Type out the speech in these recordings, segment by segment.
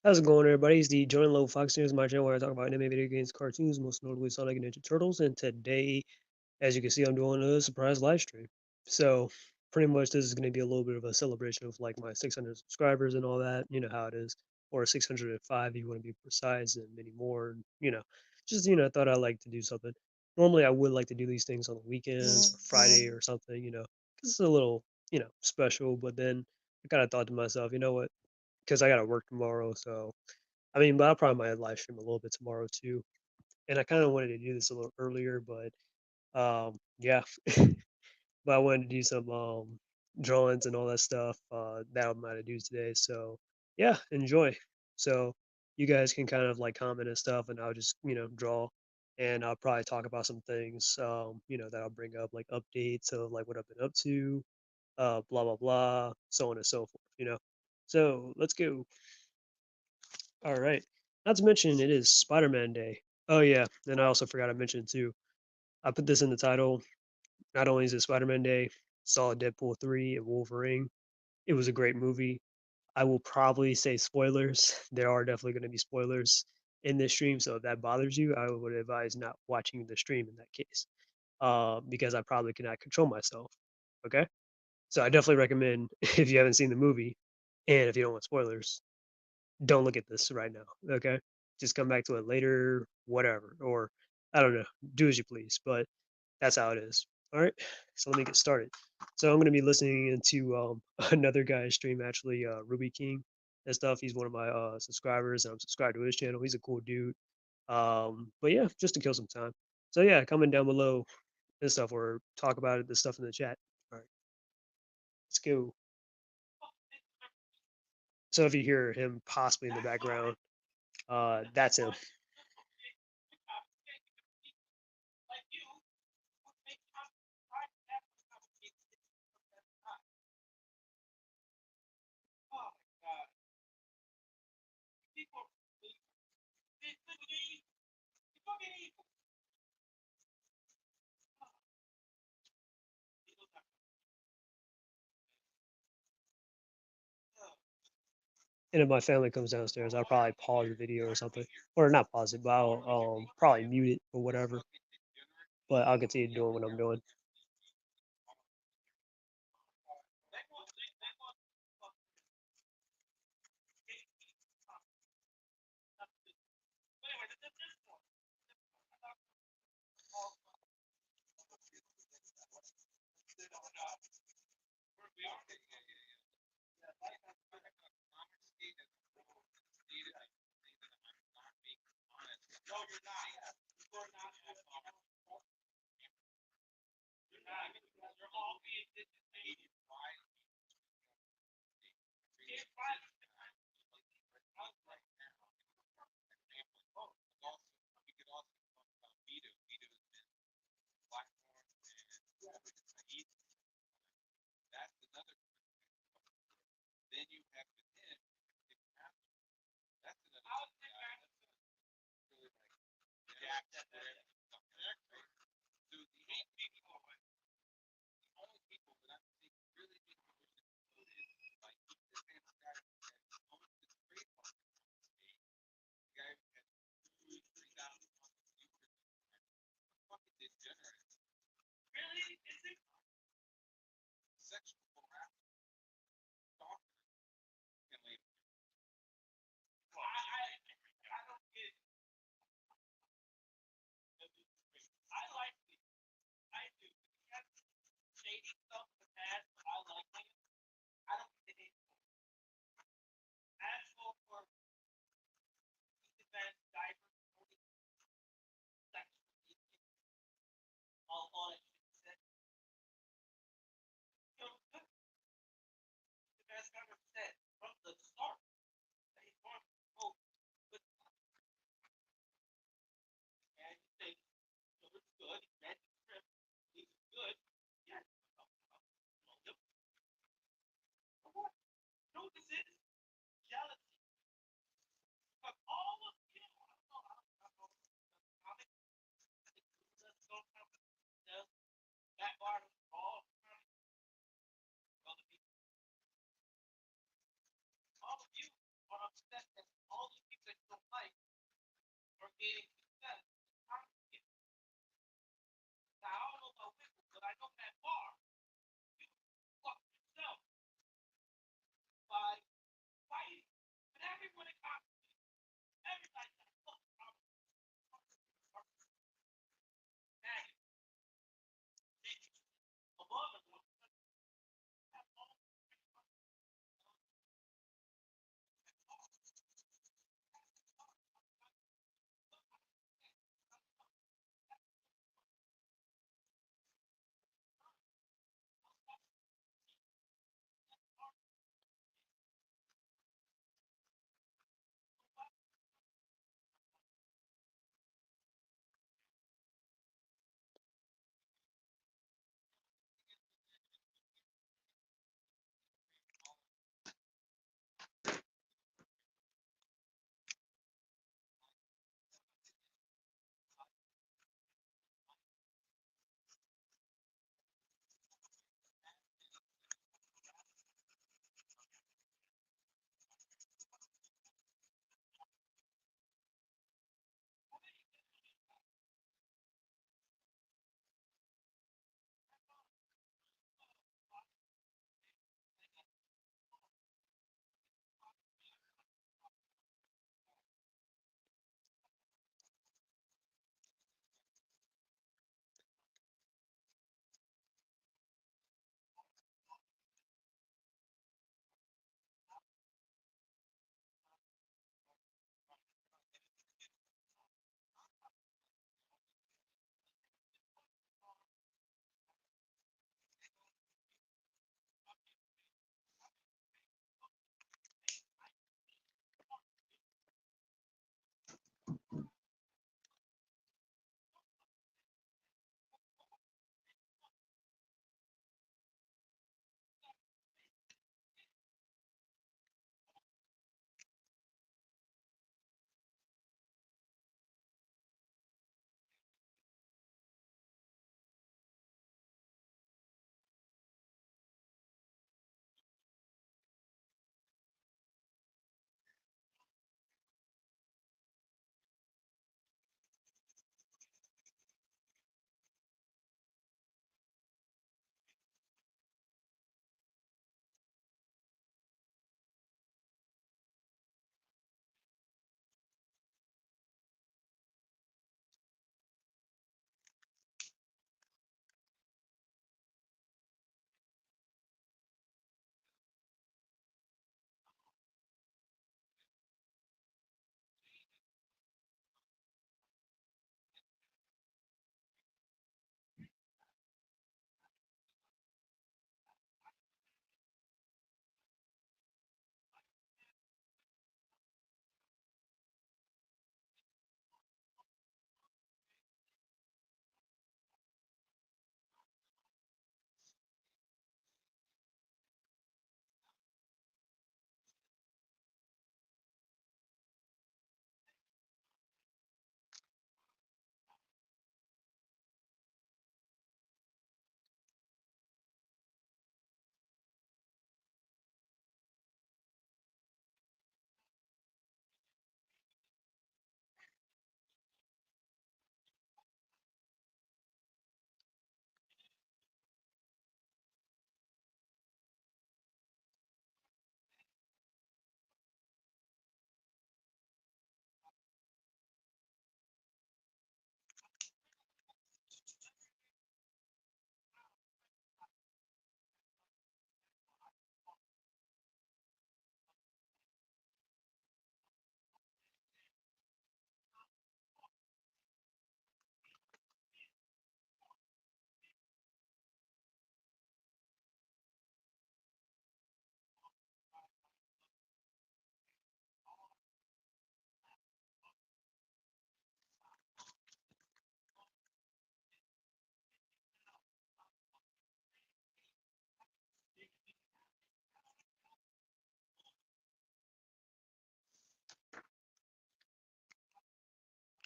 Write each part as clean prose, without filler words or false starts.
How's it going, everybody? It's the Join Low Fox News, my channel where I talk about anime, video games, cartoons, most notably Sonic and Ninja Turtles. And today, as you can see, I'm doing a surprise live stream. So, pretty much, this is going to be a little bit of a celebration of like my 600 subscribers and all that. You know how it is, or 605 if you want to be precise, and many more. I thought I'd like to do something. Normally, I would like to do these things on the weekends or Friday or something. 'Cause it's a little, special. But then I kind of thought to myself, you know what? Because I got to work tomorrow, so but I'll probably might live stream a little bit tomorrow too. And I kind of wanted to do this a little earlier, but yeah, but I wanted to do some drawings and all that stuff that I'm gonna do today. So yeah, enjoy. So you guys can kind of like comment and stuff, and I'll just draw, and I'll probably talk about some things that I'll bring up like updates of like what I've been up to, blah blah blah, so on and so forth. So let's go. All right. Not to mention, it is Spider-Man Day. Oh yeah, and I also forgot to mention too. I put this in the title. Not only is it Spider-Man Day, saw Deadpool 3 and Wolverine. It was a great movie. I will probably say spoilers. There are definitely going to be spoilers in this stream, so if that bothers you, I would advise not watching the stream in that case, because I probably cannot control myself. Okay, so I definitely recommend if you haven't seen the movie, and if you don't want spoilers, don't look at this right now. Okay. Just come back to it later, whatever. Or I don't know. Do as you please. But that's how it is. All right. So let me get started. So I'm gonna be listening into another guy's stream actually, Ruby King and stuff. He's one of my subscribers, and I'm subscribed to his channel. He's a cool dude. But yeah, just to kill some time. So yeah, comment down below and stuff or talk about it, the stuff in the chat. All right, let's go. So if you hear him possibly in the background, that's him. And if my family comes downstairs, I'll probably pause the video or something, or not pause it, but I'll probably mute it or whatever. But I'll continue doing what I'm doing.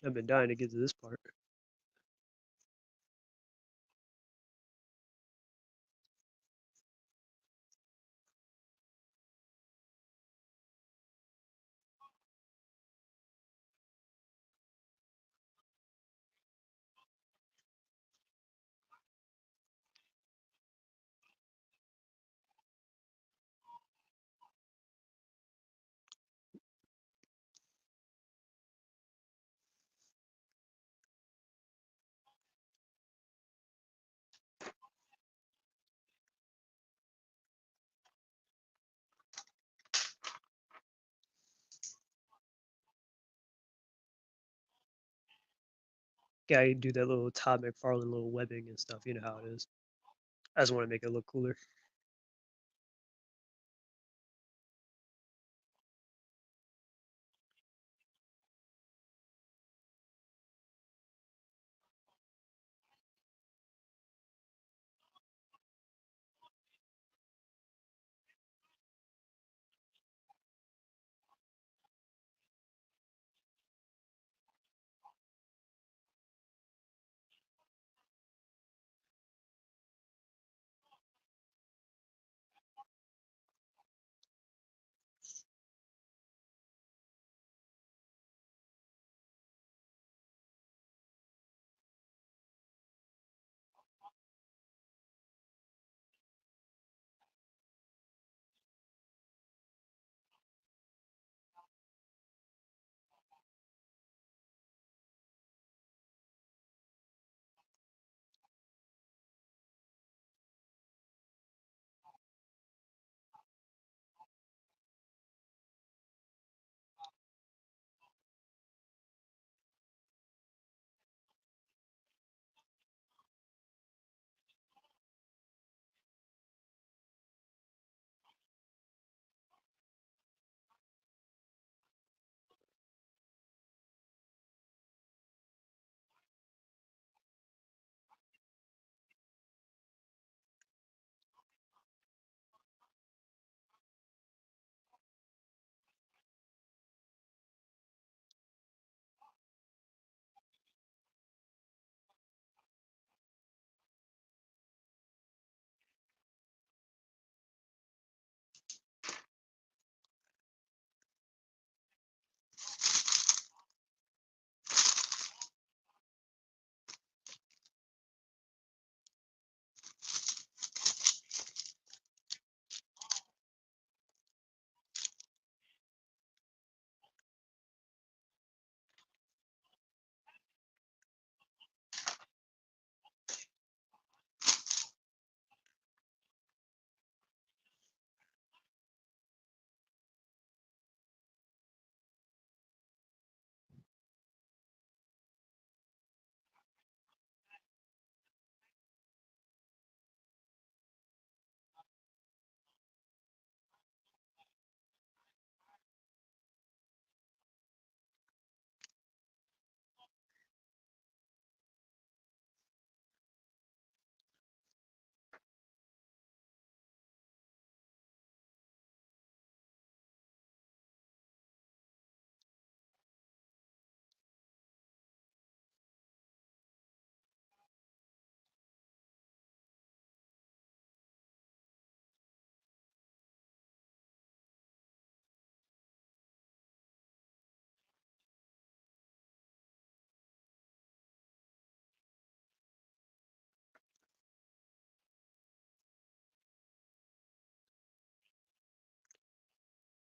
I've been dying to get to this part. Gotta do that little Todd McFarlane little webbing and stuff. You know how it is. I just want to make it look cooler.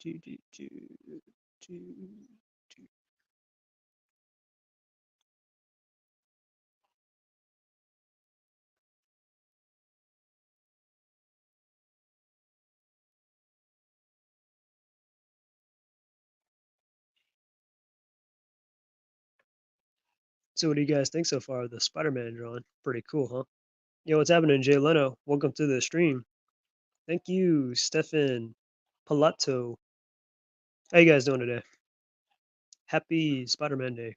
Do, do, do, do, do. So, what do you guys think so far of the Spider-Man drawing? Pretty cool, huh? Yo, what's happening, Jay Leno? Welcome to the stream. Thank you, Stefan Palato. How you guys doing today? Happy Spider-Man Day.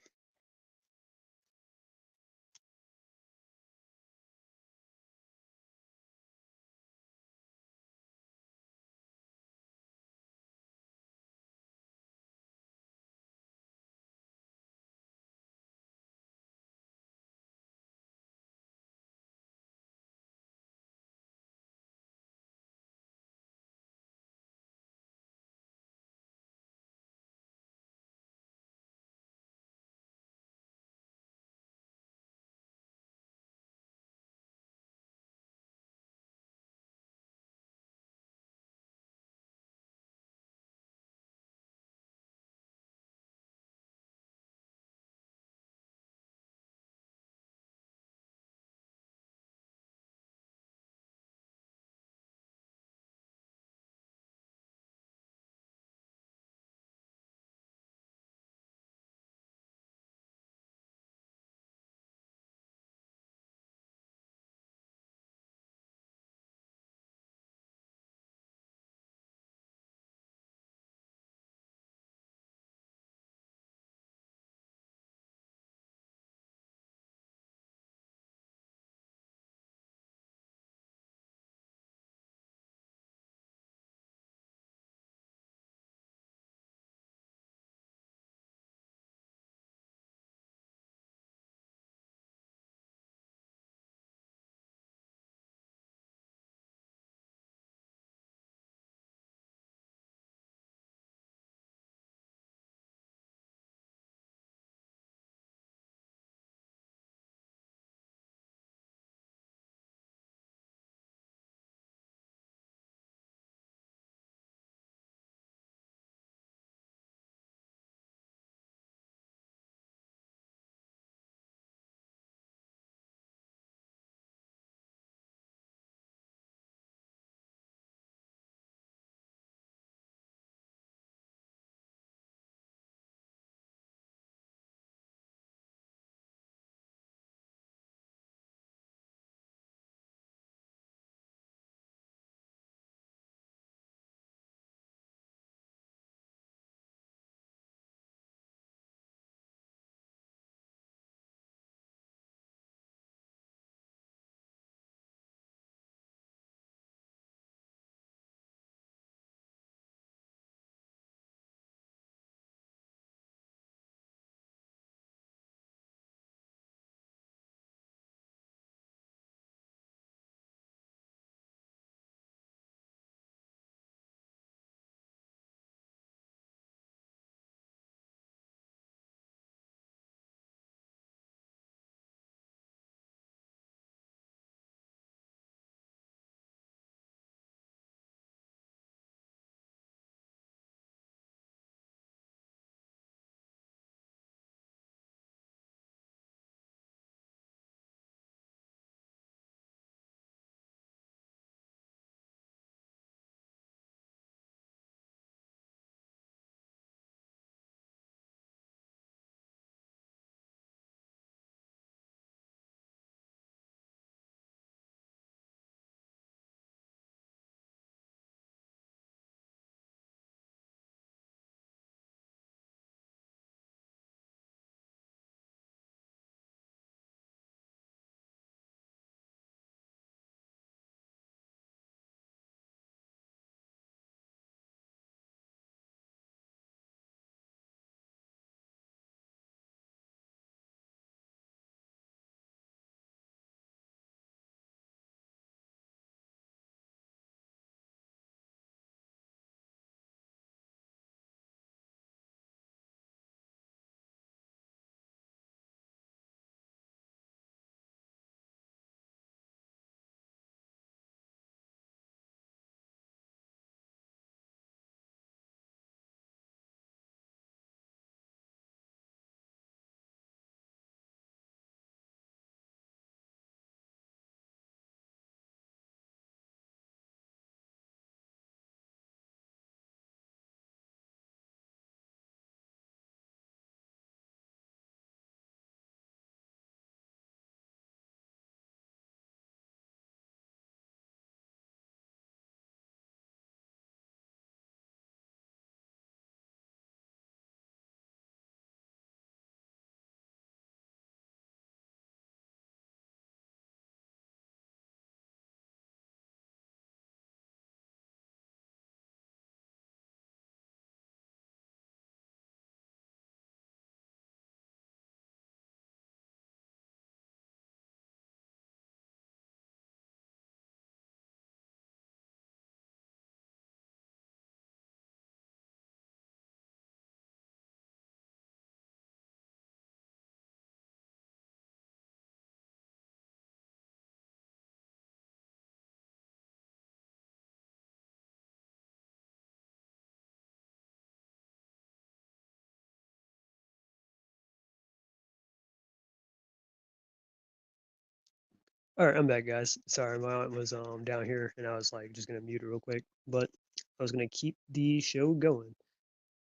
All right, I'm back, guys. Sorry, my aunt was down here, and I was like just gonna mute her real quick, but I was gonna keep the show going.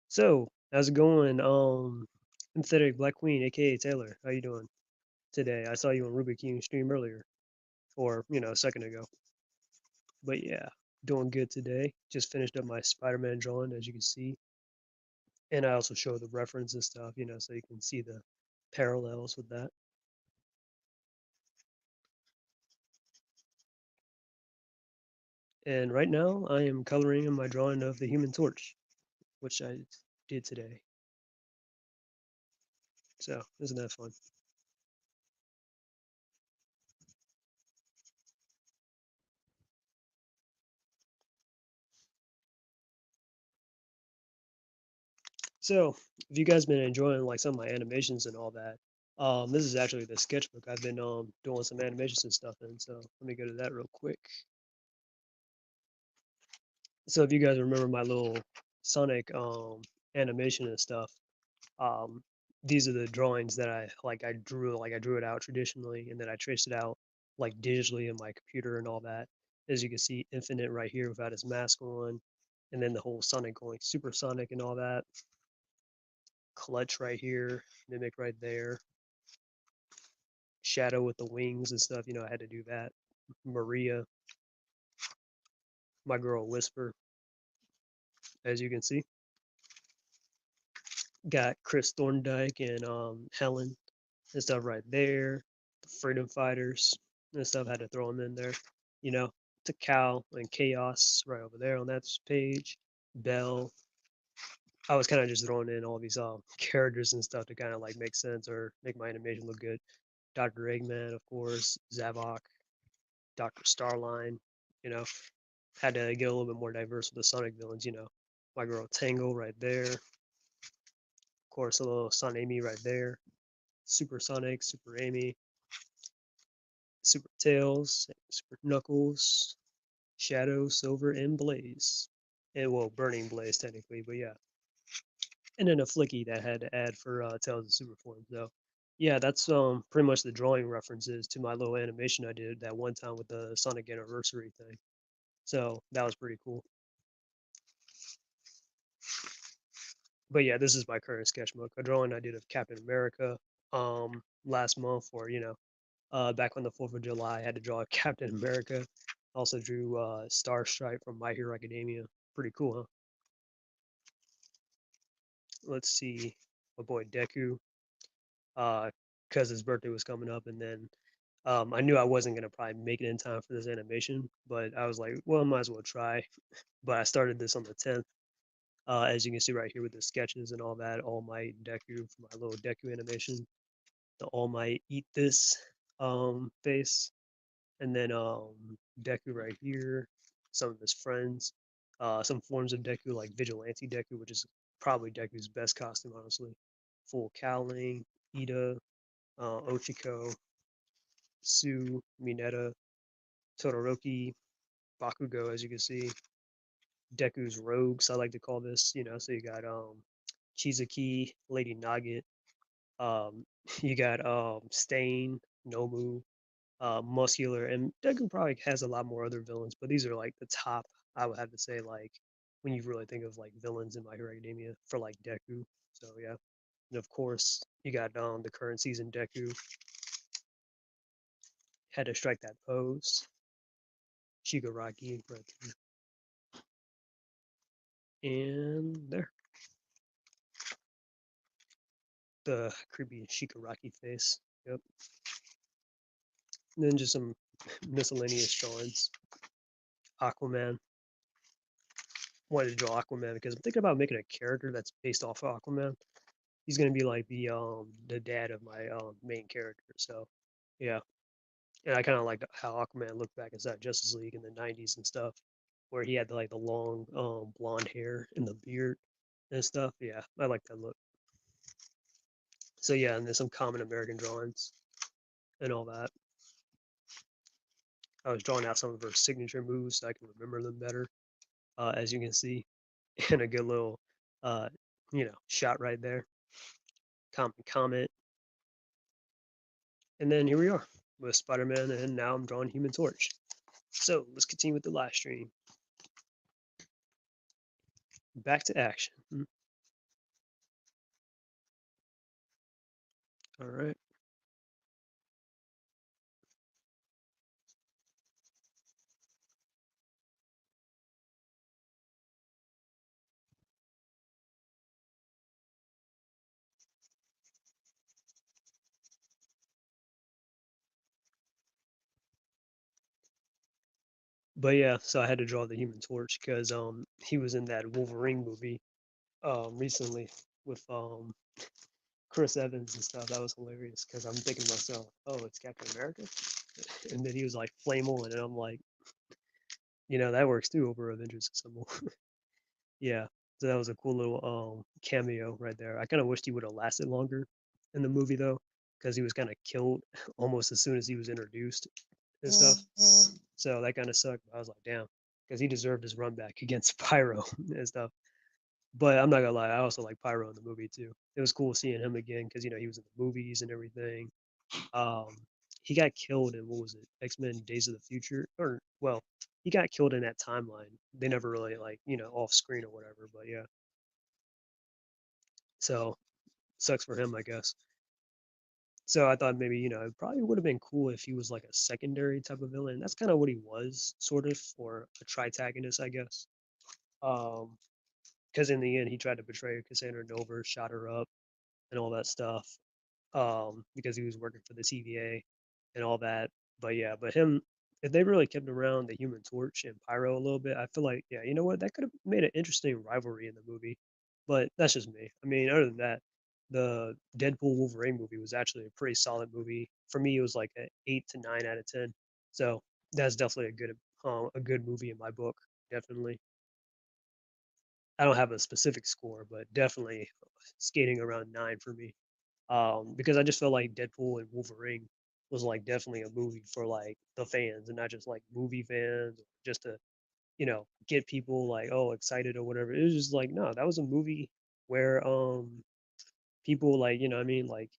So, how's it going? Synthetic Black Queen, aka Taylor. How you doing today? I saw you on Rubik King stream earlier, or a second ago. But yeah, doing good today. Just finished up my Spider-Man drawing, as you can see, and I also show the reference and stuff, so you can see the parallels with that. And right now, I am coloring in my drawing of the Human Torch, which I did today. So, isn't that fun? So, if you guys been enjoying like some of my animations and all that, this is actually the sketchbook I've been doing some animations and stuff in. So let me go to that real quick. So if you guys remember my little Sonic animation and stuff, um, these are the drawings that I drew it out traditionally, and then I traced it out like digitally in my computer and all that. As you can see, Infinite right here without his mask on, and then the whole Sonic going supersonic and all that. Clutch right here, Mimic right there, Shadow with the wings and stuff. I had to do that. Maria, my girl Whisper, as you can see. Got Chris Thorndike and Helen and stuff right there. The Freedom Fighters and stuff. Had to throw them in there. You know, to Cal and Chaos right over there on that page. Bell. I was kind of just throwing in all these characters and stuff to kind of like make sense or make my animation look good. Dr. Eggman, of course, Zavok, Dr. Starline, you know, had to get a little bit more diverse with the Sonic villains. My girl Tangle right there. Of course, a little Son Amy right there. Super Sonic, Super Amy, Super Tails, Super Knuckles, Shadow, Silver, and Blaze. And well, Burning Blaze technically, but yeah. And then a Flicky that had to add for Tails and Super Form. So yeah, that's pretty much the drawing references to my little animation I did that one time with the Sonic Anniversary thing. So that was pretty cool. But yeah, this is my current sketchbook. A drawing I did of Captain America last month, or back on the 4th of July, I had to draw Captain America. Also drew Star Stripe from My Hero Academia. Pretty cool, huh? Let's see, my boy Deku, because his birthday was coming up, and then I knew I wasn't gonna probably make it in time for this animation, but I was like, well, I might as well try. But I started this on the 10th. As you can see right here with the sketches and all that, All Might Deku for my little Deku animation. The All Might Eat This face, and then Deku right here, some of his friends, some forms of Deku like Vigilante Deku, which is probably Deku's best costume, honestly. Full Cowling, Ida, Ochiko, Sue, Mineta, Todoroki, Bakugo, as you can see. Deku's rogues, I like to call this. So you got Chizuki, Lady Nugget, um, you got Stain, Nomu, Muscular, and Deku probably has a lot more other villains, but these are like the top. I would have to say, like, when you really think of like villains in My Hero Academia for like Deku. So yeah, and of course you got the current season Deku had to strike that pose. Shigaraki right there. And there, the creepy Shigaraki face. Yep. And then just some miscellaneous drawings. Aquaman. Wanted to draw Aquaman because I'm thinking about making a character that's based off of Aquaman. He's gonna be like the dad of my main character. So yeah, and I kind of like how Aquaman looked back inside Justice League in the '90s and stuff, where he had like the long blonde hair and the beard and stuff. Yeah, I like that look. So yeah, and there's some common American drawings and all that. I was drawing out some of her signature moves so I can remember them better, as you can see, and a good little uh, shot right there. Comment, comment, and then here we are. with Spider-Man, and now I'm drawing Human Torch. So let's continue with the live stream. Back to action. All right. But yeah, so I had to draw the Human Torch because he was in that Wolverine movie recently with Chris Evans and stuff. That was hilarious because I'm thinking to myself, oh, it's Captain America, and then he was like flame on, and I'm like, that works too over Avengers Assemble. Yeah, so that was a cool little cameo right there. I kind of wished he would have lasted longer in the movie though, because he was kind of killed almost as soon as he was introduced and stuff. So that kind of sucked. I was like, damn, because he deserved his run back against Pyro and stuff. But I'm not gonna lie, I also like Pyro in the movie too. It was cool seeing him again because he was in the movies and everything. Um, he got killed in what was it, X-Men: Days of the Future, or well, he got killed in that timeline. They never really like off screen or whatever. But yeah, so sucks for him, I guess. So I thought maybe it probably would have been cool if he was like a secondary type of villain. That's kind of what he was, sort of, or a tritagonist, I guess. Um, because in the end he tried to betray Cassandra Nova, shot her up, and all that stuff. Because he was working for the TVA and all that. But yeah, but him, if they really kept around the Human Torch and Pyro a little bit, I feel like, yeah, you know what, that could have made an interesting rivalry in the movie. But that's just me. I mean, other than that, the Deadpool Wolverine movie was actually a pretty solid movie. For me, it was like an 8 to 9 out of 10. So that's definitely a good movie in my book. Definitely. I don't have a specific score, but definitely skating around 9 for me. Because I just felt like Deadpool and Wolverine was like definitely a movie for like the fans and not just like movie fans, or just to get people like excited or whatever. It was just like no, that was a movie where people like I mean like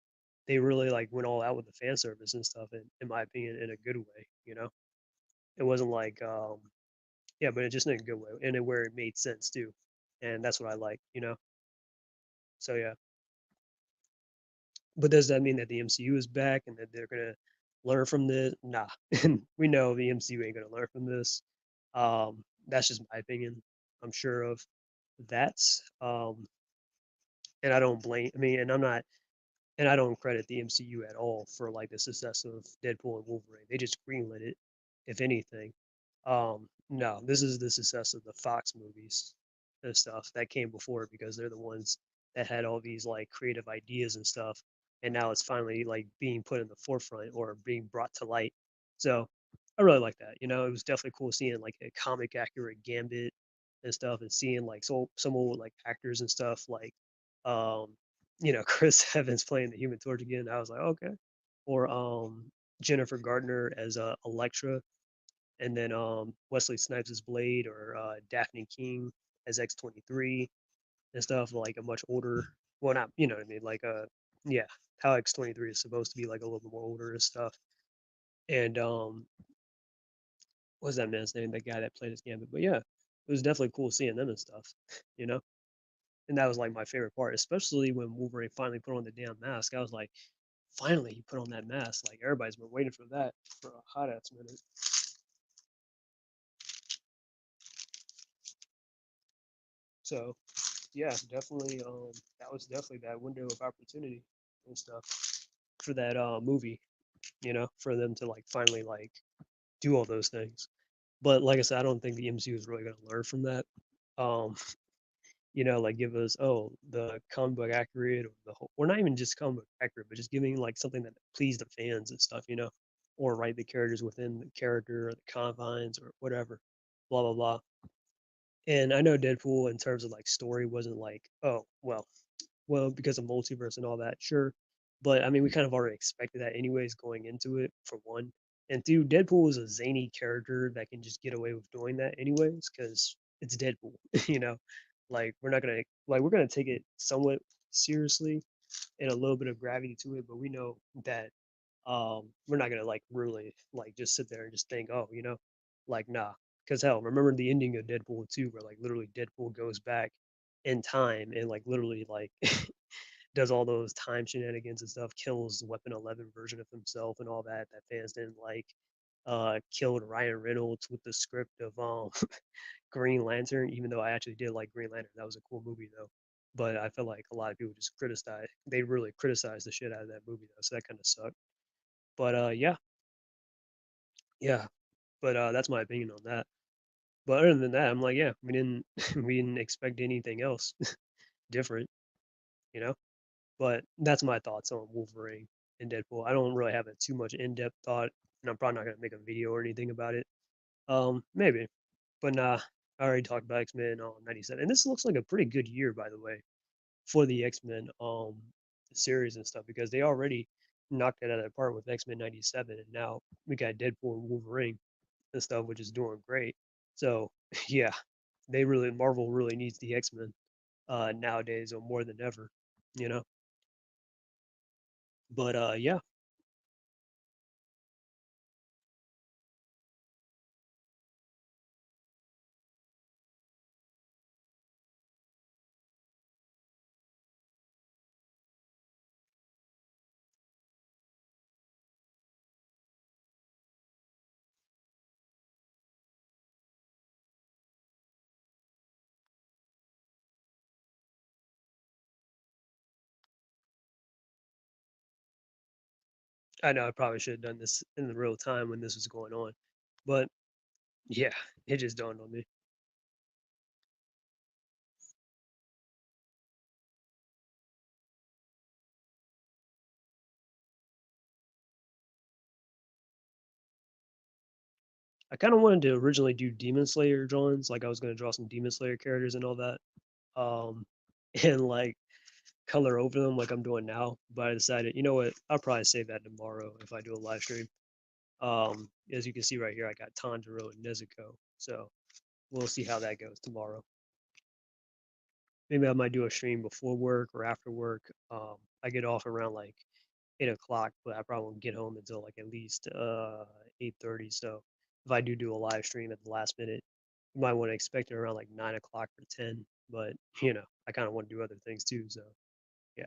they really like went all out with the fan service and stuff, in my opinion, in a good way. It wasn't like yeah, but it just in a good way, and where it made sense too, and that's what I like. So yeah. But does that mean that the MCU is back and that they're gonna learn from this? Nah, we know the MCU ain't gonna learn from this. That's just my opinion. I'm sure of that. And I don't blame. I mean, and I'm not, and I don't credit the MCU at all for like the success of Deadpool and Wolverine. They just greenlit it, if anything. No, this is the success of the Fox movies and stuff that came before it because they're the ones that had all these like creative ideas and stuff, and now it's finally like being put in the forefront or being brought to light. So I really like that. It was definitely cool seeing like a comic accurate Gambit and stuff, and seeing like some old like actors and stuff like um Chris Evans playing the Human Torch again. I was like okay, or Jennifer Gardner as Elektra, and then Wesley Snipes as Blade, or Daphne King as X-23 and stuff, like a much older, well, not what I mean, like yeah, how X-23 is supposed to be like a little bit more older and stuff. And what's that man's name? That guy that played his Gambit. But yeah, it was definitely cool seeing them and stuff, you know. And that was like my favorite part, especially when Wolverine finally put on the damn mask. I was like, finally he put on that mask. Like everybody's been waiting for that for a hot ass minute. So yeah, definitely. That was definitely that window of opportunity and stuff for that movie. For them to like finally like do all those things. But like I said, I don't think the MCU is really going to learn from that. Um, like give us the comic book accurate, or the whole, or not even just comic book accurate, but just giving like something that pleased the fans and stuff. Or write the characters within the character or the confines or whatever, blah blah blah. And I know Deadpool in terms of like story wasn't like well, because of multiverse and all that, sure. But I mean, we kind of already expected that anyways going into it, for one. And two, Deadpool is a zany character that can just get away with doing that anyways, because it's Deadpool, you know? Like we're gonna take it somewhat seriously and a little bit of gravity to it, but we know that We're not gonna like really like just sit there and just think, oh, like nah. Because hell, remember the ending of Deadpool 2 where like literally Deadpool goes back in time and like literally like does all those time shenanigans and stuff, kills Weapon 11 version of himself and all that that fans didn't like. Killed Ryan Reynolds with the script of Green Lantern, even though I actually did like Green Lantern. That was a cool movie though. But I feel like a lot of people just criticize. They really criticize the shit out of that movie though, so that kind of sucked. But yeah, yeah. But that's my opinion on that. But other than that, I'm like, yeah, we didn't we didn't expect anything else different, you know. But that's my thoughts on Wolverine and Deadpool. I don't really have a too much in-depth thought, and I'm probably not gonna make a video or anything about it. Maybe, but nah. I already talked about X-Men '97, and this looks like a pretty good year, by the way, for the X-Men series and stuff because they already knocked it out of the park with X-Men '97, and now we got Deadpool and Wolverine and stuff, which is doing great. So yeah, Marvel really needs the X-Men nowadays or more than ever, you know. But yeah, I know I probably should have done this in the real time when this was going on, but yeah, it just dawned on me. I kind of wanted to originally do Demon Slayer drawings, like I was going to draw some Demon Slayer characters and all that, um, and like color over them like I'm doing now. But I decided, you know what, I'll probably save that tomorrow if I do a live stream. As you can see right here, I got Tanjiro and Nezuko, so we'll see how that goes tomorrow. Maybe I might do a stream before work or after work. I get off around like 8 o'clock, but I probably won't get home until like at least 8:30. So if I do a live stream at the last minute, you might want to expect it around like 9 o'clock or 10. But I kind of want to do other things too. So yeah,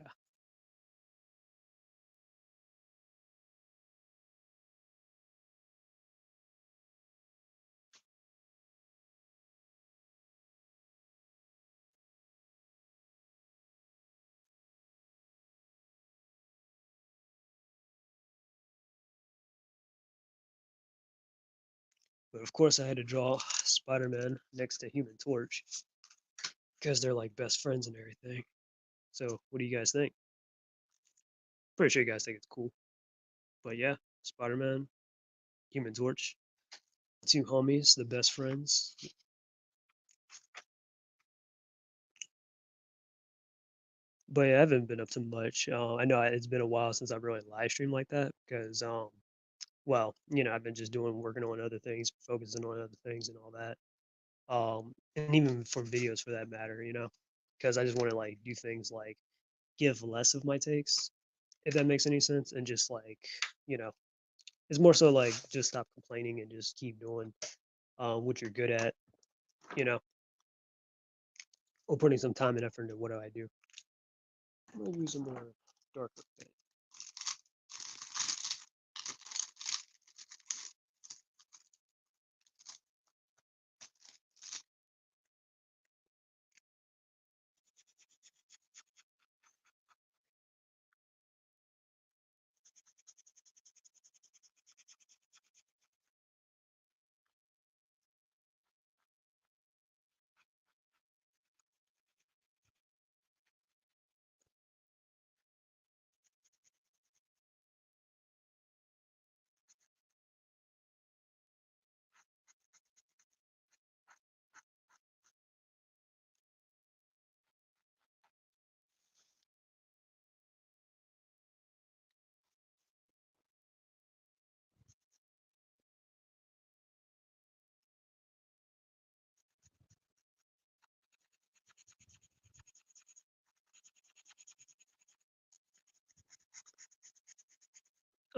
but of course I had to draw Spider-Man next to Human Torch because they're like best friends and everything. So what do you guys think? Pretty sure you guys think it's cool. But yeah, Spider-Man, Human Torch, two homies, the best friends. But yeah, I haven't been up to much. I know it's been a while since I've really live streamed like that because, well, I've been just working on other things, focusing on other things and all that. And even for videos for that matter, because I just want to like do things like give less of my takes, if that makes any sense, and just like, you know, it's more so like just stop complaining and just keep doing what you're good at, you know, or putting some time and effort into what do I do. I'm gonna use a more darker pen.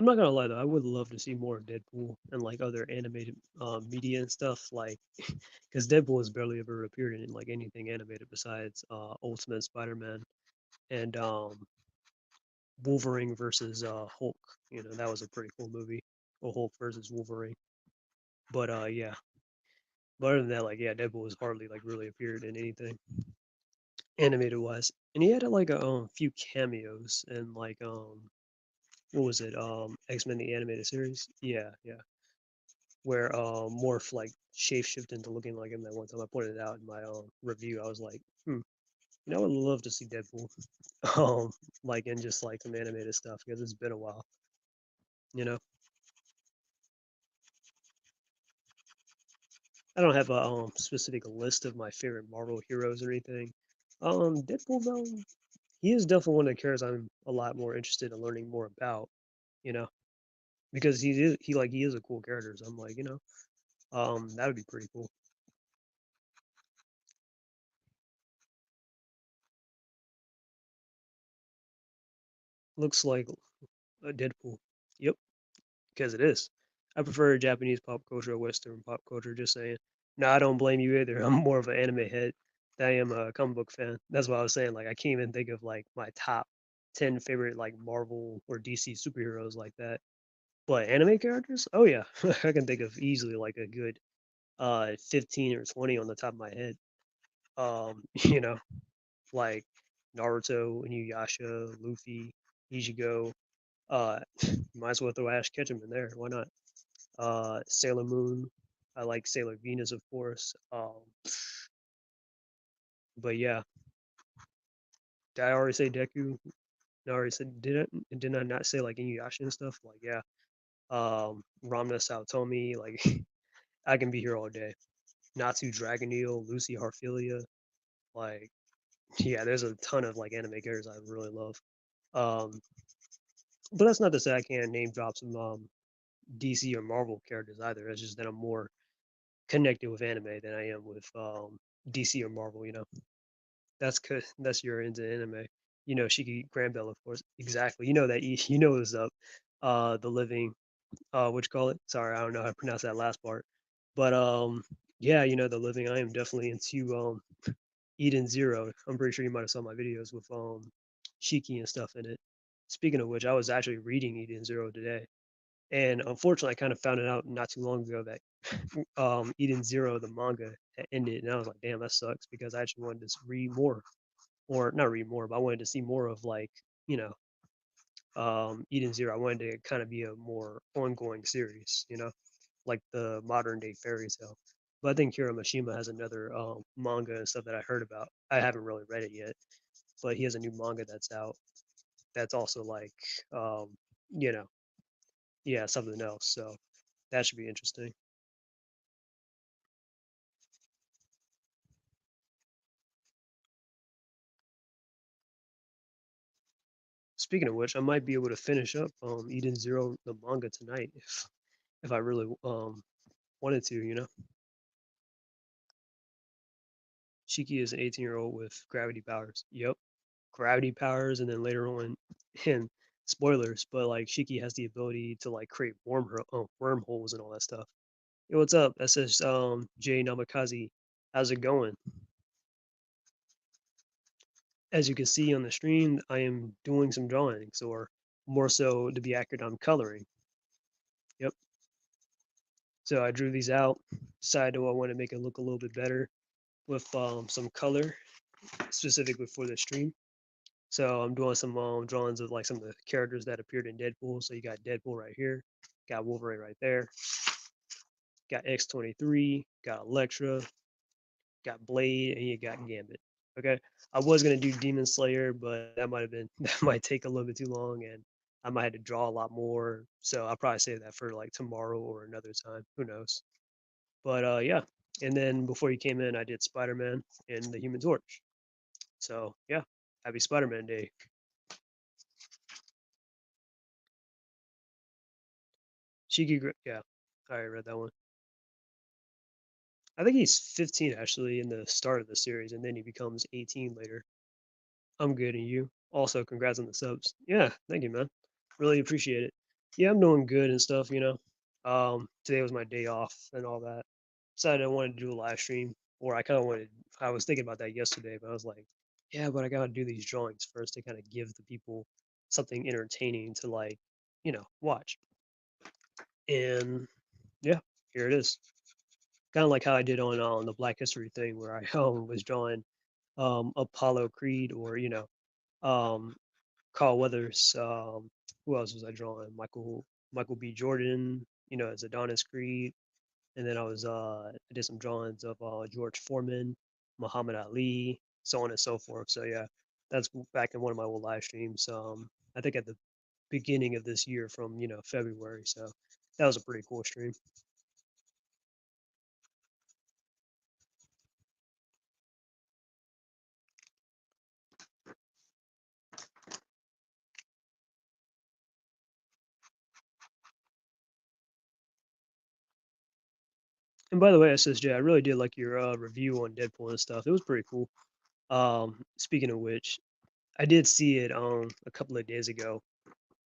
I'm not gonna lie though, I would love to see more of Deadpool and like other animated media and stuff, like because Deadpool has barely ever appeared in like anything animated besides Ultimate Spider-Man and Wolverine versus Hulk. You know, that was a pretty cool movie. Or Hulk versus Wolverine. But yeah. But other than that, like yeah, Deadpool has hardly like really appeared in anything animated wise. And he had like a few cameos and like what was it? X-Men the animated series. Yeah, yeah. Where Morph like shapeshift into looking like him that one time. I pointed it out in my review. I was like, I would love to see Deadpool like in just like some animated stuff because it's been a while, you know. I don't have a specific list of my favorite Marvel heroes or anything. Deadpool though, he is definitely one of the characters I'm a lot more interested in learning more about, you know, because he is a cool character. So I'm like, that would be pretty cool. Looks like a Deadpool. Yep, because it is. I prefer Japanese pop culture or Western pop culture. Just saying. No, I don't blame you either. I'm more of an anime head than I am a comic book fan. That's what I was saying. Like I can't even think of like my top 10 favorite like Marvel or DC superheroes like that. But anime characters? Oh yeah, I can think of easily like a good 15 or 20 on the top of my head. You know, like Naruto, Inuyasha, Luffy, Ichigo. Uh, might as well throw Ash Ketchum in there. Why not? Sailor Moon. I like Sailor Venus, of course. But yeah, did I already say Deku? No, I already said did I not say like Inuyasha and stuff? Like yeah, Ramna Saotomi. Like I can be here all day. Natsu Dragon Eel, Lucy Harfilia. Like yeah, there's a ton of like anime characters I really love. Um, but that's not to say I can't name drop some DC or Marvel characters either. It's just that I'm more connected with anime than I am with DC or Marvel. That's good. That's your into anime. Shiki Granbell, of course. Exactly. You know that. You know what's up. The living. What you call it? Sorry, I don't know how to pronounce that last part. But yeah, the living. I am definitely into Eden Zero. I'm pretty sure you might have saw my videos with Shiki and stuff in it. Speaking of which, I was actually reading Eden Zero today, and unfortunately, I kind of found it out not too long ago that Eden Zero, the manga, had ended, and I was like, damn, that sucks because I actually wanted to read more, or not read more, but I wanted to see more of like, you know, Eden Zero. I wanted to kind of be a more ongoing series, like the modern day fairy tale. But I think Hiro Mashima has another manga and stuff that I heard about. I haven't really read it yet, but he has a new manga that's out. That's also like, um, you know, yeah, something else. So that should be interesting. Speaking of which, I might be able to finish up Eden Zero the manga tonight if I really wanted to. Shiki is an 18-year-old with gravity powers. Yep, gravity powers, and then later on, in spoilers, but like Shiki has the ability to like create wormholes and all that stuff. Yo, what's up? That says Jay Namikaze. How's it going? As you can see on the stream, I am doing some drawings, or more so to be accurate, I'm coloring. Yep. So I drew these out, decided I want to make it look a little bit better with some color, specifically for the stream. So I'm doing some drawings of like some of the characters that appeared in Deadpool. So you got Deadpool right here, got Wolverine right there, got X-23, got Elektra, got Blade, and you got Gambit. Okay, I was gonna do Demon Slayer, but that might have been that might take a little bit too long, and I might have to draw a lot more. So I'll probably save that for like tomorrow or another time. Who knows? But yeah, and then before you came in, I did Spider-Man and the Human Torch. So yeah, happy Spider-Man Day. Yeah, I already read that one. I think he's 15 actually in the start of the series, and then he becomes 18 later. I'm good, and you? Also, congrats on the subs. Yeah, thank you, man. Really appreciate it. Yeah, I'm doing good and stuff, you know. Today was my day off and all that. Decided I wanted to do a live stream, or I kind of wanted. I was thinking about that yesterday, but I was like, yeah, but I gotta do these drawings first to kind of give the people something entertaining to like, watch. And yeah, here it is. Kind of like how I did on the Black History thing, where I was drawing Apollo Creed, or um, Carl Weathers. Who else was I drawing? Michael B. Jordan, as Adonis Creed. And then I did some drawings of George Foreman, Muhammad Ali, so on and so forth. So yeah, that's back in one of my old live streams. I think at the beginning of this year from February. So that was a pretty cool stream. And by the way, SSJ, I really did like your review on Deadpool and stuff. It was pretty cool. Speaking of which, I did see it a couple of days ago.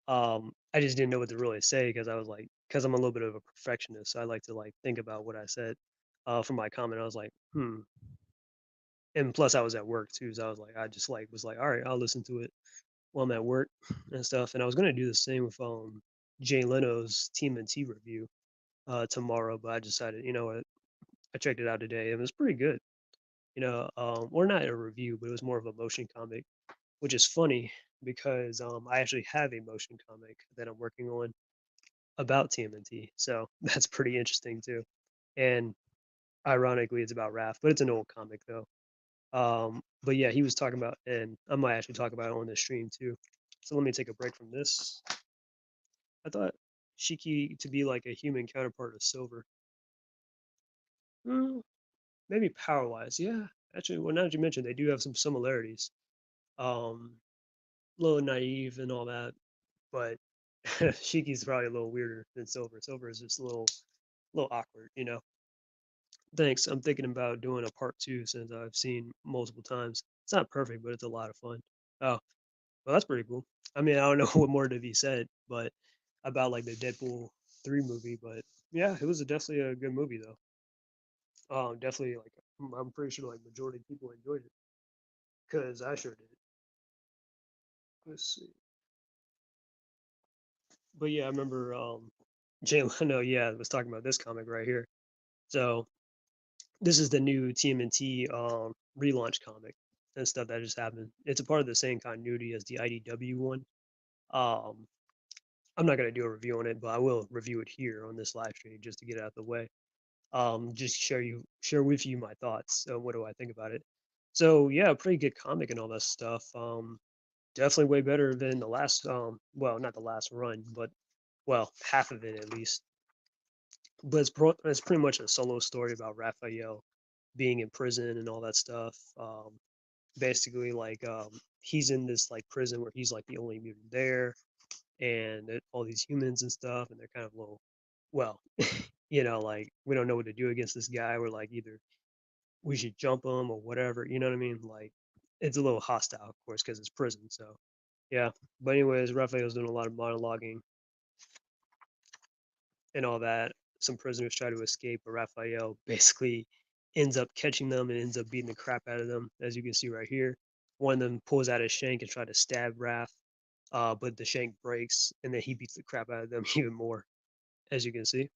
I just didn't know what to really say because I was like, because I'm a little bit of a perfectionist, so I like to like think about what I said for my comment. I was like, and plus I was at work too, so I was like, I just like was like, all right, I'll listen to it while I'm at work and stuff. And I was gonna do the same with Jay Leno's Team and T review tomorrow, but I decided, you know what, I checked it out today. It was pretty good. Or not a review, but it was more of a motion comic, which is funny because I actually have a motion comic that I'm working on about TMNT. So that's pretty interesting too. And ironically, it's about Raph, but it's an old comic though. But yeah, he was talking about, and I might actually talk about it on this stream too. So let me take a break from this. I thought Shiki to be like a human counterpart of Silver. Hmm, maybe power wise, yeah. Actually, well, now that you mentioned, they do have some similarities. A little naive and all that, but Shiki's probably a little weirder than Silver. Silver is just a little awkward, you know. Thanks. I'm thinking about doing a part two since I've seen multiple times. It's not perfect, but it's a lot of fun. Oh, well, that's pretty cool. I mean, I don't know what more to be said, but about like the Deadpool 3 movie, but yeah, it was definitely a good movie though. Definitely like I'm pretty sure like majority of people enjoyed it because I sure did. Let's see. But yeah, I remember Jay Leno, yeah, was talking about this comic right here. So this is the new TMNT relaunch comic and stuff that just happened. It's a part of the same continuity as the IDW one. Um, I'm not gonna do a review on it, but I will review it here on this live stream just to get it out of the way. Just share with you my thoughts. So what do I think about it? So yeah, pretty good comic and all that stuff. Definitely way better than the last. Well, not the last run, but well, half of it at least. But it's pretty much a solo story about Raphael being in prison and all that stuff. Basically, like he's in this like prison where he's like the only mutant there, and all these humans and stuff, and they're kind of low. Well, like we don't know what to do against this guy. We're like either we should jump him or whatever. You know what I mean? Like it's a little hostile, of course, because it's prison. So yeah. But anyways, Raphael's doing a lot of monologuing and all that. Some prisoners try to escape, but Raphael basically ends up catching them and ends up beating the crap out of them, as you can see right here. One of them pulls out his shank and try to stab Raph, but the shank breaks, and then he beats the crap out of them even more, as you can see.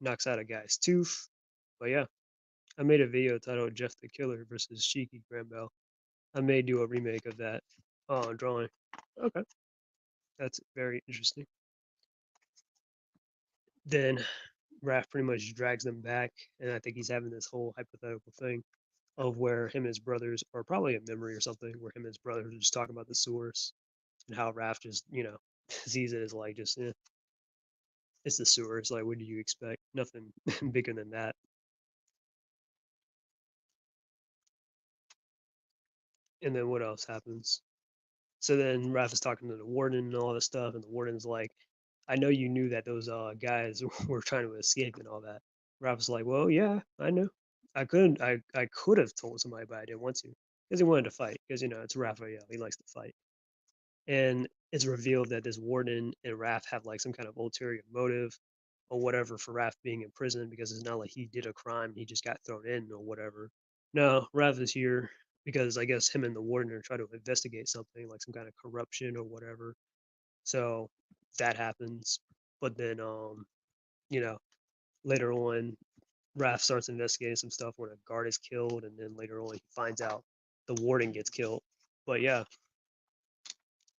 Knocks out a guy's tooth. But yeah, I made a video titled Jeff the Killer versus Shiki Granbell. I may do a remake of that drawing. Okay, that's very interesting. Then Raph pretty much drags them back, and I think he's having this whole hypothetical thing of where him and his brothers, or probably a memory or something, where him and his brothers are just talking about the source and how Raph just, sees it as like just, it's the sewers. Like, what do you expect? Nothing bigger than that. And then what else happens? So then Raph is talking to the warden and all this stuff, and the warden's like, I know you knew that those guys were trying to escape and all that. Raph's like, well, yeah, I know. I could have told somebody, but I didn't want to because he wanted to fight. Because it's Raphael, he likes to fight. and it's revealed that this warden and Raph have like some kind of ulterior motive or whatever for Raph being in prison because it's not like he did a crime, he just got thrown in or whatever. No, Raph is here because I guess him and the warden are trying to investigate something like some kind of corruption or whatever. So that happens. But then you know, later on Raph starts investigating some stuff when a guard is killed, and then later on he finds out the warden gets killed. But yeah,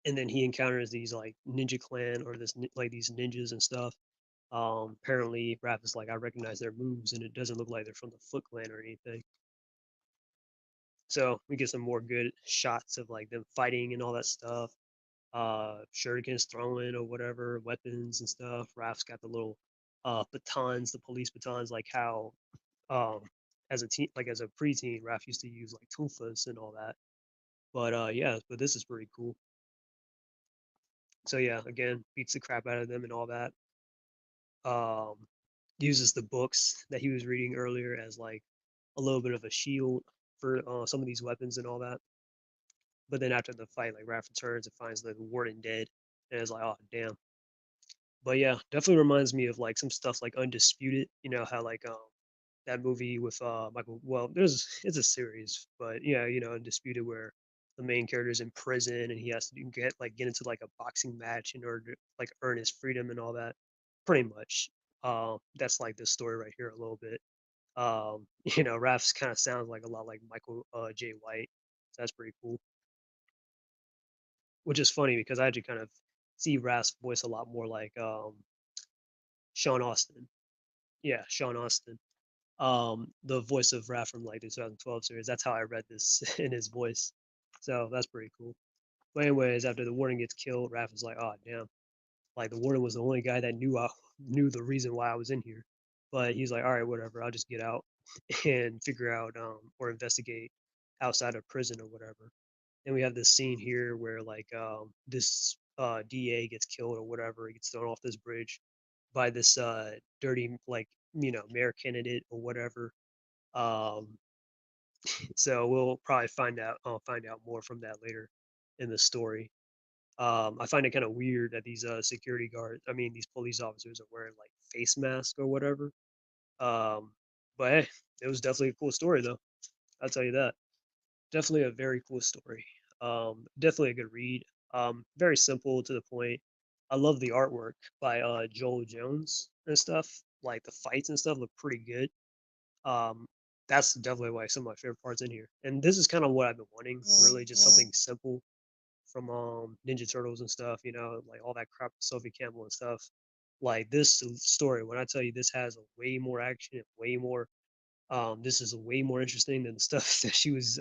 and then he encounters these like ninja clan or like these ninjas and stuff. Apparently Raph is like, I recognize their moves, and it doesn't look like they're from the Foot Clan or anything. So we get some more good shots of like them fighting and all that stuff. Shurikens throwing or whatever, weapons and stuff. Raph's got the little batons, the police batons, like how um as a teen, like as a preteen, Raph used to use like toolfas and all that. But yeah, but this is pretty cool. So yeah, again, beats the crap out of them and all that. Um, uses the books that he was reading earlier as like a little bit of a shield for some of these weapons and all that. But then after the fight, like Raph returns and finds the warden dead, and it's like, oh damn. But yeah, definitely reminds me of like some stuff like Undisputed. You know how like that movie with Michael. Well, there's it's a series, but yeah, you know, Undisputed, where the main character is in prison and he has to get into like a boxing match in order to like earn his freedom and all that. Pretty much, that's like this story right here a little bit. You know, Raph's kind of sounds like a lot like Michael J. White, so that's pretty cool. Which is funny because I actually kind of see Raph's voice a lot more like Sean Austin. Yeah, Sean Austin. The voice of Raph from like the 2012 series. That's how I read this in his voice. So that's pretty cool. But anyways, after the warden gets killed, Raph is like, oh damn. Like the warden was the only guy that knew the reason why I was in here. But he's like, all right, whatever, I'll just get out and figure out or investigate outside of prison or whatever. And we have this scene here where like this DA gets killed or whatever, he gets thrown off this bridge by this dirty like mayor candidate or whatever. Um, so we'll probably find out more from that later in the story. I find it kind of weird that these security guards, I mean these police officers, are wearing like face masks or whatever. Um, but hey, it was definitely a cool story though. I'll tell you that. Definitely a very cool story. Definitely a good read. Very simple to the point. I love the artwork by Joel Jones and stuff. Like the fights and stuff look pretty good. Um, that's definitely like some of my favorite parts in here. And this is kind of what I've been wanting, really, just something simple from Ninja Turtles and stuff. You know, like all that crap, with Sophie Campbell and stuff. Like this story, when I tell you this has a way more action, way more this is way more interesting than the stuff that she was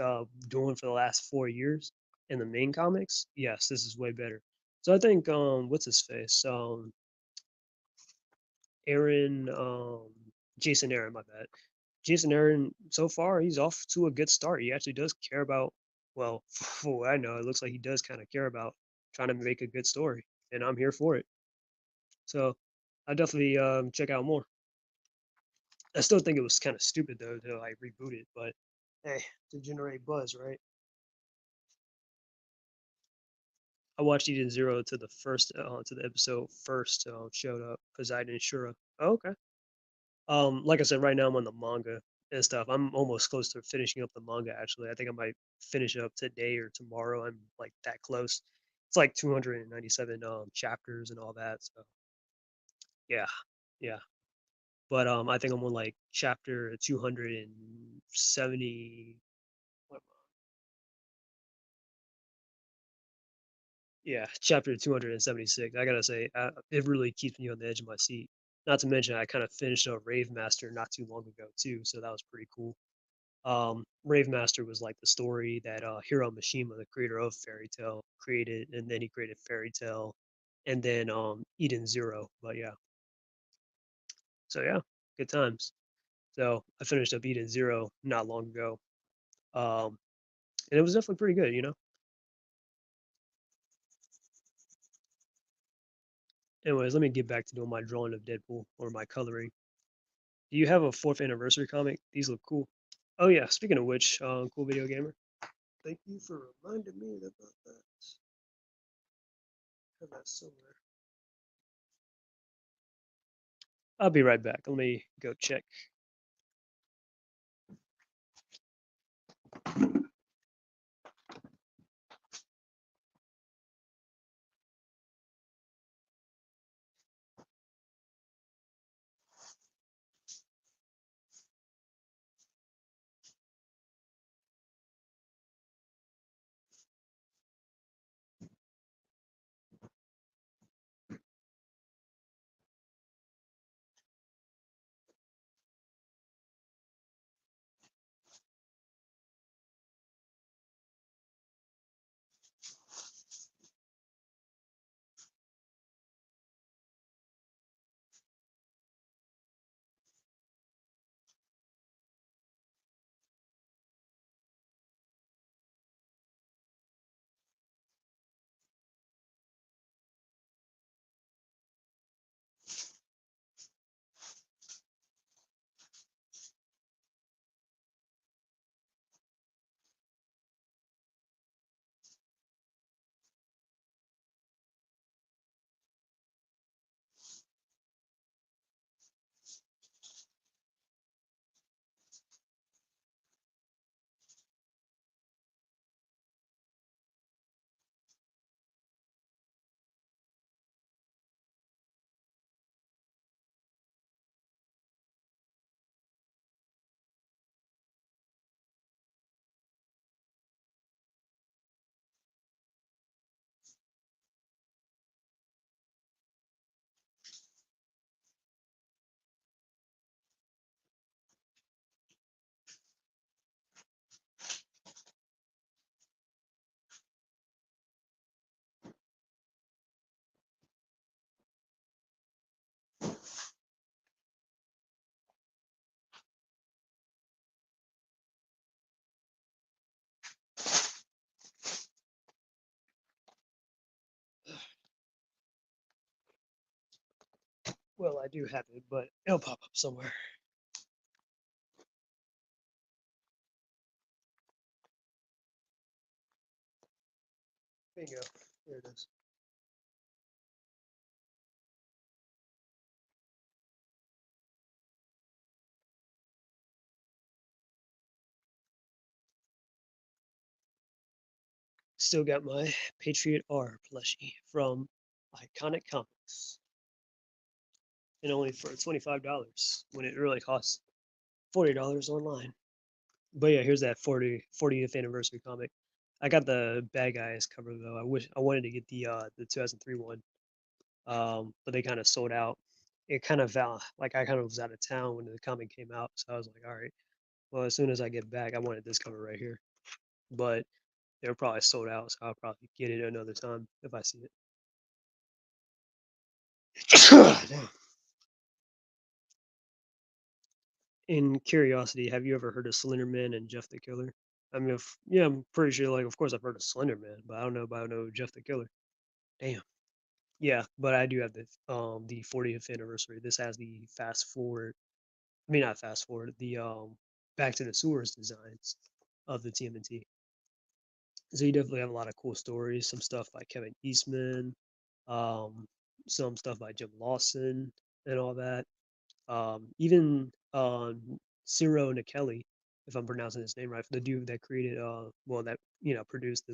doing for the last 4 years in the main comics. Yes, this is way better. So I think what's his face? Aaron Jason Aaron, my bad. Jason Aaron, so far he's off to a good start. He actually does care about, well, for what I know, it looks like he does kind of care about trying to make a good story, and I'm here for it. So I definitely check out more. I still think it was kind of stupid though to like reboot it, but hey, to generate buzz, right? I watched Eden Zero to the first to the episode first showed up Poseidon and Shura. Oh, okay. Like I said, right now I'm on the manga and stuff. I'm almost close to finishing up the manga. Actually, I think I might finish it up today or tomorrow. I'm like that close. It's like 297 chapters and all that. So yeah, yeah. But I think I'm on like chapter 270. Yeah, chapter 276. I gotta say, it really keeps me on the edge of my seat. Not to mention, I kind of finished a Rave Master not too long ago too, so that was pretty cool. Rave Master was like the story that Hiro Mishima, the creator of Fairy Tail, created, and then he created Fairy Tail, and then Eden Zero. But yeah, so yeah, good times. So I finished up Eden Zero not long ago, um, and it was definitely pretty good. You know. Anyways, let me get back to doing my drawing of Deadpool or my coloring. Do you have a fourth anniversary comic? These look cool. Oh yeah, speaking of which, cool video gamer. Thank you for reminding me about that. Have that somewhere. I'll be right back. Let me go check. Well, I do have it, but it'll pop up somewhere. Bingo. There it is. Still got my Patriot R plushie from Iconic Comics, and only for $25 when it really costs $40 online. But yeah, here's that 40th anniversary comic. I got the Bad Guys cover though. I wanted to get the 2003 one, but they kind of sold out. It kind of like I kind of was out of town when the comic came out, so I was like, all right, well, as soon as I get back, I wanted this cover right here. But they're probably sold out, so I'll probably get it another time if I see it. Damn. In curiosity, have you ever heard of Slenderman and Jeff the Killer? I mean, if, yeah, I'm pretty sure. Like, of course, I've heard of Slenderman, but I don't know about Jeff the Killer. Damn. Yeah, but I do have the 40th anniversary. This has the fast forward. I mean, not fast forward. The Back to the Sewers designs of the TMNT. So you definitely have a lot of cool stories. Some stuff by Kevin Eastman, um, some stuff by Jim Lawson, and all that. Even Ciro Nikeli, if I'm pronouncing his name right, the dude that created well that produced the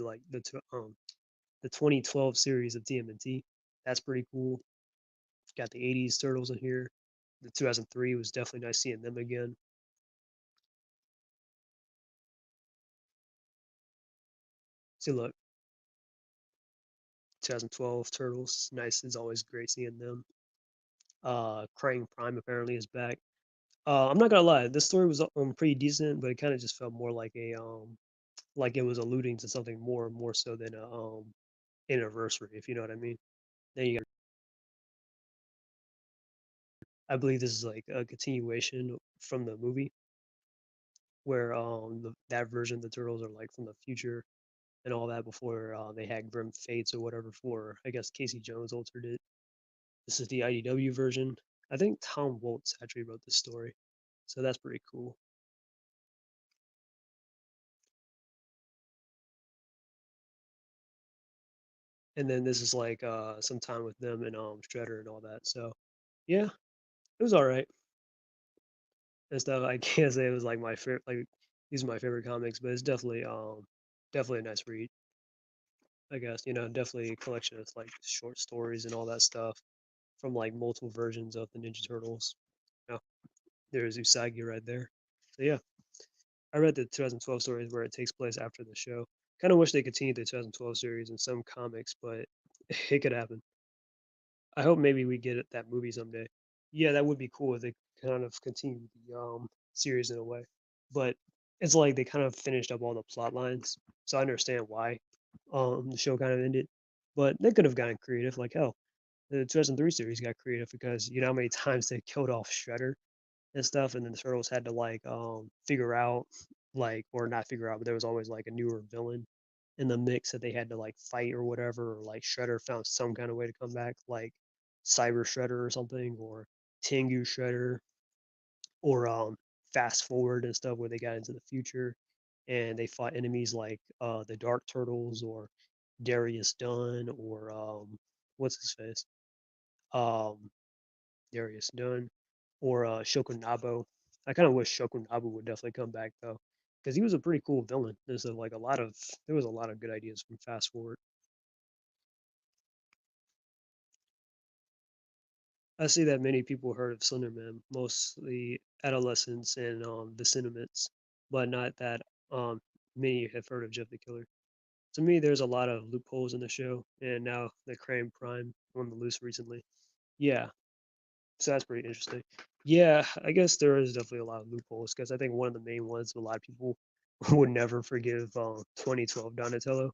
2012 series of TMNT. That's pretty cool. Got the 80s turtles in here. The 2003 was definitely nice seeing them again. See, look, 2012 turtles, nice. It's always great seeing them. Krang Prime apparently is back. I'm not gonna lie, this story was pretty decent, but it kind of just felt more like it was alluding to something more so than a anniversary, if you know what I mean. Then you got, I believe this is like a continuation from the movie where that version of the turtles are like from the future and all that before they had Grim Fates or whatever for I guess Casey Jones altered it. This is the IDW version. I think Tom Waltz actually wrote this story, so that's pretty cool. and then this is like some time with them and Shredder and all that. So yeah, it was all right and stuff. I can't say it was like my favorite. Like these are my favorite comics, but it's definitely a nice read. I guess definitely a collection of like short stories and all that stuff from like multiple versions of the Ninja Turtles. Yeah, there's Usagi right there. So yeah, I read the 2012 stories where it takes place after the show. Kind of wish they continued the 2012 series in some comics, but it could happen. I hope maybe we get that movie someday. Yeah, that would be cool if they kind of continue the series in a way. But it's like they kind of finished up all the plot lines, so I understand why the show kind of ended. But they could have gotten creative, like hell. The 2003 series got creative because you know how many times they killed off Shredder and stuff, and then the Turtles had to like figure out like or not figure out, but there was always like a newer villain in the mix that they had to like fight or whatever, or like Shredder found some kind of way to come back, like Cyber Shredder or something, or Tengu Shredder, or Fast Forward and stuff where they got into the future and they fought enemies like the Dark Turtles or Darius Dunn or what's his face? Um Darius Dunn or Shokunabo. I kind of wish Shokunabo would definitely come back though, because he was a pretty cool villain. There was a lot of good ideas from Fast Forward. I see that many people heard of Slenderman, mostly adolescents and the Cinnamons, but not that many have heard of Jeff the Killer. To me, there's a lot of loopholes in the show, and now the Crane Prime on the loose recently. Yeah, so that's pretty interesting. Yeah, I guess there is definitely a lot of loopholes because I think one of the main ones a lot of people would never forgive 2012 Donatello,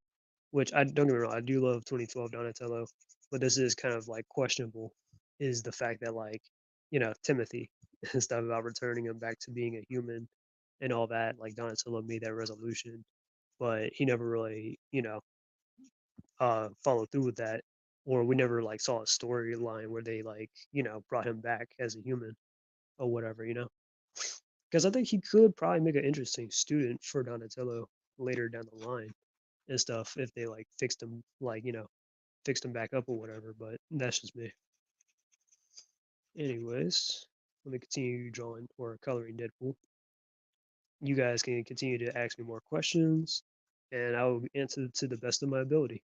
which I don't get me wrong, I do love 2012 Donatello, but this is kind of like questionable. Is the fact that like Timothy and stuff about returning him back to being a human and all that. Like Donatello made that resolution, but he never really followed through with that, or we never like saw a storyline where they like brought him back as a human or whatever. Because I think he could probably make an interesting student for Donatello later down the line and stuff if they like fixed him like fixed him back up or whatever. But that's just me. Anyways, let me continue drawing or coloring Deadpool. You guys can continue to ask me more questions, and I will answer to the best of my ability.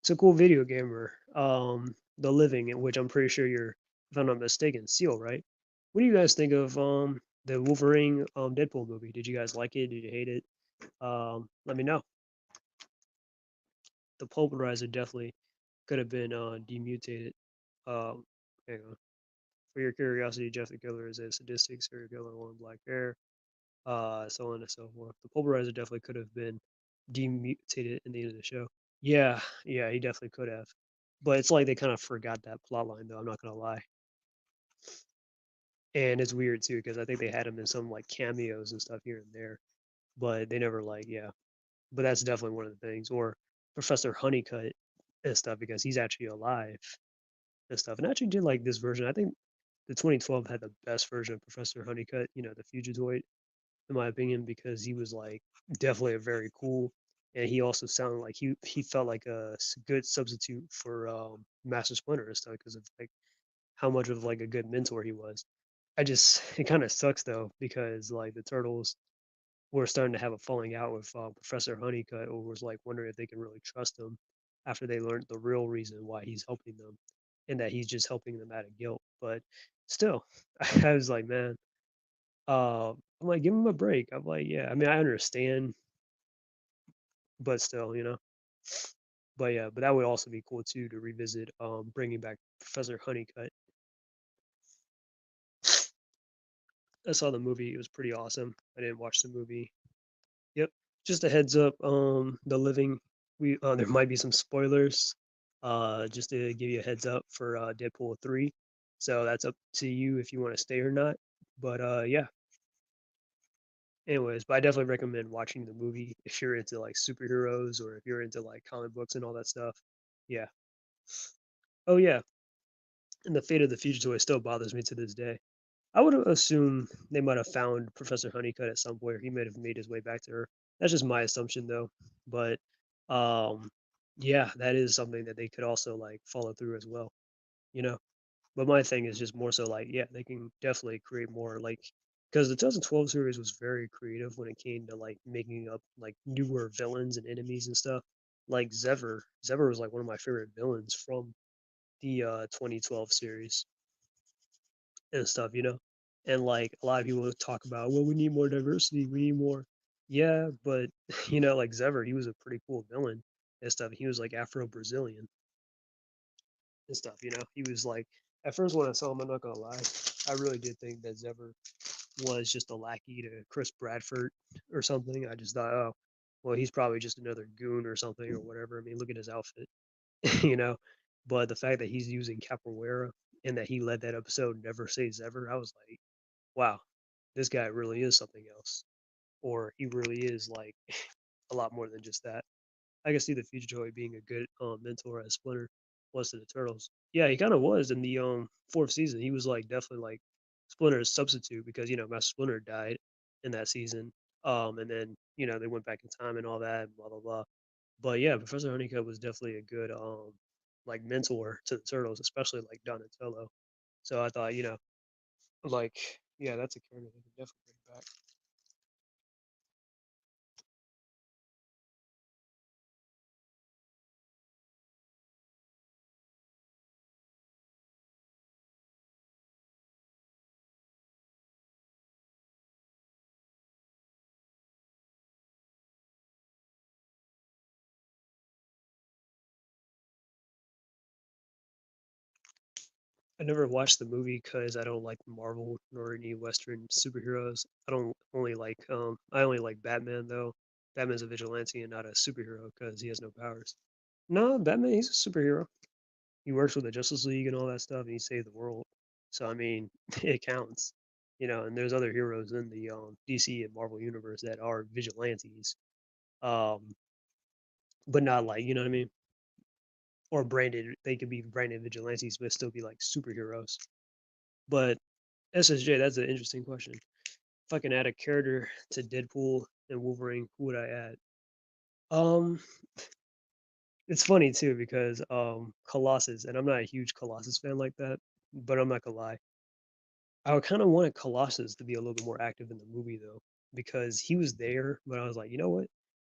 It's a cool video gamer. The Living, in which I'm pretty sure you're, if I'm not mistaken, Seal, right? What do you guys think of the Wolverine Deadpool movie? Did you guys like it? Did you hate it? Let me know. The Pulverizer definitely could have been demutated. Hang on. For your curiosity, Jeff the Killer is a sadistic serial killer with black hair, so on and so forth. The Pulverizer definitely could have been demutated in the end of the show. Yeah, yeah, he definitely could have. But it's like they kind of forgot that plot line, though. I'm not gonna lie. And it's weird too because I think they had him in some like cameos and stuff here and there, but they never like yeah. But that's definitely one of the things. Or Professor Honeycutt and stuff because he's actually alive and stuff. And I actually did like this version. I think the 2012 had the best version of Professor Honeycutt. The Fugitoid, in my opinion, because he was like definitely a very cool, and he also sounded like he felt like a good substitute for Master Splinter and stuff because of like how much of like a good mentor he was. I just it kind of sucks though because like the turtles were starting to have a falling out with Professor Honeycutt, or was like wondering if they can really trust him after they learned the real reason why he's helping them, and that he's just helping them out of guilt. But still, I was like, man, I'm like, give him a break. I'm like, yeah, I mean, I understand, but still. But yeah, but that would also be cool too to revisit bringing back Professor Honeycutt. I saw the movie; it was pretty awesome. I didn't watch the movie. Yep. Just a heads up, The Living, we there might be some spoilers. Just to give you a heads up for Deadpool 3. So that's up to you if you want to stay or not. But yeah. Anyways, but I definitely recommend watching the movie if you're into like superheroes or if you're into like comic books and all that stuff. Yeah. Oh yeah, and the fate of the future toy still bothers me to this day. I would assume they might have found Professor Honeycutt at some point, or he might have made his way back to her. That's just my assumption, though. But um, yeah, that is something that they could also like follow through as well, you know. But my thing is just more so like, yeah, they can definitely create more like because the 2012 series was very creative when it came to like making up like newer villains and enemies and stuff. Like Zever, Zever was like one of my favorite villains from the 2012 series and stuff, you know? And like a lot of people talk about, well, we need more diversity, we need more. Yeah, but like Zever, he was a pretty cool villain and stuff. He was like Afro Brazilian and stuff, He was like at first when I saw him, I'm not gonna lie, I really did think that Zever was just a lackey to Chris Bradford or something. I just thought, oh, well, he's probably just another goon or something or whatever. I mean, look at his outfit, you know. But the fact that he's using capoeira and that he led that episode Never Say Ever, I was like, wow, this guy really is something else, or he really is like a lot more than just that. I can see the Future Joy being a good mentor as Splinter was to the Turtles. Yeah, he kind of was in the fourth season. He was like definitely like Splinter's substitute because Master Splinter died in that season. And then they went back in time and all that, blah blah blah. But yeah, Professor Honeycutt was definitely a good like mentor to the Turtles, especially like Donatello. So I thought like yeah, that's a character they could definitely bring back. I never watched the movie because I don't like Marvel nor any Western superheroes. I only like Batman though. Batman's a vigilante and not a superhero because he has no powers. No, Batman, he's a superhero. He works with the Justice League and all that stuff, and he saved the world. So I mean, it counts, And there's other heroes in the DC and Marvel universe that are vigilantes, um, but not like what I mean, or branded. They could be branded vigilantes, but still be like superheroes. But SSJ, that's an interesting question. If I can add a character to Deadpool and Wolverine, who would I add? Um, it's funny too because Colossus, and I'm not a huge Colossus fan like that, but I'm not gonna lie. I would kind of wanted Colossus to be a little bit more active in the movie though, because he was there, but I was like, you know what?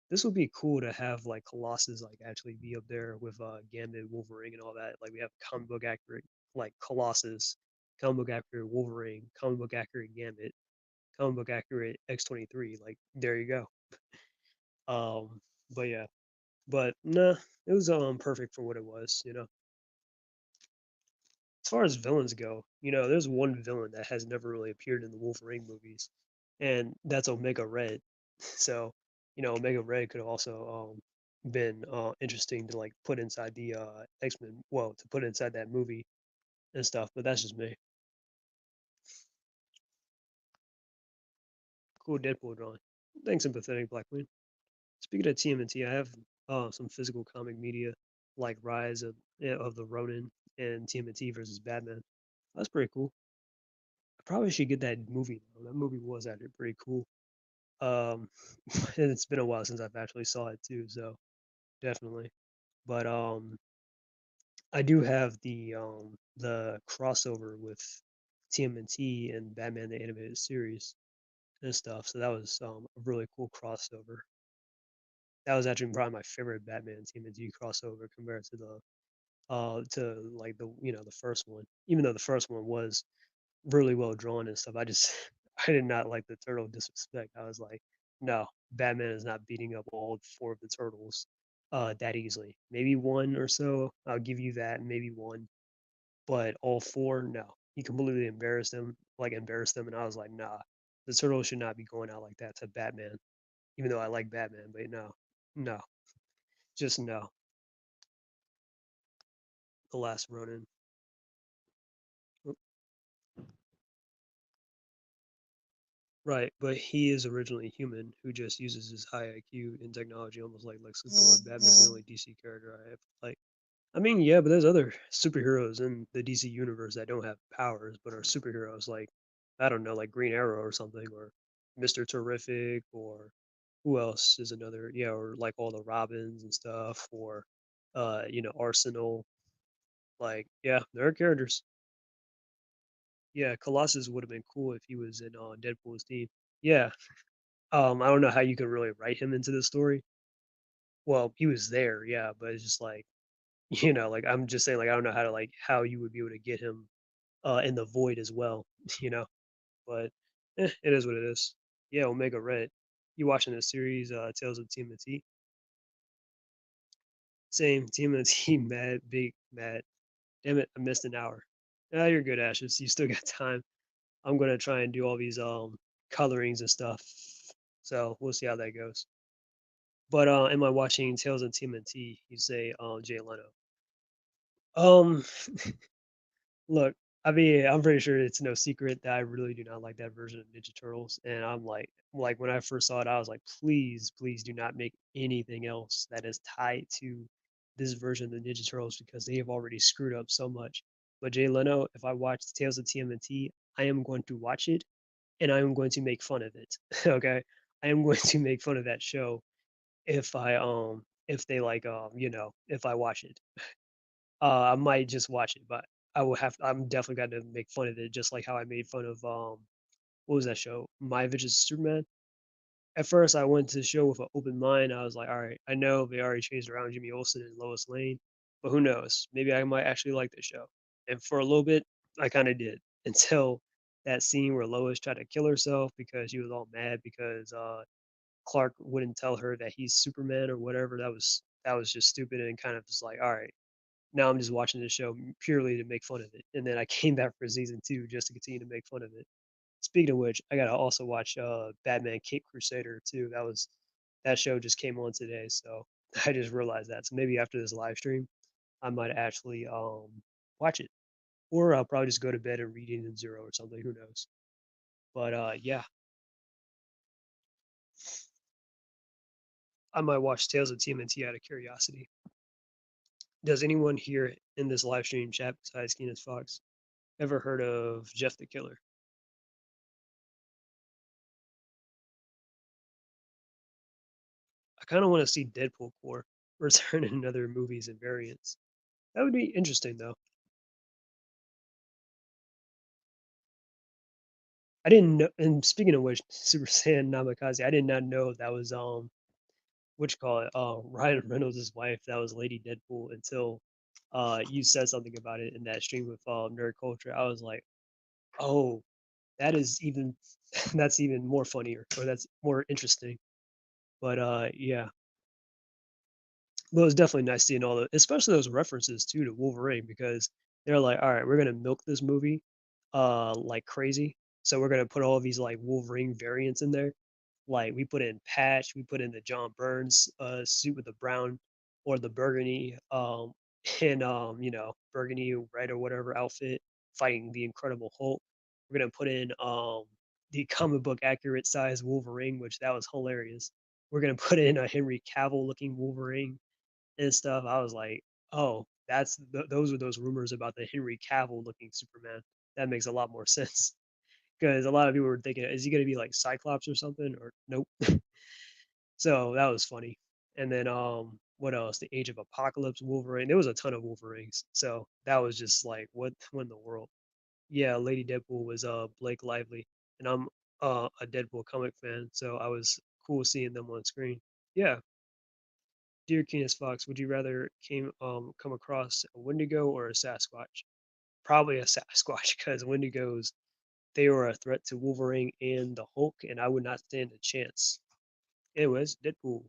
This would be cool to have like Colossus like actually be up there with Gambit, Wolverine, and all that. Like we have comic book accurate like Colossus, comic book accurate Wolverine, comic book accurate Gambit, comic book accurate X-23. Like there you go. But yeah, but nah, it was perfect for what it was. As far as villains go, there's one villain that has never really appeared in the Wolverine movies, and that's Omega Red. So, Omega Red could have also been interesting to like put inside the X-Men, well, to put inside that movie and stuff. But that's just me. Cool Deadpool drawing. Thanks, sympathetic Black Queen. Speaking of TMNT, I have some physical comic media like Rise of the Ronin and TMNT versus Batman. That's pretty cool. I probably should get that movie though. That movie was actually pretty cool. Um, and it's been a while since I've actually saw it too, so definitely. But I do have the crossover with TMNT and Batman the Animated Series and stuff. So that was a really cool crossover. That was actually probably my favorite Batman TMNT crossover compared to like the first one. Even though the first one was really well drawn and stuff. I just I did not like the turtle disrespect. I was like, no, Batman is not beating up all four of the turtles that easily. Maybe one or so, I'll give you that, maybe one, but all four, no. He completely embarrassed them, and I was like, nah, the turtles should not be going out like that to Batman. Even though I like Batman, but no, no, just no. The last Ronin. right, but he is originally human who just uses his high IQ and technology, almost like Lex Luthor. Batman's the only DC character I have like. I mean, yeah, but there's other superheroes in the DC universe that don't have powers, but are superheroes. Like, I don't know, like Green Arrow or something, or Mister Terrific, or who else is another? Yeah, or like all the Robins and stuff, or Arsenal. Like, yeah, there are characters. Yeah, Colossus would have been cool if he was in Deadpool's team. Yeah. I don't know how you could really write him into the story. Well, he was there, yeah, but it's just like, like I'm just saying, like I don't know how to like how you would be able to get him in the void as well, you know. But it is what it is. Yeah, Omega Red. You watching the series Tales of TMNT? Same TMNT. Mad, big, mad. Damn it, I missed an hour. Ah, you're good, Ashes. You still got time. I'm gonna try and do all these colorings and stuff. So we'll see how that goes. But am I watching Tales of TMNT? You say Jay Leno. Um Look, I mean, I'm pretty sure it's no secret that I really do not like that version of Ninja Turtles, and I'm like when I first saw it, I was like, please, please do not make anything else that is tied to this version of the Ninja Turtles because they have already screwed up so much. But Jay Leno, if I watch Tales of TMNT, I am going to watch it and I am going to make fun of it. Okay, I am going to make fun of that show if they like if I watch it. I might just watch it, but I'm definitely got to make fun of it, just like how I made fun of what was that show? My Adventures Superman. At first, I went to the show with an open mind. I was like, all right, I know they already changed around Jimmy Olsen and Lois Lane, but who knows? Maybe I might actually like the show. And for a little bit, I kind of did until that scene where Lois tried to kill herself because she was all mad because Clark wouldn't tell her that he's Superman or whatever. That was just stupid and kind of just like, all right, now I'm just watching this show purely to make fun of it. And then I came back for season 2 just to continue to make fun of it. Speaking of which, I gotta also watch Batman Cape Crusader too. That show just came on today, so I just realized that. So maybe after this live stream, I might actually watch it. Or I'll probably just go to bed and read Agent Zero or something, who knows. But yeah, I might watch Tales of TMNT out of curiosity. Does anyone here in this live stream chat besides Keenan Fox ever heard of Jeff the Killer? I kind of want to see Deadpool core return in other movies and variants. That would be interesting, though. I didn't know. And speaking of which, Super Saiyan Namikaze, I did not know that was what you call it, Ryan Reynolds' wife. That was Lady Deadpool until you said something about it in that stream with Nerd Culture. I was like, oh, that is even that's even more funnier, or that's more interesting. But yeah, but it was definitely nice seeing all the, especially those references too to Wolverine because they're like, all right, we're gonna milk this movie, like crazy. So we're gonna put all these like Wolverine variants in there. Like we put in Patch, we put in the John Burns suit with the brown or the burgundy, and burgundy red or whatever outfit fighting the Incredible Hulk. We're gonna put in the comic book accurate size Wolverine, which that was hilarious. We're gonna put in a Henry Cavill looking Wolverine and stuff. I was like, oh, those are those rumors about the Henry Cavill looking Superman. That makes a lot more sense because a lot of people were thinking, is he going to be like Cyclops or something? Or nope. So that was funny. And then what else? The Age of Apocalypse Wolverine. There was a ton of Wolverines. So that was just like, what in the world? Yeah, Lady Deadpool was Blake Lively, and I'm a Deadpool comic fan, so I was cool seeing them on screen. Yeah, dear Keenus Fox, would you rather come across a Wendigo or a Sasquatch? Probably a Sasquatch because Wendigos they were a threat to Wolverine and the Hulk, and I would not stand a chance. Anyways, Deadpool.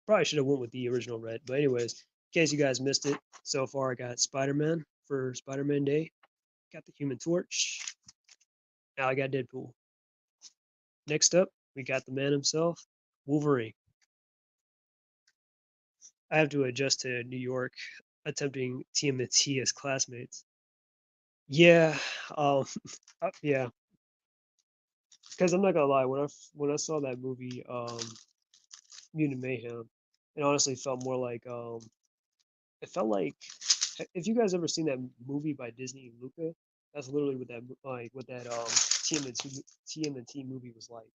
Probably should have went with the original red, but anyways, in case you guys missed it, so far I got Spider-Man for Spider-Man Day, got the Human Torch. Now I got Deadpool. Next up, we got the man himself, Wolverine. I have to adjust to New York, attempting TMNT as classmates. Yeah, um, yeah. because I'm not gonna lie, when I saw that movie, Mutant Mayhem, it honestly felt more like it felt like if you guys ever seen that movie by Disney, Luca, that's literally what that TMNT movie was like.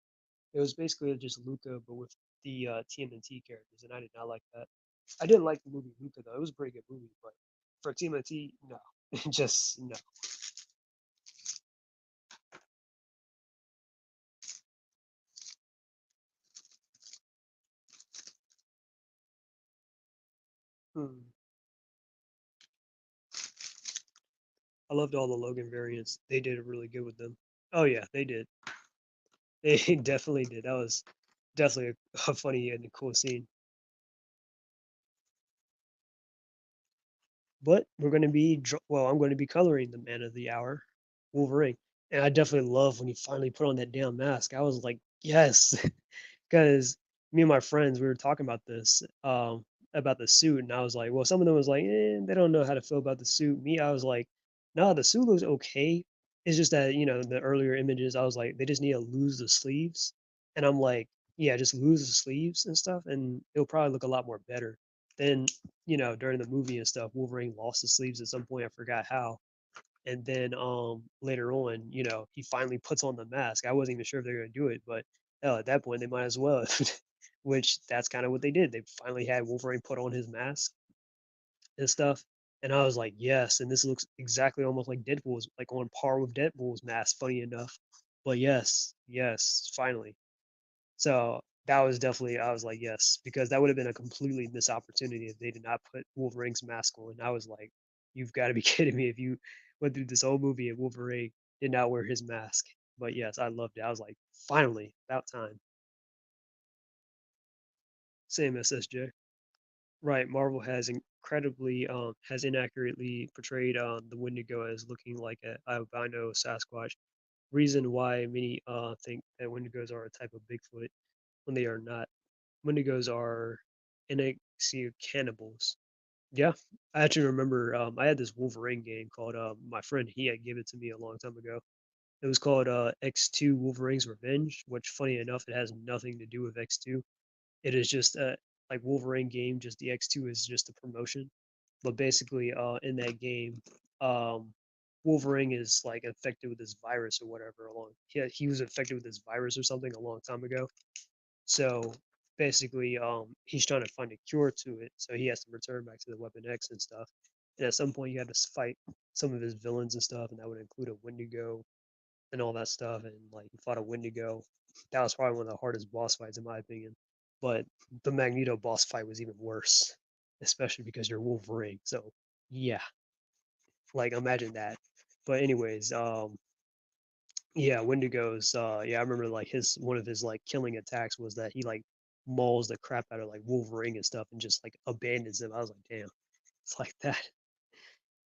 It was basically just Luca, but with the TMNT characters, and I did not like that. I didn't like the movie Luca though; it was a pretty good movie, but for TMNT, no, just no. Hmm. I loved all the Logan variants. They did really good with them. Oh yeah, they did. They definitely did. That was definitely a funny and cool scene. But we're going to be well. I'm going to be coloring the man of the hour, Wolverine, and I definitely love when he finally put on that damn mask. I was like, yes, because me and my friends we were talking about the suit, and I was like, well, some of them was like, they don't know how to feel about the suit. Me, I was like, no, the suit looks okay. It's just that the earlier images, I was like, they just need to lose the sleeves, and I'm like, yeah, just lose the sleeves and stuff, and it'll probably look a lot more better. Then during the movie and stuff, Wolverine lost his sleeves at some point. I forgot how, and then later on, he finally puts on the mask. I wasn't even sure if they were gonna do it, but hell, at that point they might as well. Which that's kind of what they did. They finally had Wolverine put on his mask and stuff. And I was like, yes, and this looks exactly almost like Deadpool's, like on par with Deadpool's mask, funny enough. But yes, yes, finally. So that was definitely I was like, yes, because that would have been a completely missed opportunity if they did not put Wolverine's mask on. I was like, you've got to be kidding me if you went through this whole movie and Wolverine did not wear his mask. But yes, I loved it. I was like, finally, about time. Same SSJ. Right, Marvel has inaccurately portrayed the Wendigo as looking like a albino Sasquatch. Reason why many think that Wendigos are a type of Bigfoot when they are not. Wendigos are Onyxia cannibals. Yeah, I actually remember I had this Wolverine game called my friend he had given it to me a long time ago. It was called X2 Wolverine's Revenge, which funny enough it has nothing to do with X2. It is just like Wolverine game, just the X2 is just a promotion. But basically in that game, um Wolverine is like infected with this virus or whatever along he was infected with this virus or something a long time ago. So basically, he's trying to find a cure to it. So he has to return back to the Weapon X and stuff. And at some point, you have to fight some of his villains and stuff, and that would include a Wendigo and all that stuff. And like, he fought a Wendigo. That was probably one of the hardest boss fights, in my opinion. But the Magneto boss fight was even worse, especially because you're Wolverine. So yeah, like imagine that. But anyways, yeah, Wendigo's yeah, I remember like his one of his like killing attacks was that he like mauls the crap out of like Wolverine and stuff and just like abandons him. I was like, damn, it's like that.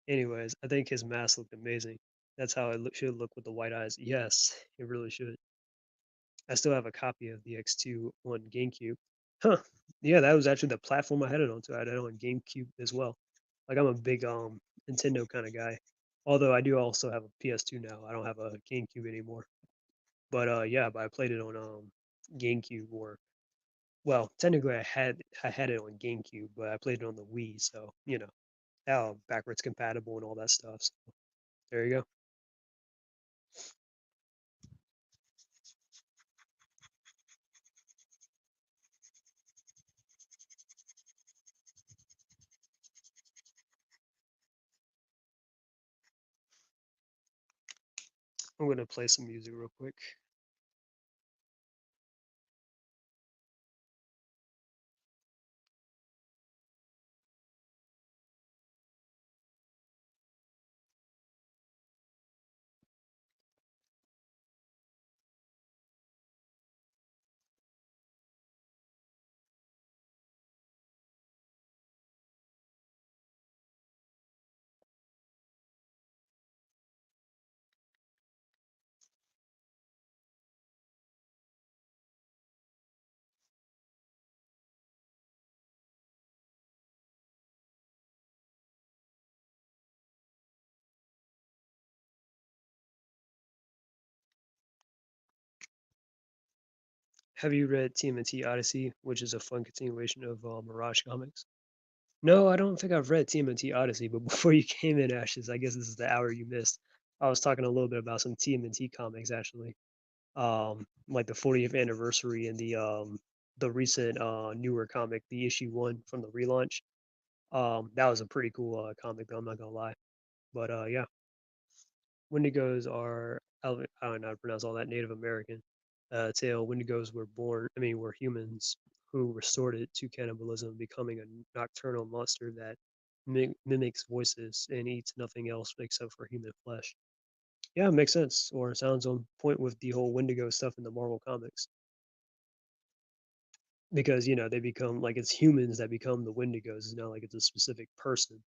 Anyways, I think his mask looked amazing. That's how it should look with the white eyes. Yes, it really should. I still have a copy of the X2 on GameCube. Huh. Yeah, that was actually the platform I had it on too. I had it on GameCube as well. Like I'm a big Nintendo kind of guy. Although I do also have a PS2 now. I don't have a GameCube anymore. But yeah, but I played it on GameCube or well, technically I had it on GameCube, but I played it on the Wii, so how backwards compatible and all that stuff. So there you go. I'm gonna play some music real quick. Have you read TMNT Odyssey, which is a fun continuation of Mirage comics? No, I don't think I've read TMNT Odyssey, but before you came in, Ashes, I guess this is the hour you missed. I was talking a little bit about some TMNT comics actually, like the 40th anniversary and the recent newer comic, the issue one from the relaunch. That was a pretty cool comic, though, I'm not gonna lie. But yeah, Wendigos are I don't know how to pronounce all that Native American tale. Wendigos were born, I mean, were humans who resorted to cannibalism, becoming a nocturnal monster that mimics voices and eats nothing else except for human flesh. Yeah, it makes sense, or sounds on point with the whole Wendigo stuff in the Marvel comics, because they become like it's humans that become the Wendigos. It's not like it's a specific person.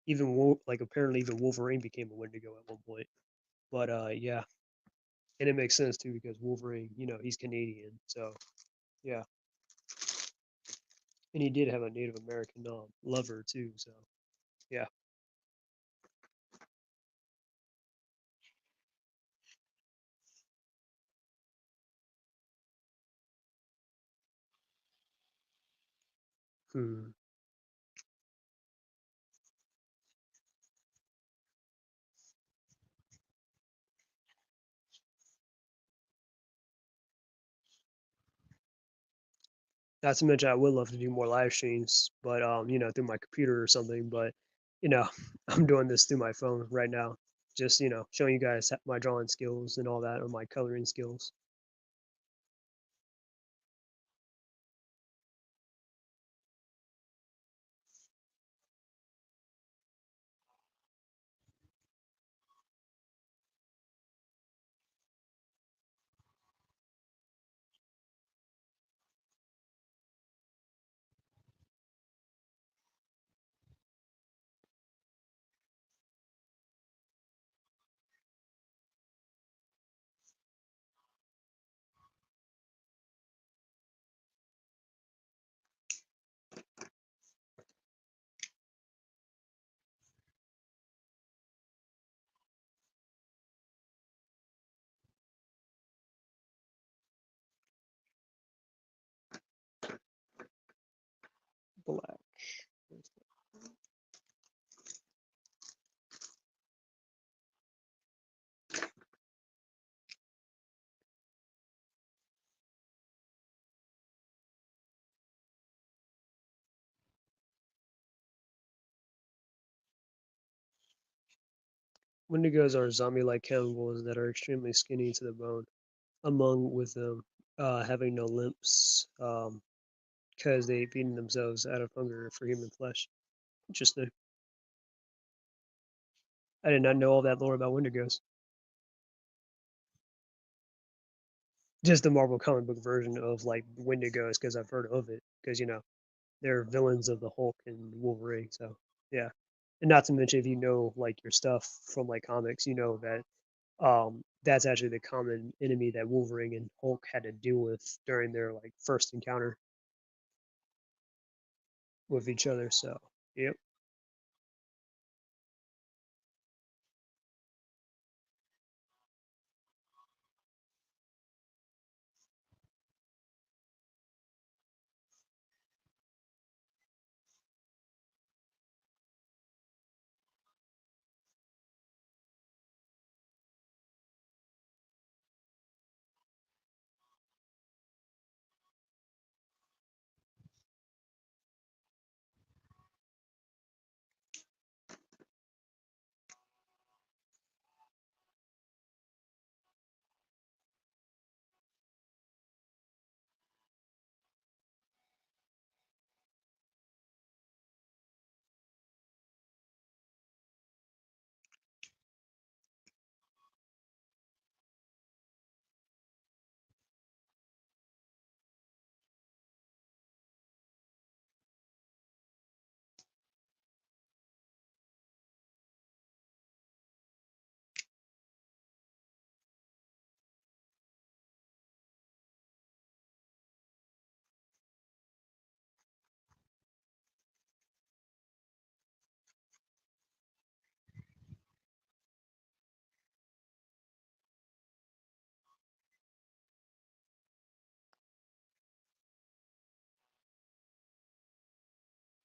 Even like apparently even Wolverine became a Wendigo at one point. But yeah, and it makes sense too because Wolverine, he's Canadian, so yeah, and he did have a Native American lover too, so yeah. Hmm. Not to mention, I would love to do more live streams, but through my computer or something. But you know, I'm doing this through my phone right now, just showing you guys my drawing skills and all that, or my coloring skills. Black. Wendigos are zombie-like cannibals that are extremely skinny to the bone, among with them having no limbs, because they feed themselves out of hunger for human flesh. Interesting. I did not know all that lore about Wendigos. Just the Marvel comic book version of like Wendigos, because I've heard of it, because they're villains of the Hulk and Wolverine. So yeah, and not to mention if you know like your stuff from like comics, you know that that's actually the common enemy that Wolverine and Hulk had to deal with during their like first encounter with each other. So yep.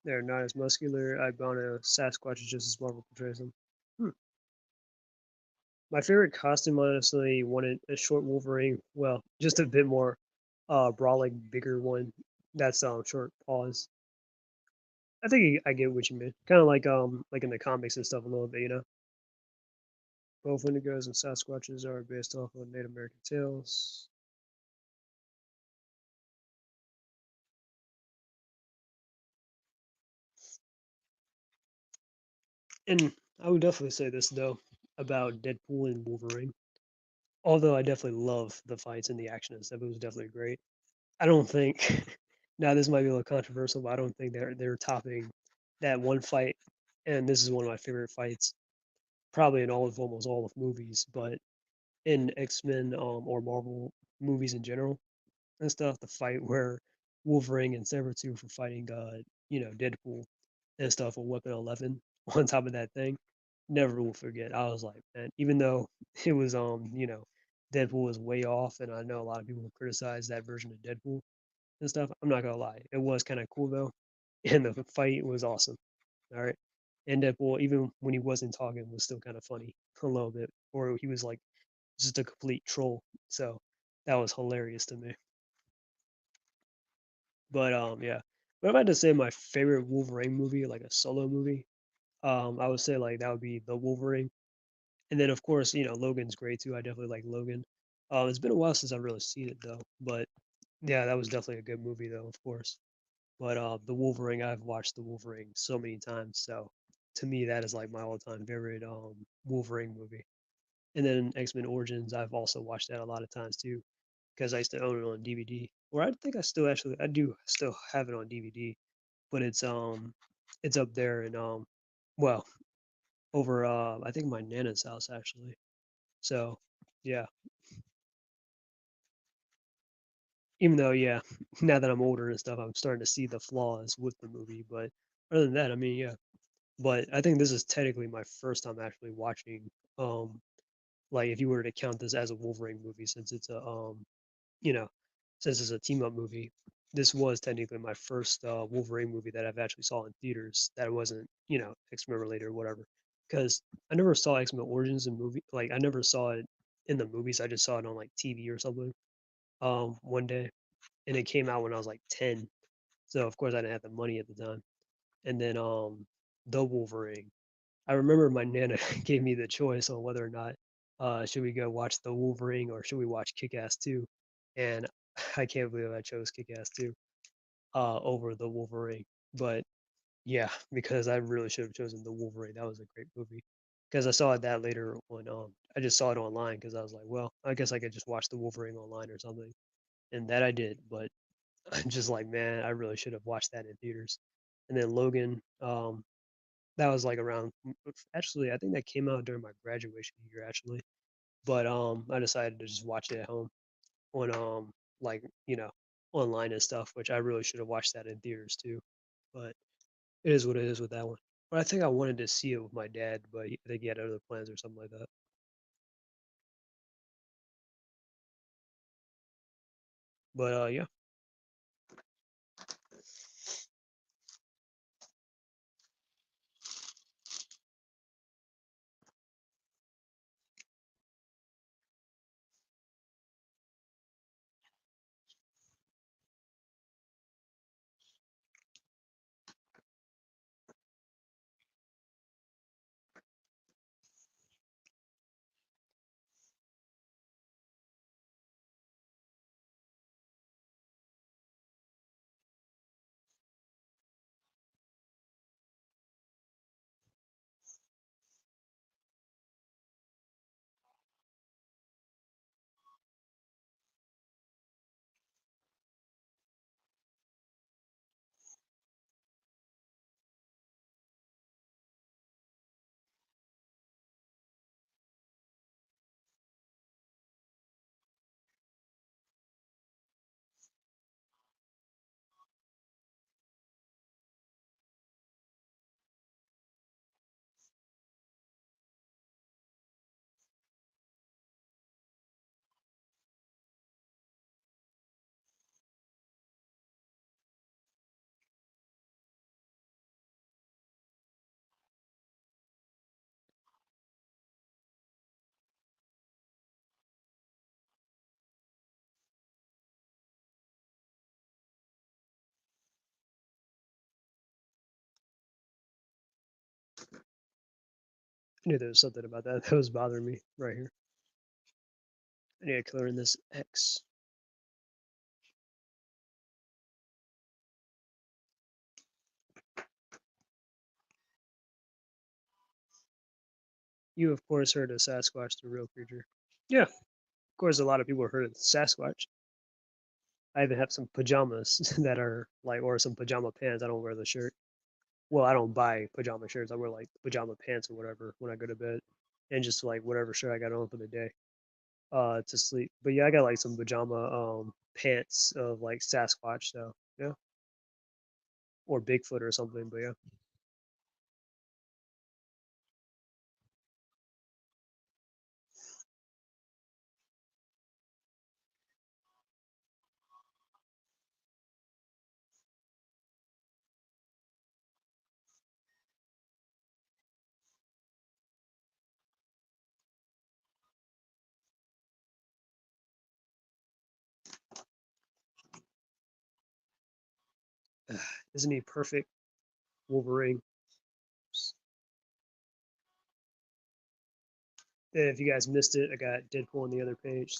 They're not as muscular. Iguana, Sasquatch is just as Marvel portrays them. Hmm. My favorite costume, honestly, wanted a short Wolverine. Well, just a bit more, brawling, bigger one. That's short paws. I think I get what you mean. Kind of like in the comics and stuff a little bit, you know. Both Wendigos and Sasquatches are based off of Native American tales. And I would definitely say this though about Deadpool and Wolverine. Although I definitely love the fights and the action and stuff, it was definitely great. I don't think now this might be a little controversial, but I don't think they're topping that one fight. And this is one of my favorite fights, probably in almost all of movies, but in X Men or Marvel movies in general and stuff, the fight where Wolverine and Sabretooth for fighting Deadpool and stuff with Weapon 11 on top of that thing. Never will forget. I was like, man, even though it was Deadpool was way off, and I know a lot of people criticize that version of Deadpool and stuff. I'm not gonna lie, it was kind of cool though, and the fight was awesome. All right, and Deadpool, even when he wasn't talking, was still kind of funny a little bit, or he was like just a complete troll. So that was hilarious to me. But yeah. But if I had to say my favorite Wolverine movie, like a solo movie, I would say like that would be the Wolverine. And then of course, Logan's great too. I definitely like Logan. It's been a while since I've really seen it though. But yeah, that was definitely a good movie though, of course. But the Wolverine, I've watched the Wolverine so many times. So to me, that is like my all-time favorite Wolverine movie. And then X Men Origins, I've also watched that a lot of times too, because I used to own it on DVD. Or I think I still actually I do still have it on DVD, but it's up there and well over I think my nana's house actually. So yeah, even though yeah, now that I'm older and stuff, I'm starting to see the flaws with the movie. But other than that, I mean yeah. But I think this is technically my first time actually watching like if you were to count this as a Wolverine movie since it's a you know, since it's a team up movie, this was technically my first Wolverine movie that I've actually saw in theaters that wasn't, X Men related or whatever. Because I never saw X Men Origins in movie, like I never saw it in the movies. I just saw it on like TV or something one day, and it came out when I was like 10. So of course I didn't have the money at the time. And then the Wolverine. I remember my nana gave me the choice on whether or not should we go watch the Wolverine or should we watch Kick Ass 2, and I can't believe I chose Kick Ass 2 over the Wolverine. But yeah, because I really should have chosen the Wolverine. That was a great movie. Because I saw it that later when I just saw it online because I was like, well, I guess I could just watch the Wolverine online or something, and that I did. But I'm just like, man, I really should have watched that in theaters. And then Logan, that was like around actually I think that came out during my graduation year actually. But I decided to just watch it at home on like, online and stuff, which I really should have watched that in theaters too. But it is what it is with that one. But I think I wanted to see it with my dad, but I think he had other plans or something like that. But yeah. I knew there was something about that that was bothering me right here. I need to color in this X. You, of course, heard of Sasquatch, the real creature. Yeah, of course, a lot of people heard of Sasquatch. I even have some pajamas that are like, or some pajama pants. I don't wear the shirt. Well, I don't buy pajama shirts. I wear like pajama pants or whatever when I go to bed, and just like whatever shirt I got on for the day, to sleep. But yeah, I got like some pajama pants of like Sasquatch, so yeah, or Bigfoot or something. But yeah, isn't he perfect, Wolverine? And if you guys missed it, I got Deadpool on the other page.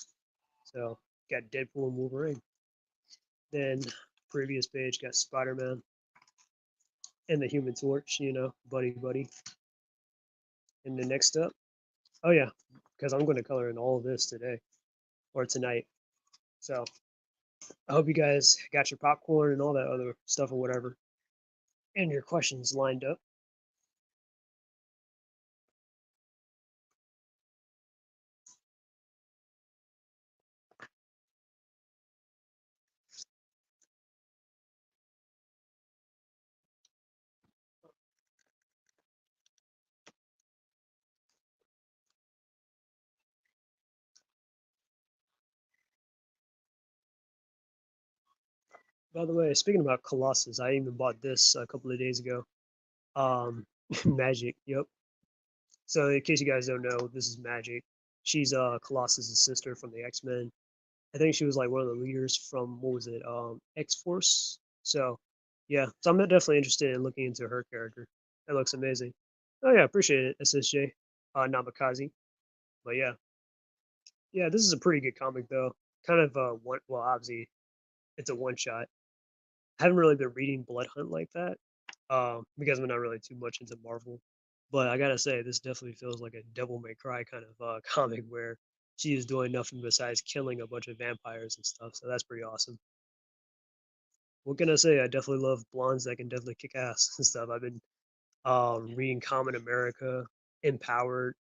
So got Deadpool and Wolverine. Then previous page got Spider-Man and the Human Torch, buddy buddy. And the next up, oh yeah, because I'm going to color in all of this today or tonight. So I hope you guys got your popcorn and all that other stuff or whatever, and your questions lined up. By the way, speaking about Colossus, I even bought this a couple of days ago. Um, Magic. Yep. So in case you guys don't know, this is Magic. She's Colossus's sister from the X-Men. I think she was like one of the leaders from what was it, X Force. So yeah, so I'm definitely interested in looking into her character. That looks amazing. Oh yeah, appreciate it, SSJ, Namikaze. But yeah, yeah, this is a pretty good comic though. Kind of one. Well, obviously it's a one shot. I haven't really been reading Blood Hunt like that, because I'm not really too much into Marvel. But I gotta say, this definitely feels like a Devil May Cry kind of comic where she is doing nothing besides killing a bunch of vampires and stuff. So that's pretty awesome. What can I say? I definitely love blondes that can definitely kick ass and stuff. I've been reading Common America, Empowered,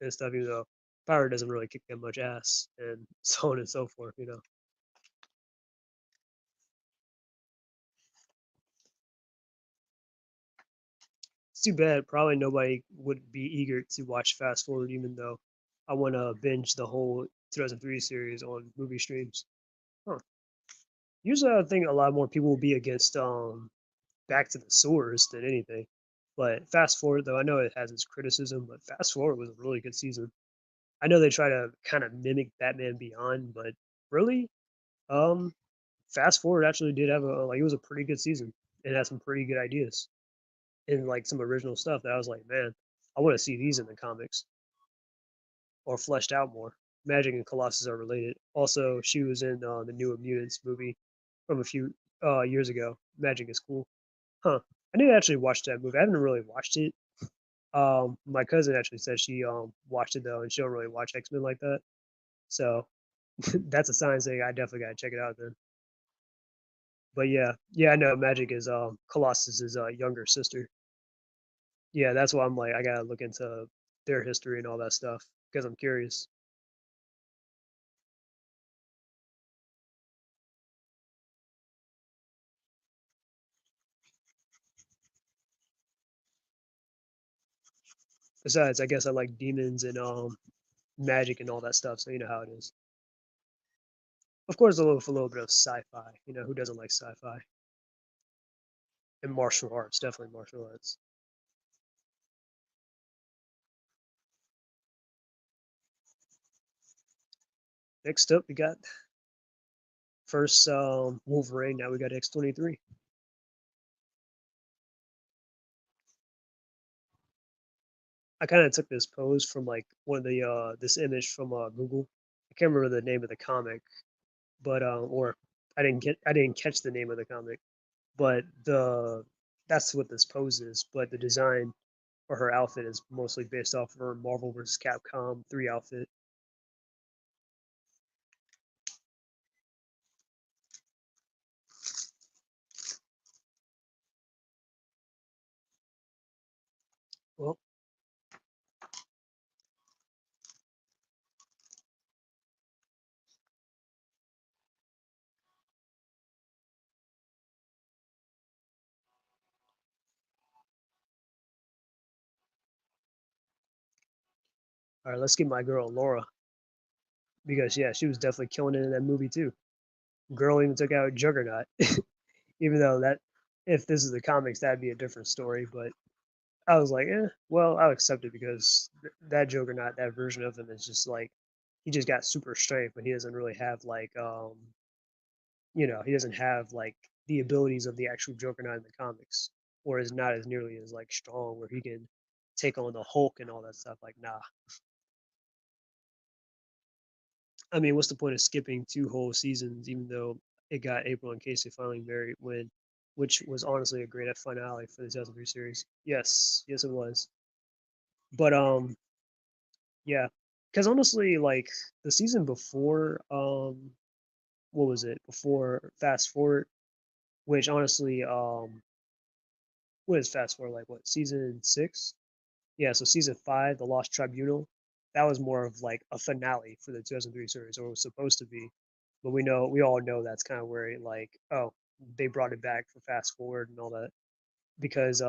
and stuff. Even though Power doesn't really kick that much ass, and so on and so forth. It's too bad. Probably nobody would be eager to watch Fast Forward, even though I want to binge the whole 2003 series on movie streams. Huh. Usually, I think a lot more people will be against Back to the Source than anything. But Fast Forward, though, I know it has its criticism, but Fast Forward was a really good season. I know they try to kind of mimic Batman Beyond, but really, um, Fast Forward actually did have a like it was a pretty good season. It had some pretty good ideas and like some original stuff that I was like, man, I want to see these in the comics or fleshed out more. Magic and Colossus are related. Also, she was in the New Mutants movie from a few years ago. Magic is cool, huh? I need to actually watch that movie. I haven't really watched it. My cousin actually said she watched it though, and she don't really watch X Men like that. So that's a sign saying I definitely gotta check it out then. But yeah, yeah, I know Magic is Colossus's younger sister. Yeah, that's why I'm like I gotta look into their history and all that stuff because I'm curious. Besides, I guess I like demons and magic and all that stuff, so you know how it is. Of course, a little bit of sci-fi. Who doesn't like sci-fi? And martial arts, definitely martial arts. Next up, we got first Wolverine. Now we got X-23. I kind of took this pose from like one of the this image from Google. I can't remember the name of the comic, but or I didn't catch the name of the comic, but the that's what this pose is. But the design for her outfit is mostly based off of her Marvel vs. Capcom 3 outfit. Well, all right, let's get my girl Laura because yeah, she was definitely killing it in that movie too. Girl even took out Juggernaut, even though that if this is the comics, that'd be a different story. But I was like, well, I'll accept it because that Juggernaut, that version of him is just like he just got super strength, but he doesn't really have like he doesn't have like the abilities of the actual Juggernaut in the comics, or is not as nearly as like strong where he can take on the Hulk and all that stuff. Like, nah. I mean, what's the point of skipping 2 whole seasons, even though it got April and Casey finally married when, which was honestly a great finale for the 2003 series. Yes, yes, it was. But yeah, because honestly, like the season before, what was it? Before Fast Forward, which honestly, what is Fast Forward like? What season 6? Yeah, so season 5, The Lost Tribunal, that was more of like a finale for the 2003 series, or it was supposed to be. But we all know that's kind of where it like, oh, they brought it back for Fast Forward and all that because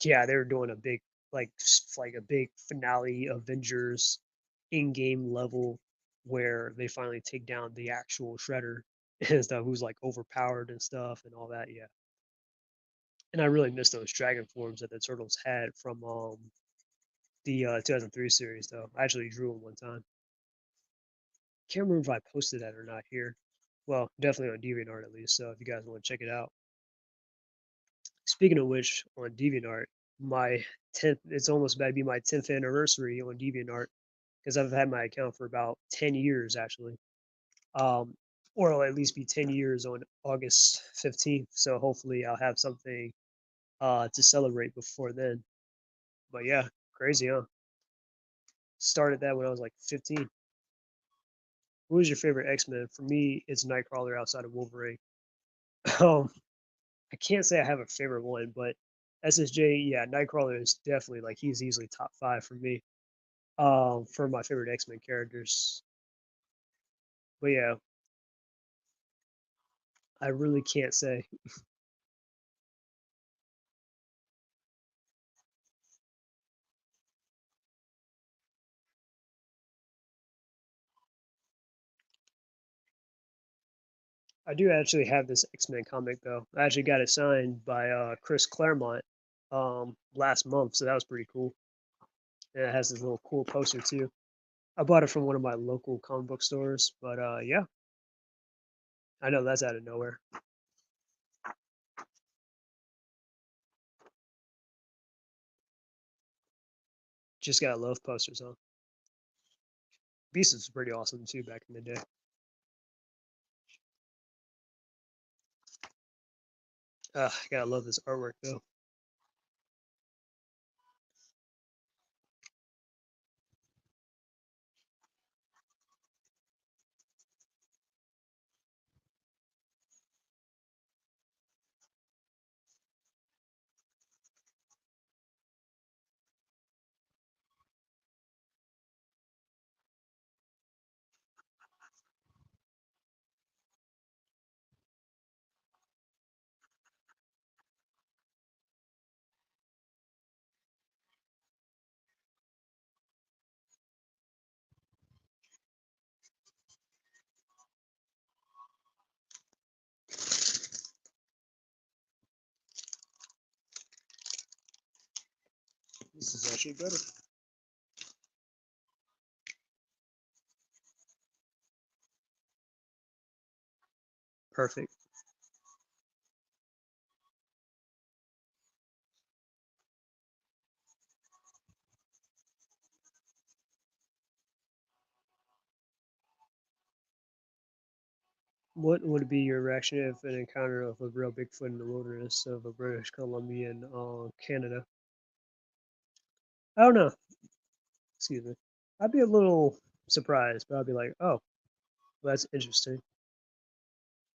yeah, they were doing a big like a big finale Avengers in-game level where they finally take down the actual Shredder and stuff, who's like overpowered and stuff and all that. Yeah, and I really miss those dragon forms that the turtles had from the 2003 series, though. I actually drew them one time. Can't remember if I posted that or not here. Well, definitely on DeviantArt at least. So if you guys want to check it out. Speaking of which, on DeviantArt, my 10th, it's almost about to be my 10th anniversary on DeviantArt because I've had my account for about 10 years actually. Um, or it'll at least be 10 years on August 15th. So hopefully I'll have something to celebrate before then. But yeah, crazy, huh? Started that when I was like 15. Who was your favorite X-Men? For me, it's Nightcrawler outside of Wolverine. Um, I can't say I have a favorite one, but SSJ, yeah, Nightcrawler is definitely like he's easily top 5 for me. For my favorite X-Men characters. But yeah, I really can't say. I do actually have this X-Men comic though. I actually got it signed by Chris Claremont last month, so that was pretty cool. And it has this little cool poster too. I bought it from one of my local comic book stores, but yeah, I know that's out of nowhere. Just gotta love posters, huh? Beast was pretty awesome too back in the day. Gotta love this artwork though. This is actually better. Perfect. What would be your reaction if an encounter of a real Bigfoot in the wilderness of a British Columbia and Canada? I don't know. Excuse me. I'd be a little surprised, but I'd be like, oh, well, that's interesting.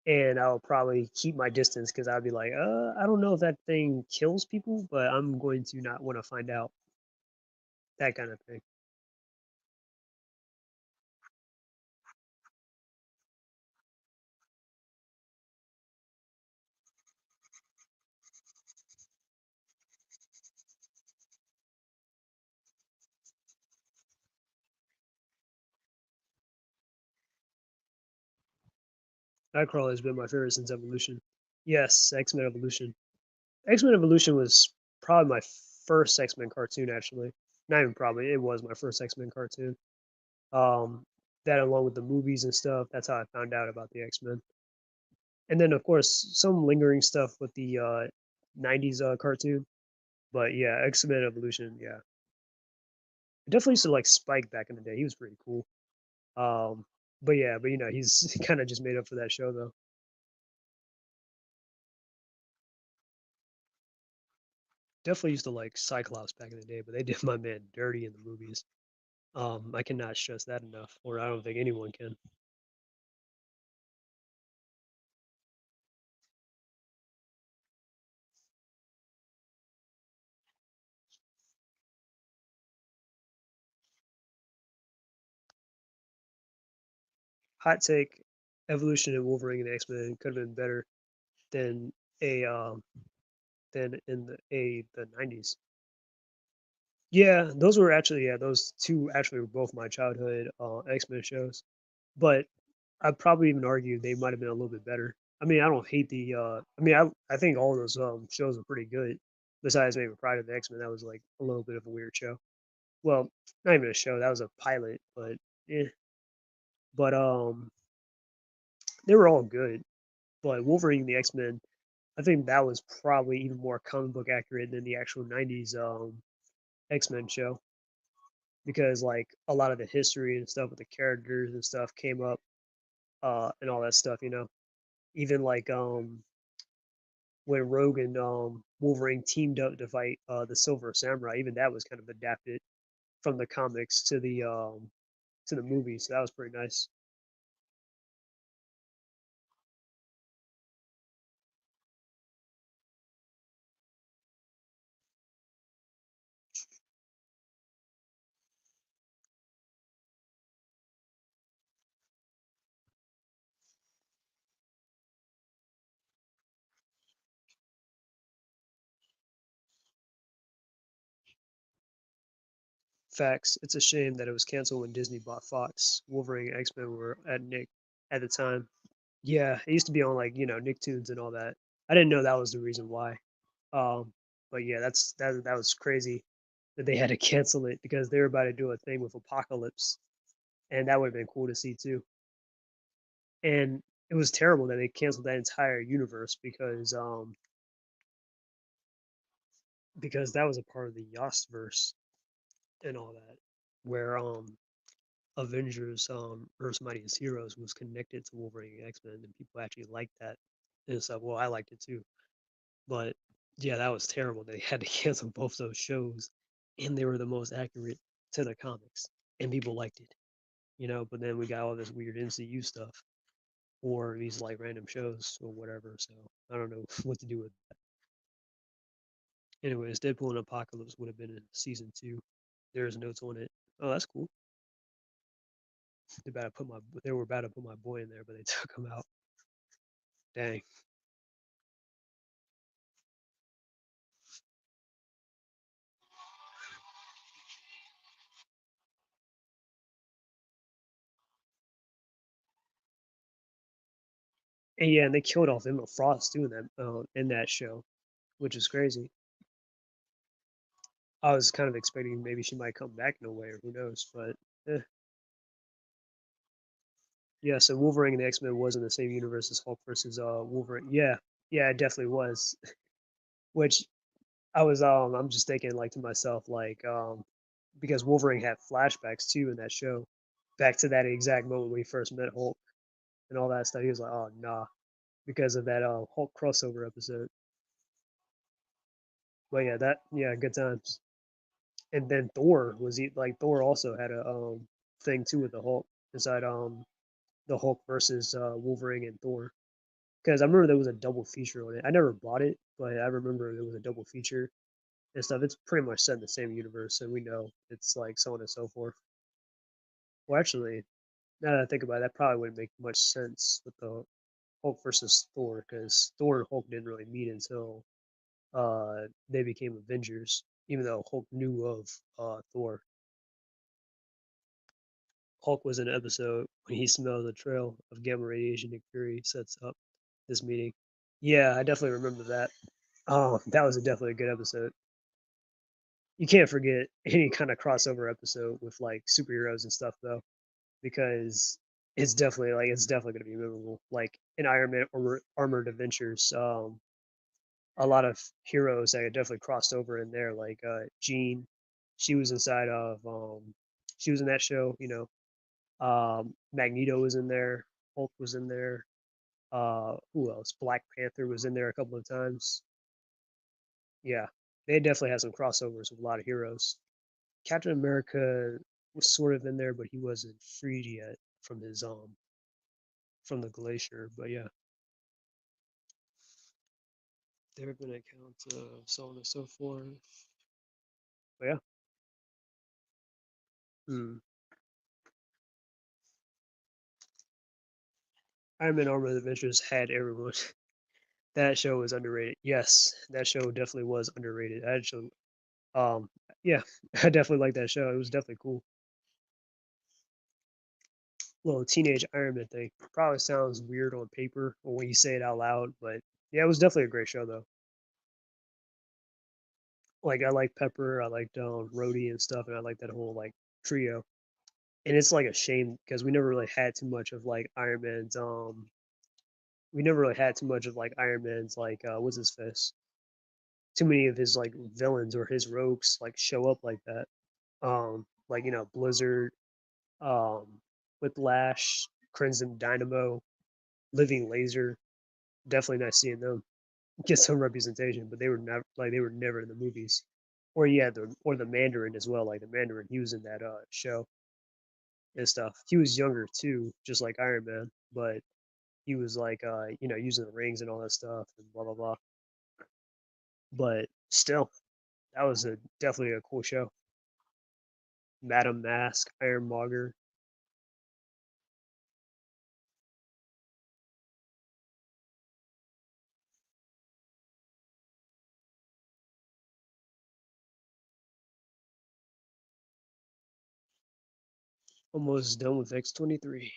And I'll probably keep my distance because I'd be like, I don't know if that thing kills people, but I'm going to not want to find out that kind of thing. Nightcrawler has been my favorite since Evolution. Yes, X Men Evolution. X Men Evolution was probably my first X Men cartoon, actually. Not even probably, it was my first X Men cartoon. Um, that along with the movies and stuff, that's how I found out about the X Men. And then, of course, some lingering stuff with the 90s cartoon. But yeah, X Men Evolution, yeah. I definitely used to like Spike back in the day. He was pretty cool. Um, but yeah, but he's kind of just made up for that show, though. Definitely used to like Cyclops back in the day, but they did my man dirty in the movies. I cannot stress that enough, or I don't think anyone can. Hot take: Evolution and Wolverine and X Men could have been better than a than in the 90s. Yeah, those were actually those two actually were both my childhood X Men shows, but I'd probably even argue they might have been a little bit better. I mean, I don't hate the. I think all those shows are pretty good. Besides maybe Pride of the X Men, that was like a little bit of a weird show. Well, not even a show. That was a pilot, but eh. But they were all good. But Wolverine and the X Men, I think that was probably even more comic book accurate than the actual '90s X Men show because like a lot of the history and stuff with the characters and stuff came up and all that stuff. Even like when Rogue and Wolverine teamed up to fight the Silver Samurai, even that was kind of adapted from the comics to the movie, so that was pretty nice. Facts. It's a shame that it was canceled when Disney bought Fox. Wolverine and X Men were at Nick at the time. Yeah, it used to be on like Nicktoons and all that. I didn't know that was the reason why. But yeah, that was crazy that they had to cancel it because they were about to do a thing with Apocalypse, and that would have been cool to see too. And it was terrible that they canceled that entire universe because that was a part of the Yostverse and all that, where Avengers Earth's Mightiest Heroes was connected to Wolverine and X Men, and people actually liked that and stuff. Well, I liked it too, but yeah, that was terrible. They had to cancel both those shows, and they were the most accurate to the comics, and people liked it. But then we got all this weird MCU stuff or these like random shows or whatever. So I don't know what to do with that. Anyways, Deadpool and Apocalypse would have been in season two. There's notes on it. Oh, that's cool. They were about to put my boy in there, but they took him out. Dang. And yeah, and they killed off Emma Frost too in that show, which is crazy. I was kind of expecting maybe she might come back in a way, or who knows. But yeah, so Wolverine and the X Men was in the same universe as Hulk versus Wolverine. Yeah, yeah, it definitely was. Which I'm just thinking like to myself like because Wolverine had flashbacks too in that show, back to that exact moment when he first met Hulk. and all that stuff. He was like, "Oh nah," because of that Hulk crossover episode. But yeah, good times. And then Thor was like Thor also had a thing too with the Hulk inside the Hulk versus Wolverine and Thor. Because I remember there was a double feature on it. I never bought it, but I remember there was a double feature and stuff. It's pretty much set in the same universe, and we know it's like so on and so forth. Well, actually, now that I think about it, that probably wouldn't make much sense with the Hulk versus Thor, because Thor and Hulk didn't really meet until they became Avengers, even though Hulk knew of Thor. Hulk was in an episode when he smells a trail of gamma radiation. Nick Fury sets up this meeting. Yeah, I definitely remember that. Oh, that was definitely a good episode. You can't forget any kind of crossover episode with like superheroes and stuff though, because it's definitely going to be memorable. Like in Iron Man Armored Adventures, a lot of heroes that definitely crossed over in there, like Jean, she was inside of she was in that show, you know. Magneto was in there, Hulk was in there. Who else? Black Panther was in there a couple of times. Yeah, they definitely had some crossovers with a lot of heroes. Captain America was sort of in there, but he wasn't freed yet from his from the glacier. But yeah, there have been accounts of so on and so forth. But yeah, hmm. Iron Man Armor Adventures had everyone. That show was underrated. Yes, that show definitely was underrated. I actually, um, yeah, I definitely like that show. It was definitely cool. Little teenage Iron Man thing. Probably sounds weird on paper or when you say it out loud, but yeah, it was definitely a great show though. Like I like Pepper, I liked Rhodey and stuff, and I like that whole like trio. And it's like a shame because we never really had too much of like Iron Man's we never really had too much of like Iron Man's like what's his face? Too many of his like villains or his rogues like show up like that. Like you know, Blizzard, um, Whiplash, Crimson Dynamo, Living Laser. Definitely nice seeing them get some representation, but they were never in the movies. Or yeah, the Mandarin as well. Like the Mandarin, he was in that show and stuff. He was younger too, just like Iron Man, but he was like you know using the rings and all that stuff and blah blah blah. But still, that was a definitely a cool show. Madam Mask, Ironmonger, almost done with X-23.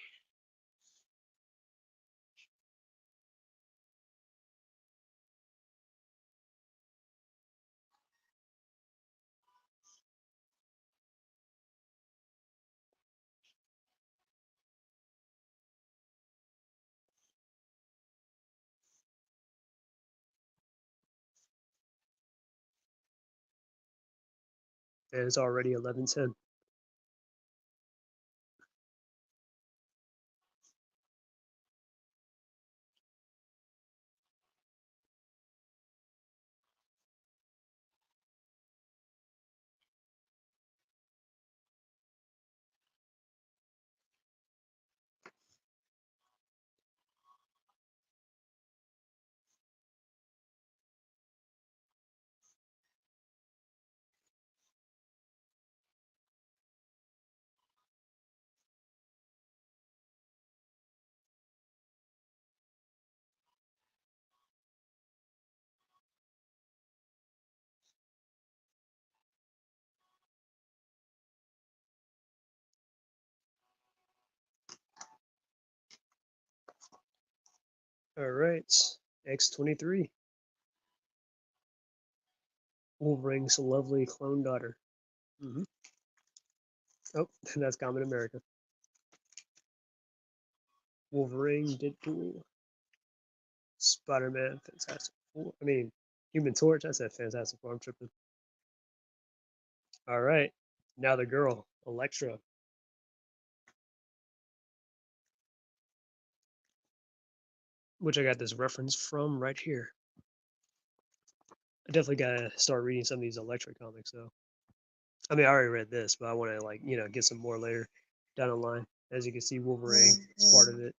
And it's already 11:10. All right, X-23, Wolverine's lovely clone daughter. Hmm. Oh, that's Common America. Wolverine, Deadpool, Spiderman, Fantastic Four. I mean, Human Torch. I said Fantastic Four. I'm tripping. All right, now the girl, Elektra. which I got this reference from right here. I definitely gotta start reading some of these electric comics though. I mean, I already read this, but I want to like get some more later down the line. As you can see, Wolverine is part of it.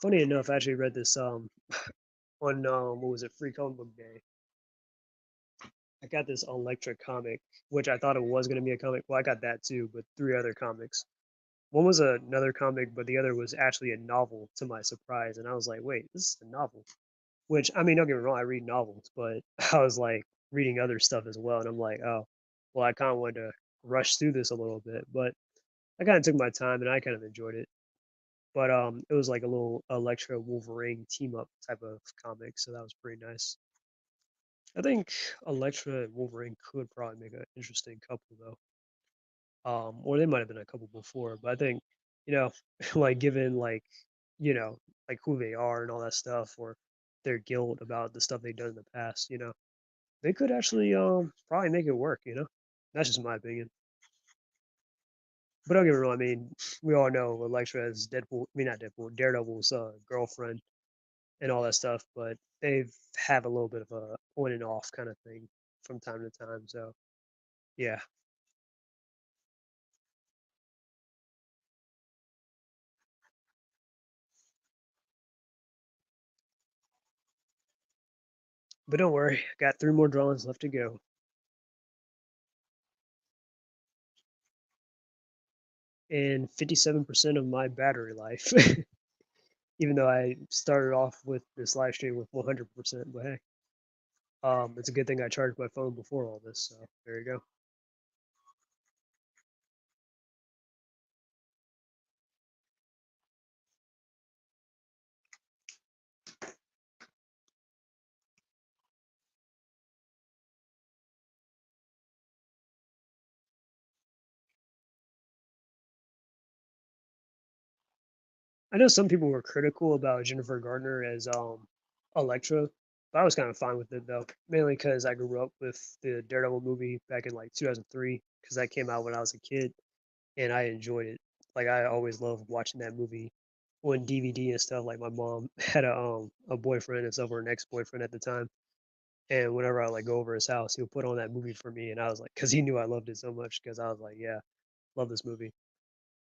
Funny enough, I actually read this on what was it, Free Comic Book Day. I got this electric comic, which I thought it was gonna be a comic. Well, I got that too, but three other comics. One was another comic, but the other was actually a novel to my surprise, and I was like, wait, this is a novel. Which I mean, don't get me wrong, I read novels, but I was like reading other stuff as well, and I'm like, oh, well, I kind of wanted to rush through this a little bit, but I kind of took my time and I kind of enjoyed it. But it was like a little Electra Wolverine team up type of comic, so that was pretty nice. I think Electra and Wolverine could probably make an interesting couple though. Or they might have been a couple before, but I think, you know, like given you know, like who they are and all that stuff, or their guilt about the stuff they've done in the past, they could actually probably make it work, That's just my opinion. But don't get me wrong, I mean, we all know Elektra is Deadpool, I mean not Deadpool, Daredevil's girlfriend and all that stuff, but they've have a little bit of a on and off kind of thing from time to time. So yeah. But don't worry, got three more drawings left to go. And 57% of my battery life. Even though I started off with this live stream with 100%, but hey, it's a good thing I charged my phone before all this. So there you go. I know some people were critical about Jennifer Gardner as Elektra, but I was kind of fine with it though, mainly because I grew up with the Daredevil movie back in like 2003, because that came out when I was a kid, and I enjoyed it. Like I always loved watching that movie on DVD and stuff. Like my mom had a boyfriend and stuff, or an ex boyfriend at the time, and whenever I like go over his house, he'll put on that movie for me, and I was like, because he knew I loved it so much, because I was like, yeah, love this movie,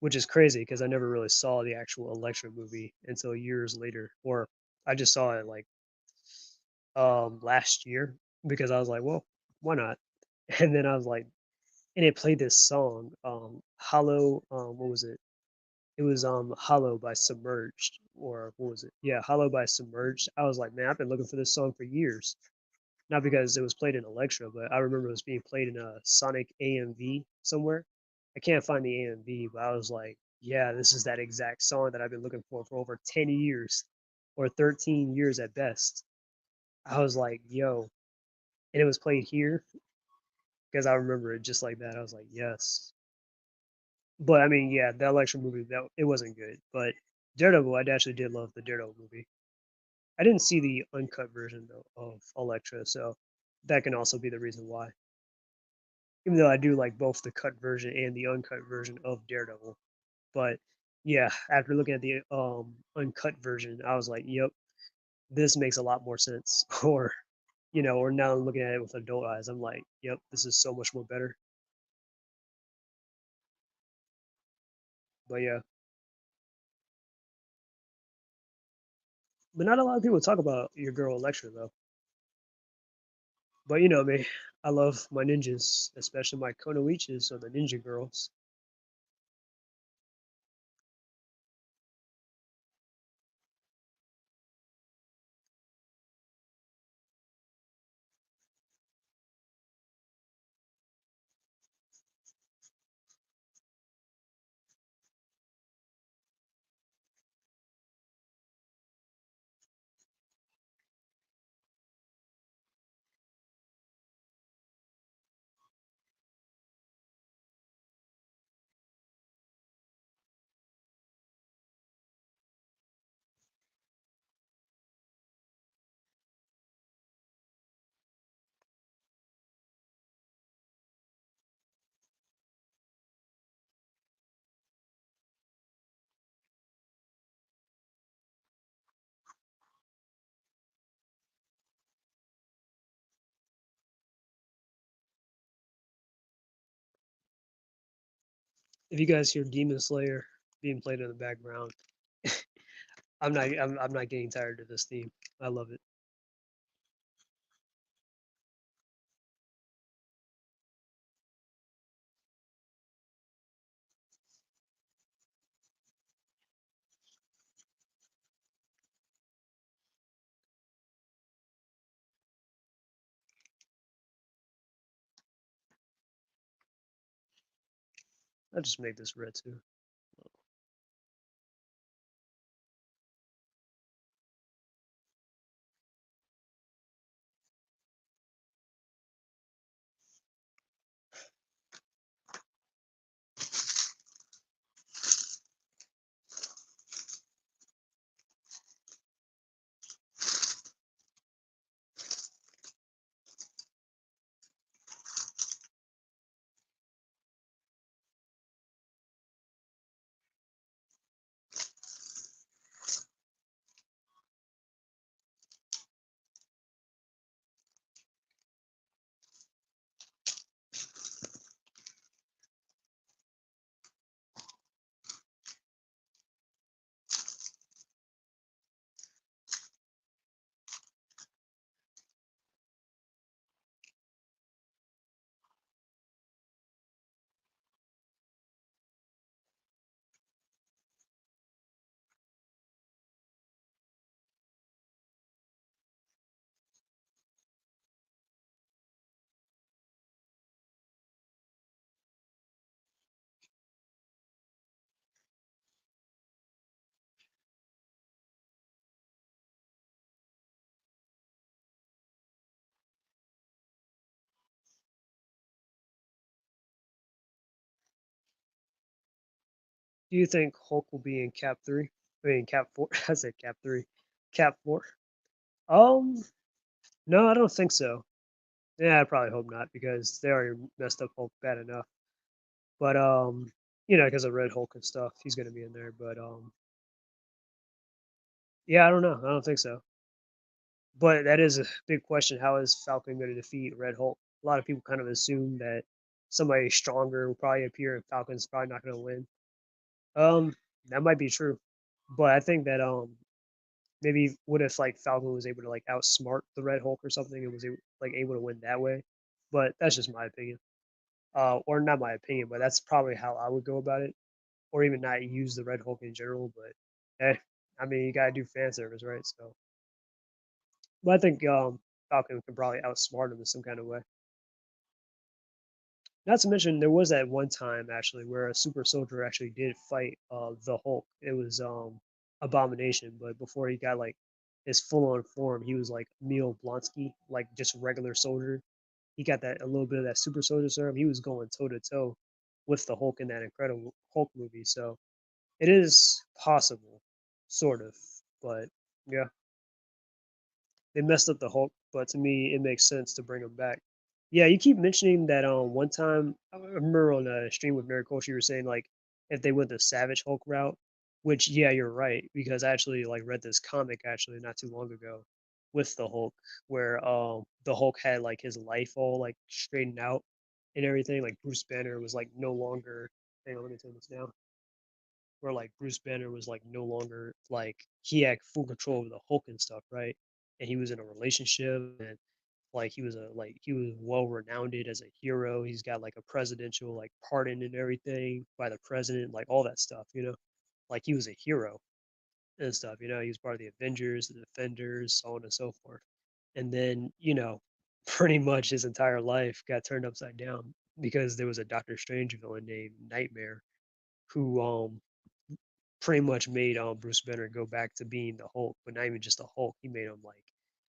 which is crazy because I never really saw the actual Elektra movie until years later, or I just saw it like last year because I was like, well, why not? And then I was like, and it played this song, Hollow, what was it? It was Hollow by Submerged, or what was it? Yeah, Hollow by Submerged. I was like, man, I've been looking for this song for years. Not because it was played in Electra, but I remember it was being played in a Sonic AMV somewhere. I can't find the AMV, but I was like, yeah, this is that exact song that I've been looking for over 10 years or 13 years at best. I was like, yo, and it was played here because I remember it just like that. I was like, yes. But I mean, yeah, the Electra movie, that it wasn't good. But Daredevil, I actually did love the Daredevil movie. I didn't see the uncut version though of Electra, so that can also be the reason why. Even though I do like both the cut version and the uncut version of Daredevil. But yeah, after looking at the uncut version, I was like, yep, this makes a lot more sense. Or or now I'm looking at it with adult eyes, I'm like, yep, this is so much more better. But yeah, but not a lot of people talk about your girl Electra though. But you know me, I love my ninjas, especially my Konoichis or the ninja girls. If you guys hear Demon Slayer being played in the background, I'm not getting tired of this theme. I love it. I'll just make this red too. Do you think Hulk will be in Cap 3? I mean, Cap 4. I said Cap 3. Cap 4. Um, no, I don't think so. Yeah, I probably hope not because they already messed up Hulk bad enough. But because of Red Hulk and stuff, he's gonna be in there. But yeah, I don't know. I don't think so. But that is a big question. How is Falcon going to defeat Red Hulk? A lot of people kind of assume that somebody stronger will probably appear, and Falcon's probably not going to win. That might be true, but I think that maybe what if like Falcon was able to like outsmart the Red Hulk or something and was able to win that way? But that's just my opinion. Or not my opinion, but that's probably how I would go about it. Or even not use the Red Hulk in general. But I mean, you gotta do fan service, right? So, but I think Falcon can probably outsmart him in some kind of way. Not to mention, there was that one time actually where a super soldier actually did fight the Hulk. It was Abomination, but before he got like his full on form, he was like Emil Blonsky, like just regular soldier. He got that a little bit of that super soldier serum. He was going toe to toe with the Hulk in that Incredible Hulk movie. So it is possible, sort of, but yeah. They messed up the Hulk, but to me, it makes sense to bring him back. Yeah, you keep mentioning that one time I remember on a stream with Mary Culture, you were saying like if they went the Savage Hulk route, which yeah, you're right because I actually like read this comic actually not too long ago with the Hulk where the Hulk had like his life all like straightened out and everything. Like Bruce Banner was like no longer. Hang on, let me turn this down. Where like Bruce Banner was like no longer like he had full control of the Hulk and stuff, right? And he was in a relationship and like he was well renowned as a hero. He's got like a presidential like pardon and everything by the president, like all that stuff, Like he was a hero and stuff, he was part of the Avengers, the Defenders, so on and so forth. And then, pretty much his entire life got turned upside down because there was a Doctor Strange villain named Nightmare who pretty much made Bruce Banner go back to being the Hulk, but not even just the Hulk. He made him like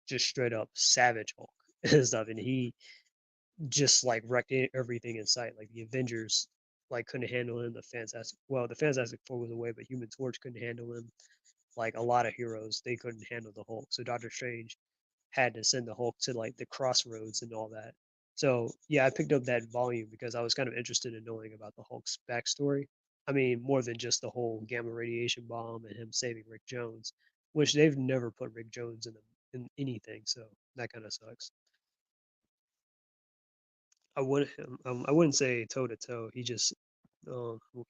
just straight up savage Hulk and stuff, and he just like wrecked everything in sight. Like the Avengers like couldn't handle him. The Fantastic Four was away, but Human Torch couldn't handle him. Like a lot of heroes, they couldn't handle the Hulk. So Doctor Strange had to send the Hulk to like the crossroads and all that. So yeah, I picked up that volume because I was kind of interested in knowing about the Hulk's backstory. I mean, more than just the whole gamma radiation bomb and him saving Rick Jones, which they've never put Rick Jones in anything. So that kind of sucks. I wouldn't say toe to toe. He just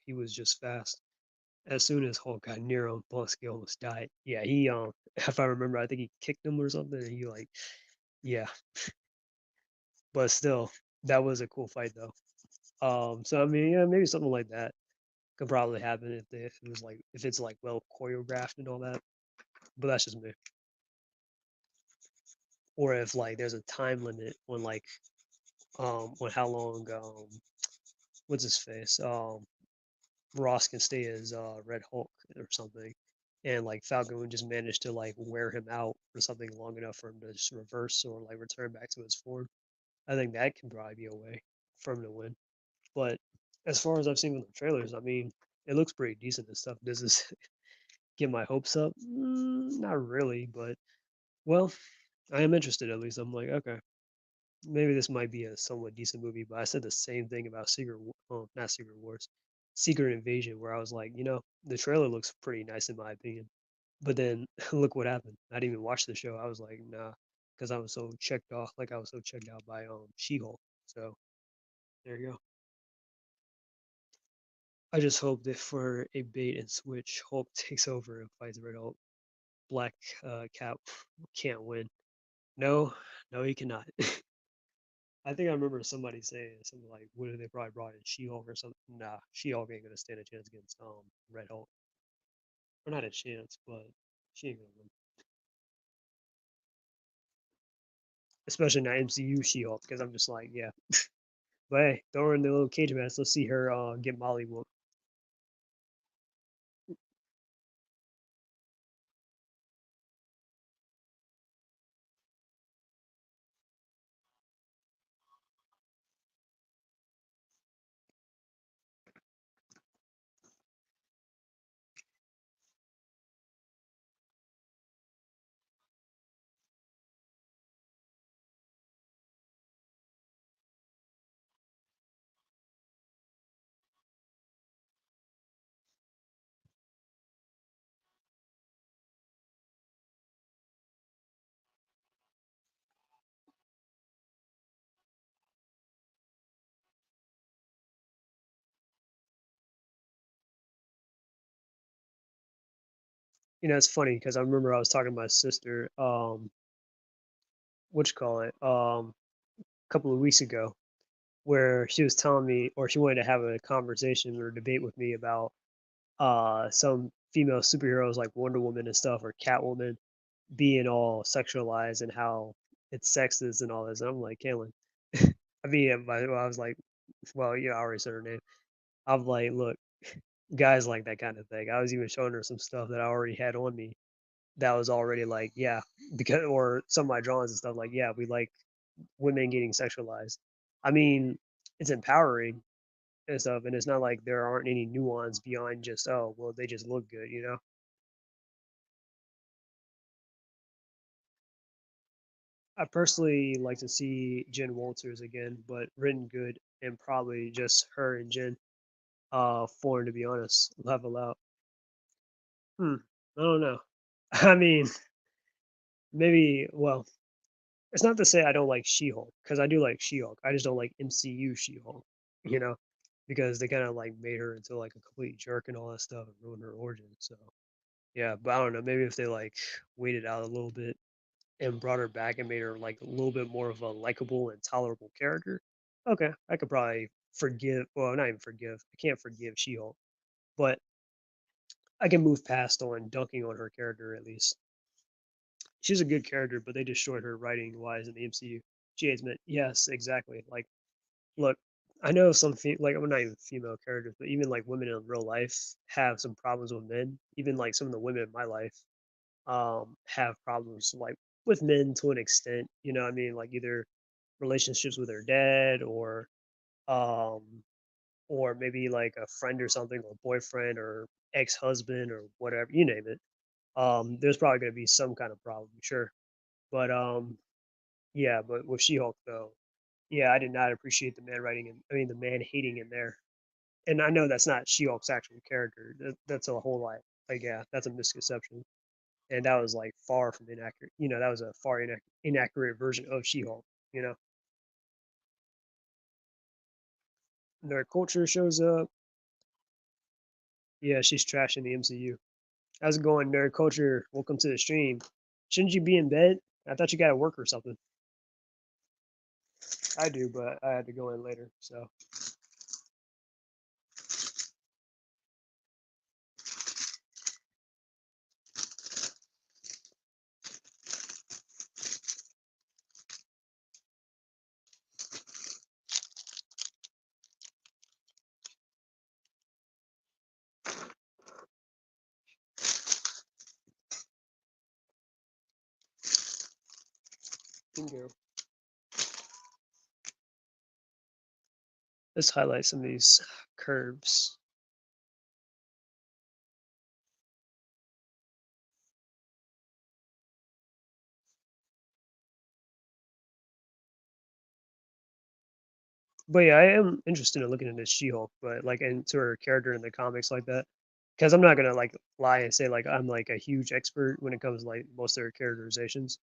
He was just fast. As soon as Hulk got near him, Bonsky almost died. Yeah, he if I remember, I think he kicked him or something. And he like, yeah, but still, that was a cool fight though. So I mean, yeah, maybe something like that could probably happen if it was like if it's like well choreographed and all that. But that's just me. Or if like there's a time limit on how long what's his face Ross can stay as Red Hulk or something, and like Falcon would just manage to like wear him out for something long enough for him to just reverse or like return back to his form. I think that can probably be a way for him to win. But as far as I've seen with the trailers, I mean, it looks pretty decent and stuff. Does this get my hopes up? Not really, but well, I am interested at least. I'm like, okay, maybe this might be a somewhat decent movie. But I said the same thing about not Secret Wars, Secret Invasion, where I was like, the trailer looks pretty nice in my opinion. But then look what happened. I didn't even watch the show. I was like, nah, because I was so checked off, like I was so checked out by She-Hulk. So there you go. I just hope that for a bait and switch, Hulk takes over and fights Red Hulk. Black Cat can't win. No, no, he cannot. I think I remember somebody saying something like, "What if they probably brought in She-Hulk or something?" Nah, She-Hulk ain't gonna stand a chance against Red Hulk. Or not a chance, but she ain't gonna win. Especially not MCU She-Hulk, because I'm just like, yeah. But hey, throw her in the little cage match. Let's see her get Molly whooped. It's funny because I remember I was talking to my sister, what you call it, a couple of weeks ago, where she was telling me, or she wanted to have a conversation or debate with me about some female superheroes like Wonder Woman and stuff, or Catwoman being all sexualized and how it's sexist and all this. And I'm like, Kaylin, I mean, I was like, well, I already said her name. I'm like, look, guys like that kind of thing. I was even showing her some stuff that I already had on me that was already like, yeah, because or some of my drawings and stuff like, yeah, we like women getting sexualized. I mean, it's empowering and stuff, and it's not like there aren't any nuance beyond just, oh, well, they just look good. I personally like to see Jen Walters again, but written good and probably just her and Jen. Foreign to be honest, level out. Hmm, I don't know. I mean, maybe. Well, it's not to say I don't like She-Hulk because I do like She-Hulk. I just don't like MCU She-Hulk. You know, because they kind of like made her into like a complete jerk and all that stuff and ruined her origin. So yeah, but I don't know. Maybe if they like waited out a little bit and brought her back and made her like a little bit more of a likable and tolerable character, okay, I could probably forgive. Well, not even forgive. I can't forgive She-Hulk, but I can move past on dunking on her character at least. She's a good character, but they destroyed her writing wise in the MCU. She has meant yes, exactly. Like, look, I know like I'm not even female characters, but even like women in real life have some problems with men. Even like some of the women in my life have problems like with men to an extent. What I mean? Like either relationships with their dad um or maybe like a friend or something, or boyfriend or ex-husband or whatever, you name it. There's probably going to be some kind of problem, sure. But yeah, but with She-Hulk though, yeah, I did not appreciate the man writing and I mean the man hating in there. And I know that's not She-Hulk's actual character. That's a whole lot. Like yeah, that's a misconception. And that was like far from inaccurate. That was a far inaccurate version of She-Hulk. You know, Nerd culture shows up. Yeah, she's trashing the MCU. How's it going, nerd culture? Welcome to the stream. Shouldn't you be in bed? I thought you got to work or something. I do, but I had to go in later. So bingo. Let's highlight some of these curves. But yeah, I am interested in looking into She-Hulk, but like into her character in the comics like that. Because I'm not gonna like lie and say like I'm like a huge expert when it comes to like most of her characterizations.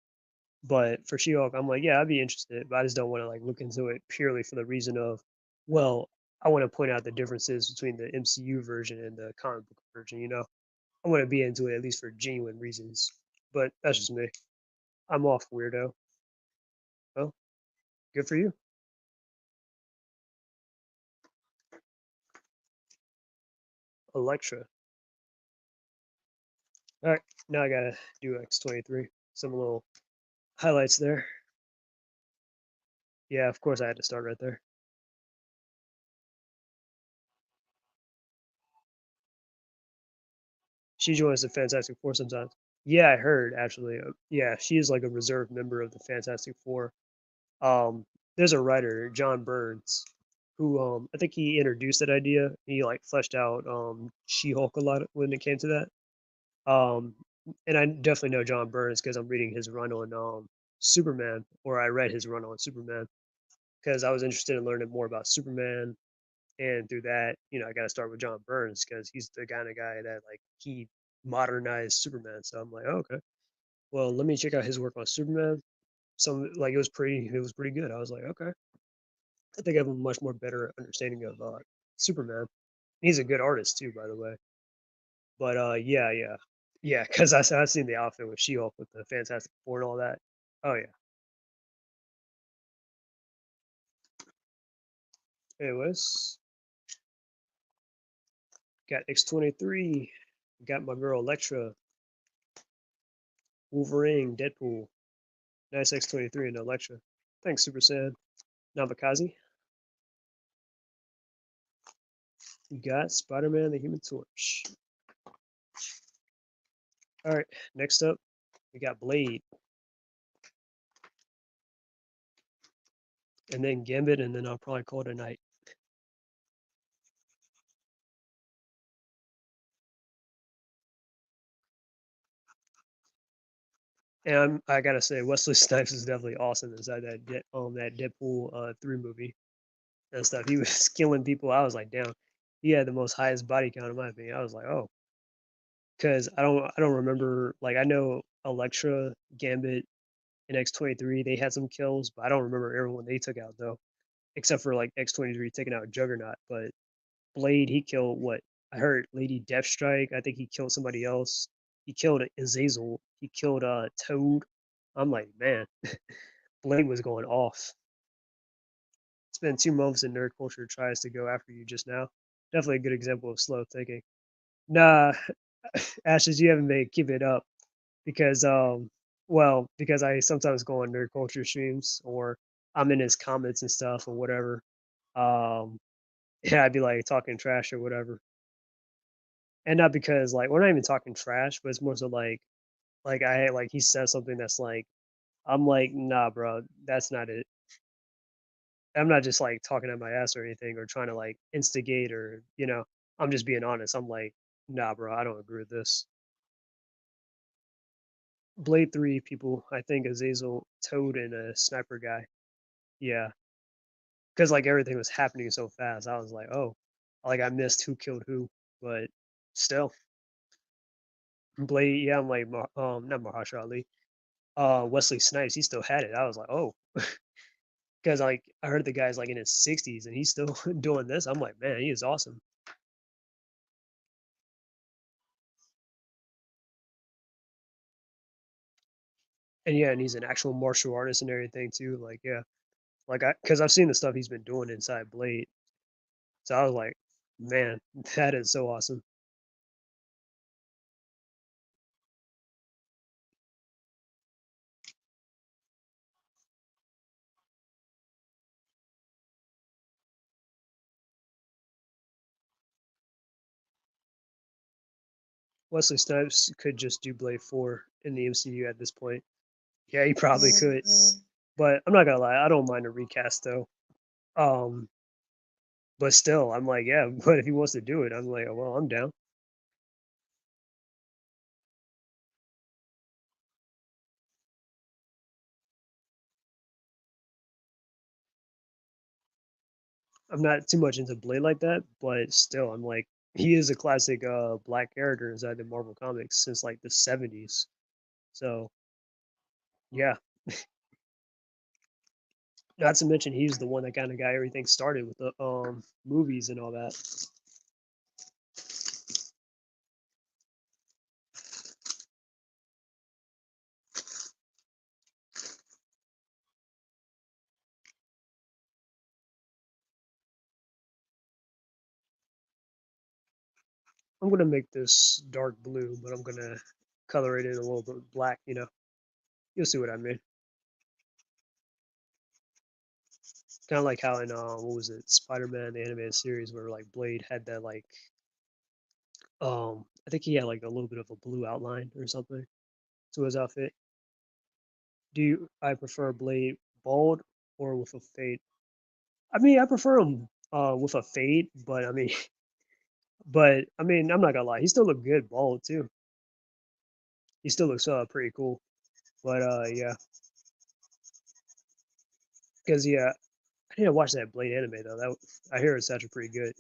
But for She-Hulk, I'm like, yeah, I'd be interested, but I just don't want to like look into it purely for the reason of, well, I want to point out the differences between the MCU version and the comic book version. I want to be into it at least for genuine reasons. But that's just me. I'm off weirdo. Well, good for you, Electra. All right, now I gotta do X23. Some little highlights there. Yeah, of course I had to start right there. She joins the Fantastic Four sometimes. Yeah, I heard actually. Yeah, she is like a reserve member of the Fantastic Four. Um, there's a writer, John Burns, who I think he introduced that idea. He like fleshed out She-Hulk a lot when it came to that. And I definitely know John Burns because I'm reading his run on Superman, or I read his run on Superman because I was interested in learning more about Superman, and through that, I got to start with John Burns because he's the kind of guy that like he modernized Superman. So I'm like, oh, okay, well, let me check out his work on Superman. Some like it was pretty good. I was like, okay, I think I have a much more better understanding of Superman. He's a good artist too, by the way. But yeah, yeah, yeah. Because I seen the outfit with She-Hulk with the Fantastic Four and all that. Oh yeah. Anyways, got X23. Got my girl Elektra, Wolverine, Deadpool. Nice X23 and Elektra. Thanks, Super Saiyan. Nabakazi. You got Spider-Man, the Human Torch. All right. Next up, we got Blade, and then Gambit, and then I'll probably call it a night. And I gotta say, Wesley Snipes is definitely awesome inside that Deadpool 3 movie and stuff. He was killing people. I was like, damn, he had the most highest body count in my opinion. I was like, oh, because I don't remember like I know Elektra, Gambit, and X23 they had some kills, but I don't remember everyone they took out though, except for like X23 taking out Juggernaut. But Blade, he killed what I heard Lady Deathstrike. I think he killed somebody else. He killed Azazel. He killed Toad. I'm like, man, Blade was going off. Spend 2 months in nerd culture tries to go after you just now. Definitely a good example of slow thinking. Nah, Ashes, you haven't been keep it up because well, because I sometimes go on nerd culture streams or I'm in his comments and stuff or whatever. Um yeah, I'd be like talking trash or whatever. And not because like we're not even talking trash, but it's more so like I like he says something that's like I'm like, nah, bro, that's not it. I'm not just like talking at my ass or anything or trying to like instigate or. I'm just being honest. I'm like, nah, bro, I don't agree with this. Blade 3 people, I think Azazel, Toad, and a sniper guy. Yeah. Because like everything was happening so fast. I was like, oh, like I missed who killed who. But still, Blade, yeah, I'm like, not Mahershala Ali. Wesley Snipes, he still had it. I was like, oh, because like I heard the guy's like in his 60s and he's still doing this. I'm like, man, he is awesome. And yeah, and he's an actual martial artist and everything too. Like yeah, like because I've seen the stuff he's been doing inside Blade, so I was like, man, that is so awesome. Wesley Snipes could just do Blade 4 in the MCU at this point. Yeah, he probably could. But I'm not gonna lie, I don't mind a recast though. Um, but still, I'm like, yeah, but if he wants to do it, I'm like, well, I'm down. I'm not too much into Blade like that, but still, I'm like, he is a classic black character inside the Marvel comics since like the '70s. So yeah, not to mention he's the one that kind of got everything started with the movies and all that. I'm gonna make this dark blue, but I'm gonna color it in a little bit black. You'll see what I mean. Kind of like how in what was it, Spiderman the animated series, where like Blade had that like I think he had like a little bit of a blue outline or something to his outfit. I prefer Blade bald or with a fade? I mean, I prefer him with a fade, but I mean, but I mean, I'm not gonna lie, he still look good bald too. He still looks pretty cool. But yeah, because yeah, I need to watch that Blade anime though. I hear it's actually pretty good.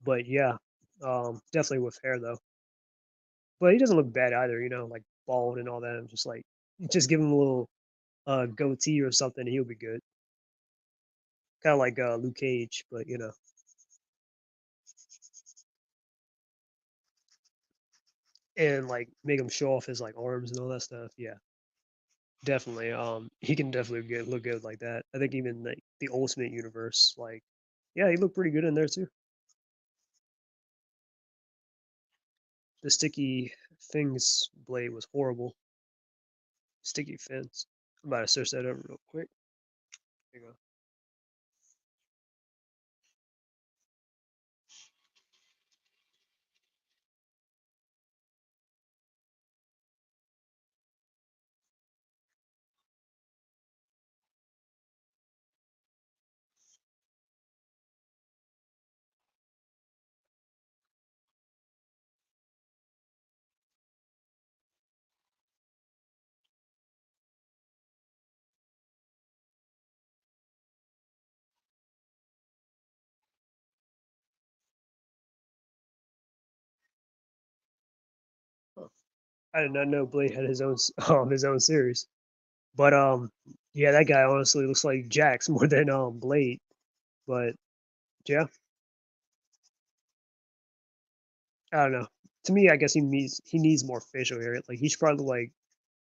But yeah, definitely with hair though. But he doesn't look bad either, like bald and all that. I'm just like, just give him a little goatee or something, he'll be good. Kind of like Luke Cage, but and like make him show off his like arms and all that stuff. Yeah, definitely. He can definitely look good like that. I think even like the Ultimate Universe, like, yeah, he looked pretty good in there too. The sticky things blade was horrible. Sticky fins. I'm about to search that up real quick. There you go. I did not know Blade had his own his own series. But yeah, that guy honestly looks like Jax more than Blade. But yeah, I don't know. To me, I guess he needs more facial hair. Like he should probably look like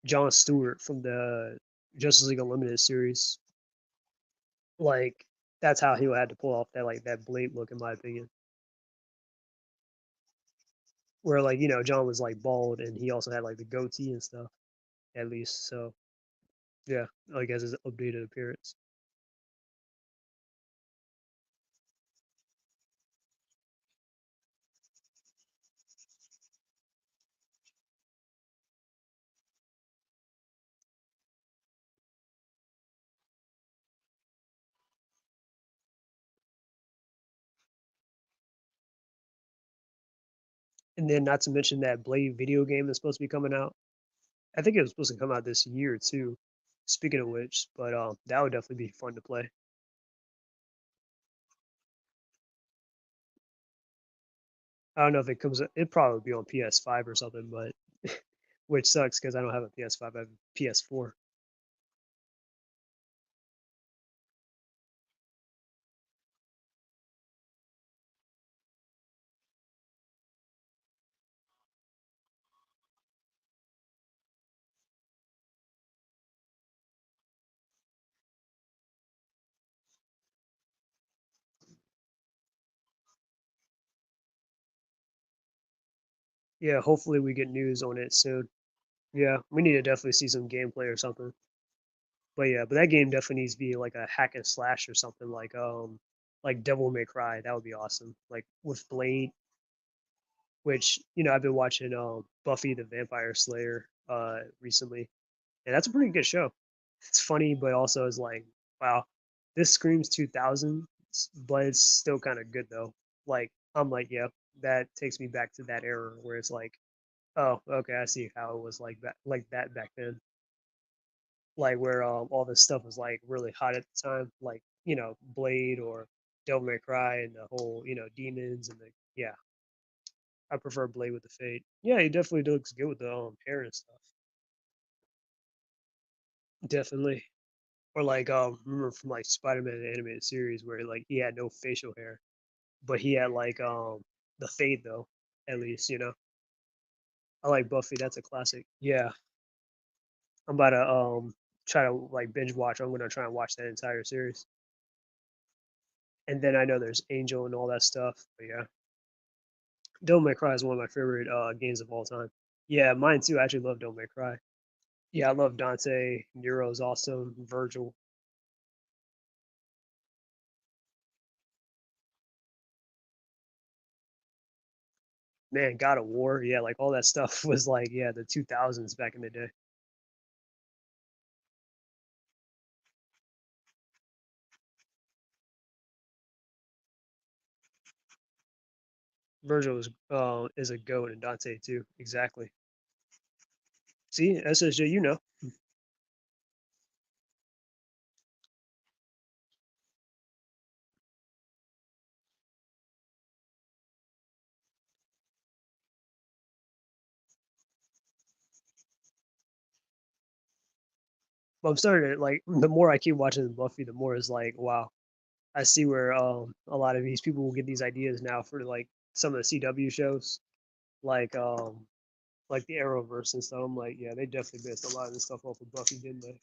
John Stewart from the Justice League Unlimited series. Like that's how he would have to pull off that Blade look, in my opinion. Where like John was like bald and he also had like the goatee and stuff at least. So yeah, like as his updated appearance. And then not to mention that Blade video game is supposed to be coming out. I think it was supposed to come out this year too. Speaking of which, but that would definitely be fun to play. I don't know if it comes. It'd probably be on PS5 or something, but which sucks because I don't have a PS5. I have a PS4. Yeah, hopefully we get news on it soon. Yeah, we need to definitely see some gameplay or something. But yeah, but that game definitely needs to be like a hack and slash or something like Devil May Cry. That would be awesome. Like with Blade, which I've been watching Buffy the Vampire Slayer recently, and that's a pretty good show. It's funny, but also is like, wow, this screams 2000, but it's still kind of good though. Like I'm like, yep, that takes me back to that era where it's like, oh, okay, I see how it was like that back then, like where all this stuff was like really hot at the time, like Blade or Devil May Cry and the whole demons and the yeah. I prefer Blade with the Fade. Yeah, he definitely looks good with the hair and stuff. Definitely. Or like remember from like Spiderman the animated series where like he had no facial hair, but he had like the fade though, at least. I like Buffy, that's a classic. Yeah. I'm about to try to like binge watch. I'm gonna try and watch that entire series. And then I know there's Angel and all that stuff. But yeah. Devil May Cry is one of my favorite games of all time. Yeah, mine too. I actually love Devil May Cry. Yeah, I love Dante. Nero's awesome. Virgil. Man, God of War. Yeah, like all that stuff was like, yeah, the 2000s back in the day. Virgil is a goat and Dante too. Exactly. See, SSJ, you know. But I'm starting to like the more I keep watching Buffy, the more is like, wow, I see where a lot of these people will get these ideas now for like some of the CW shows, like um like the Arrowverse and stuff. I'm like, yeah, they definitely based a lot of this stuff off of Buffy, didn't they?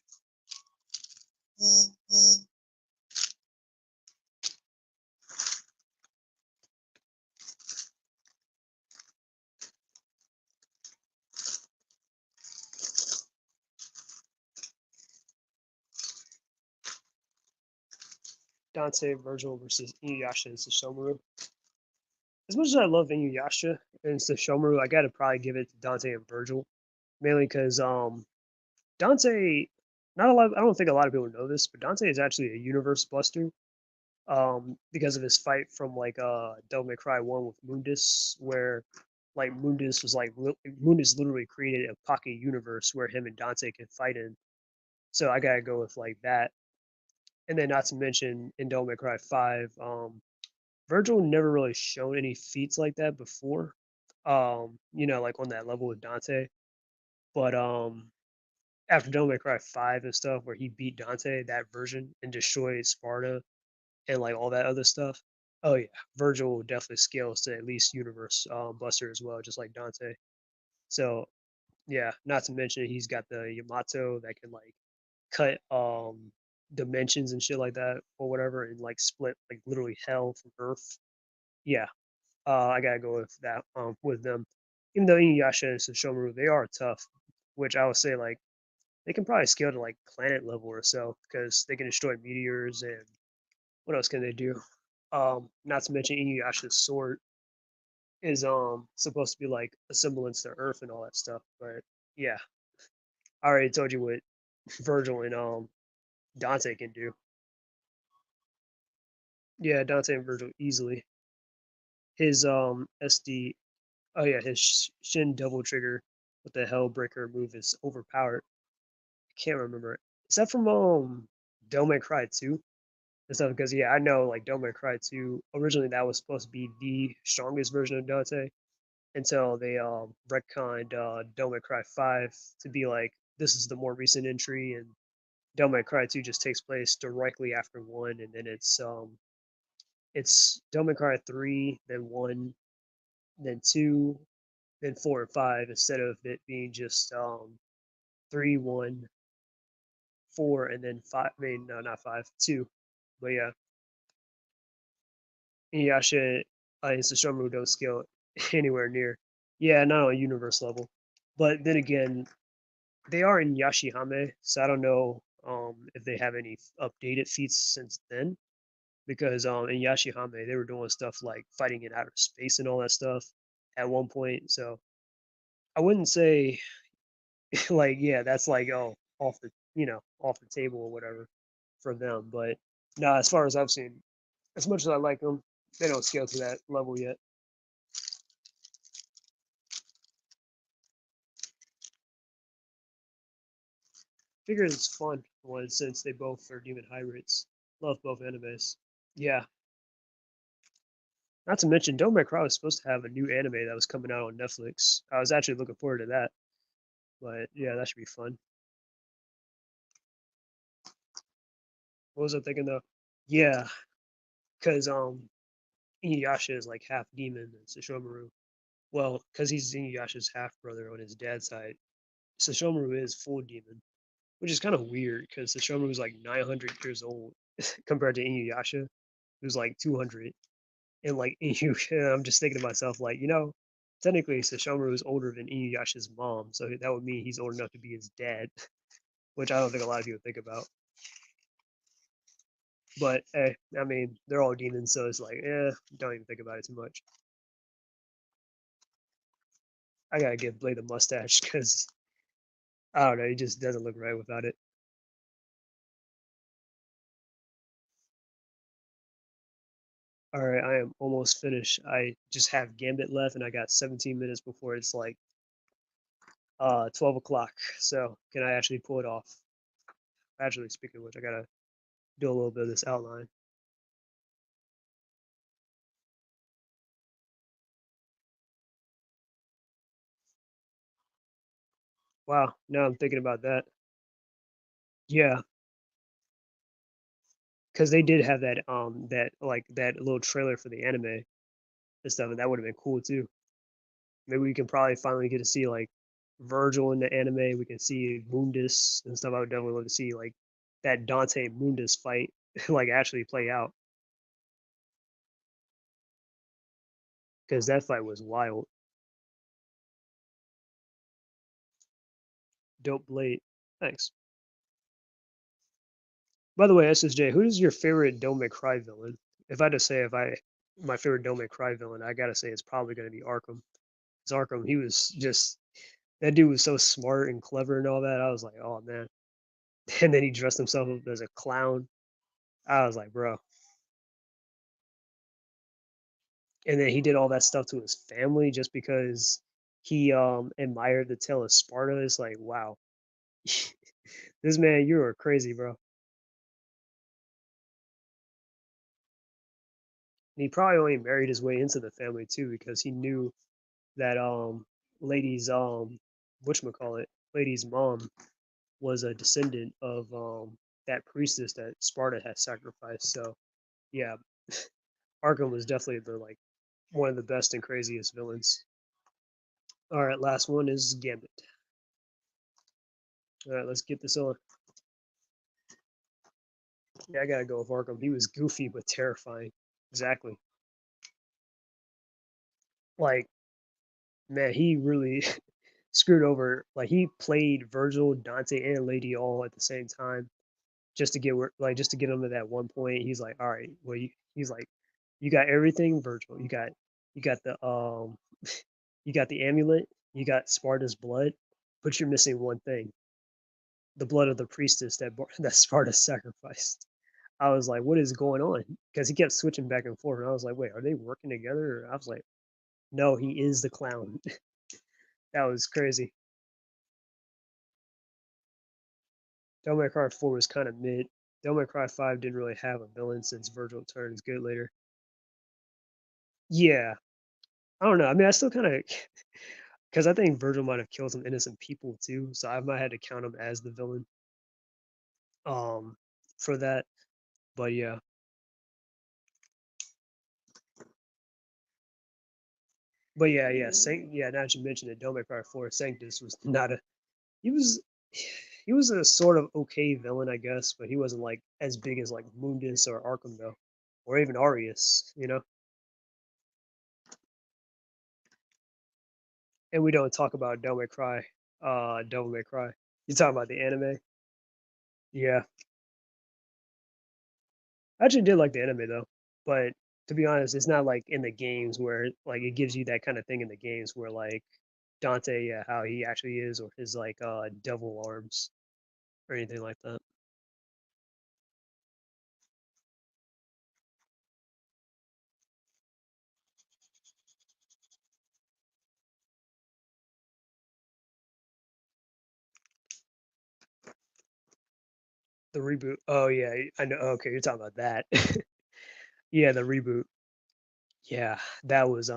Dante, Virgil versus Inuyasha and Sesshomaru. As much as I love Inuyasha and Sesshomaru, I gotta probably give it to Dante and Virgil, mainly because Dante, not a lot. I don't think a lot of people know this, but Dante is actually a universe buster. Because of his fight from like Devil May Cry 1 with Mundus, where like Mundus was like Mundus literally created a pocket universe where him and Dante can fight in. So I gotta go with like that. And then not to mention in Devil May Cry 5, Virgil never really shown any feats like that before. Like on that level with Dante. But after Devil May Cry 5 and stuff, where he beat Dante, that version, and destroyed Sparta and like all that other stuff. Oh yeah, Virgil definitely scales to at least Universe Buster as well, just like Dante. So yeah, not to mention he's got the Yamato that can like cut dimensions and shit like that or whatever, and like split like literally hell from Earth. Yeah, I gotta go with that with them. Even though Inuyasha and Sesshomaru they are tough, which I would say like they can probably scale to like planet level or so because they can destroy meteors and what else can they do? Not to mention Inuyasha's sword is supposed to be like a semblance to Earth and all that stuff. But yeah, I already told you what Virgil and Dante can do. Yeah, Dante and Virgil easily. His SD, oh yeah, his Shin double trigger with the Hellbreaker move is overpowered. I can't remember it. Is that from Devil May Cry 2 and stuff? Because yeah, I know like Devil May Cry 2 originally that was supposed to be the strongest version of Dante until they retconned Devil May Cry 5 to be like this is the more recent entry, and Devil May Cry 2 just takes place directly after one, and then it's Devil May Cry 3, then 1, then 2, then 4 and 5 instead of it being just 3, 1, 4, and then 5. I mean, no, not 5, 2. But yeah, Inuyasha and Sesshomaru don't scale anywhere near. Yeah, not on universe level. But then again, they are in Yashihame, so I don't know if they have any updated feats since then. Because in Yashihame they were doing stuff like fighting in outer space and all that stuff at one point. So I wouldn't say like yeah, that's like oh off the off the table or whatever for them. But no, as far as I've seen, as much as I like them, they don't scale to that level yet. Figure it's fun one since they both are demon hybrids. Love both animes. Yeah. Not to mention, Don't Make Cry was supposed to have a new anime that was coming out on Netflix. I was actually looking forward to that. But yeah, that should be fun. What was I thinking though? Yeah, because Inuyasha is like half demon and Sesshomaru. Well, because he's Inuyasha's half brother on his dad's side, Sesshomaru is full demon, which is kind of weird because Sesshomaru is like 900 years old compared to Inuyasha, who's like 200. And like Inuyasha, I'm just thinking to myself, like, technically Sesshomaru is older than Inuyasha's mom, so that would mean he's old enough to be his dad, which I don't think a lot of people think about. But hey, I mean, they're all demons, so it's like, don't even think about it too much. I gotta give Blade a mustache because I don't know, he just doesn't look right without it. All right, I am almost finished. I just have Gambit left, and I got 17 minutes before it's like 12 o'clock. So can I actually pull it off? Actually, speaking of which, I gotta do a little bit of this outline. Wow, now I'm thinking about that. Yeah, because they did have that little trailer for the anime and stuff, and that would have been cool too. Maybe we can probably finally get to see like Virgil in the anime. We can see Mundus and stuff. I would definitely love to see like that Dante Mundus fight like actually play out because that fight was wild. Dope blade. Thanks. By the way, SSJ, who is your favorite Don't Make Cry villain? If I had to say if I my favorite Don't Make Cry villain, I gotta say it's probably gonna be Arkham. 'Cause Arkham, he was just that dude was so smart and clever and all that. I was like, oh man. And then he dressed himself up as a clown. I was like, bro. And then he did all that stuff to his family just because he admired the tale of Sparta. It's like, wow, this man, you are crazy, bro. And he probably only married his way into the family too because he knew that lady's whatchamacallit, lady's mom was a descendant of that priestess that Sparta had sacrificed. So yeah, Arkham was definitely the like one of the best and craziest villains. All right, last one is Gambit. All right, let's get this on. Yeah, I gotta go with Arkham. He was goofy but terrifying. Exactly. Like, man, he really screwed over. Like, he played Virgil, Dante, and Lady all at the same time just to just to get him to that one point. He's like, all right, well, he's like, you got everything, Virgil. You got the you got the amulet. You got Sparta's blood, but you're missing one thing: the blood of the priestess that Sparta sacrificed. I was like, what is going on? Because he kept switching back and forth. And I was like, wait, are they working together? Or I was like, no, he is the clown. That was crazy. Devil May Cry 4 was kind of mid. Devil May Cry 5 didn't really have a villain since Virgil turns good later. Yeah, I don't know. I mean, I still kind of, because I think Virgil might have killed some innocent people too. So I might have to count him as the villain um, for that. But yeah. But yeah, yeah. Yeah, now that you mentioned it, Devil May Cry 4, Sanctus was not a he was he was a sort of okay villain, I guess, but he wasn't like as big as like Mundus or Arkham though, or even Arius. And we don't talk about Devil May Cry. Devil May Cry. You talking about the anime? Yeah. I actually did like the anime though, but to be honest, it's not like in the games where like it gives you that kind of thing in the games where like Dante, yeah, how he actually is, or his like devil arms or anything like that. The reboot. Oh yeah, I know. Okay, you're talking about that. Yeah, the reboot. Yeah, that was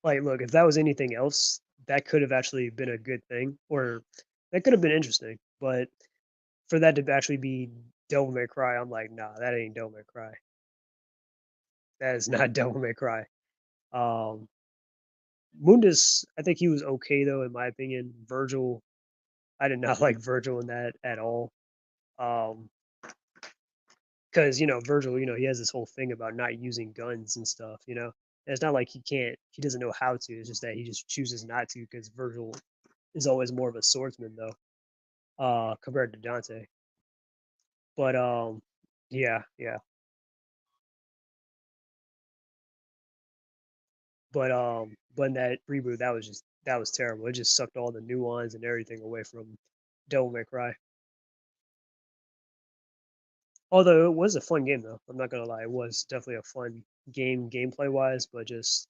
like look, if that was anything else, that could have actually been a good thing, or that could have been interesting. But for that to actually be Devil May Cry, I'm like, nah, that ain't Devil May Cry. That is not Devil May Cry. Um, Mundus, I think he was okay though, in my opinion. Virgil, I did not like Virgil in that at all. Um, because Virgil, he has this whole thing about not using guns and stuff. And it's not like he can't, he doesn't know how to. It's just that he just chooses not to because Virgil is always more of a swordsman though, compared to Dante. But yeah, yeah. But in that reboot, that was terrible. It just sucked all the nuance and everything away from Devil May Cry. Although it was a fun game though, I'm not gonna lie, it was definitely a fun game gameplay wise, but just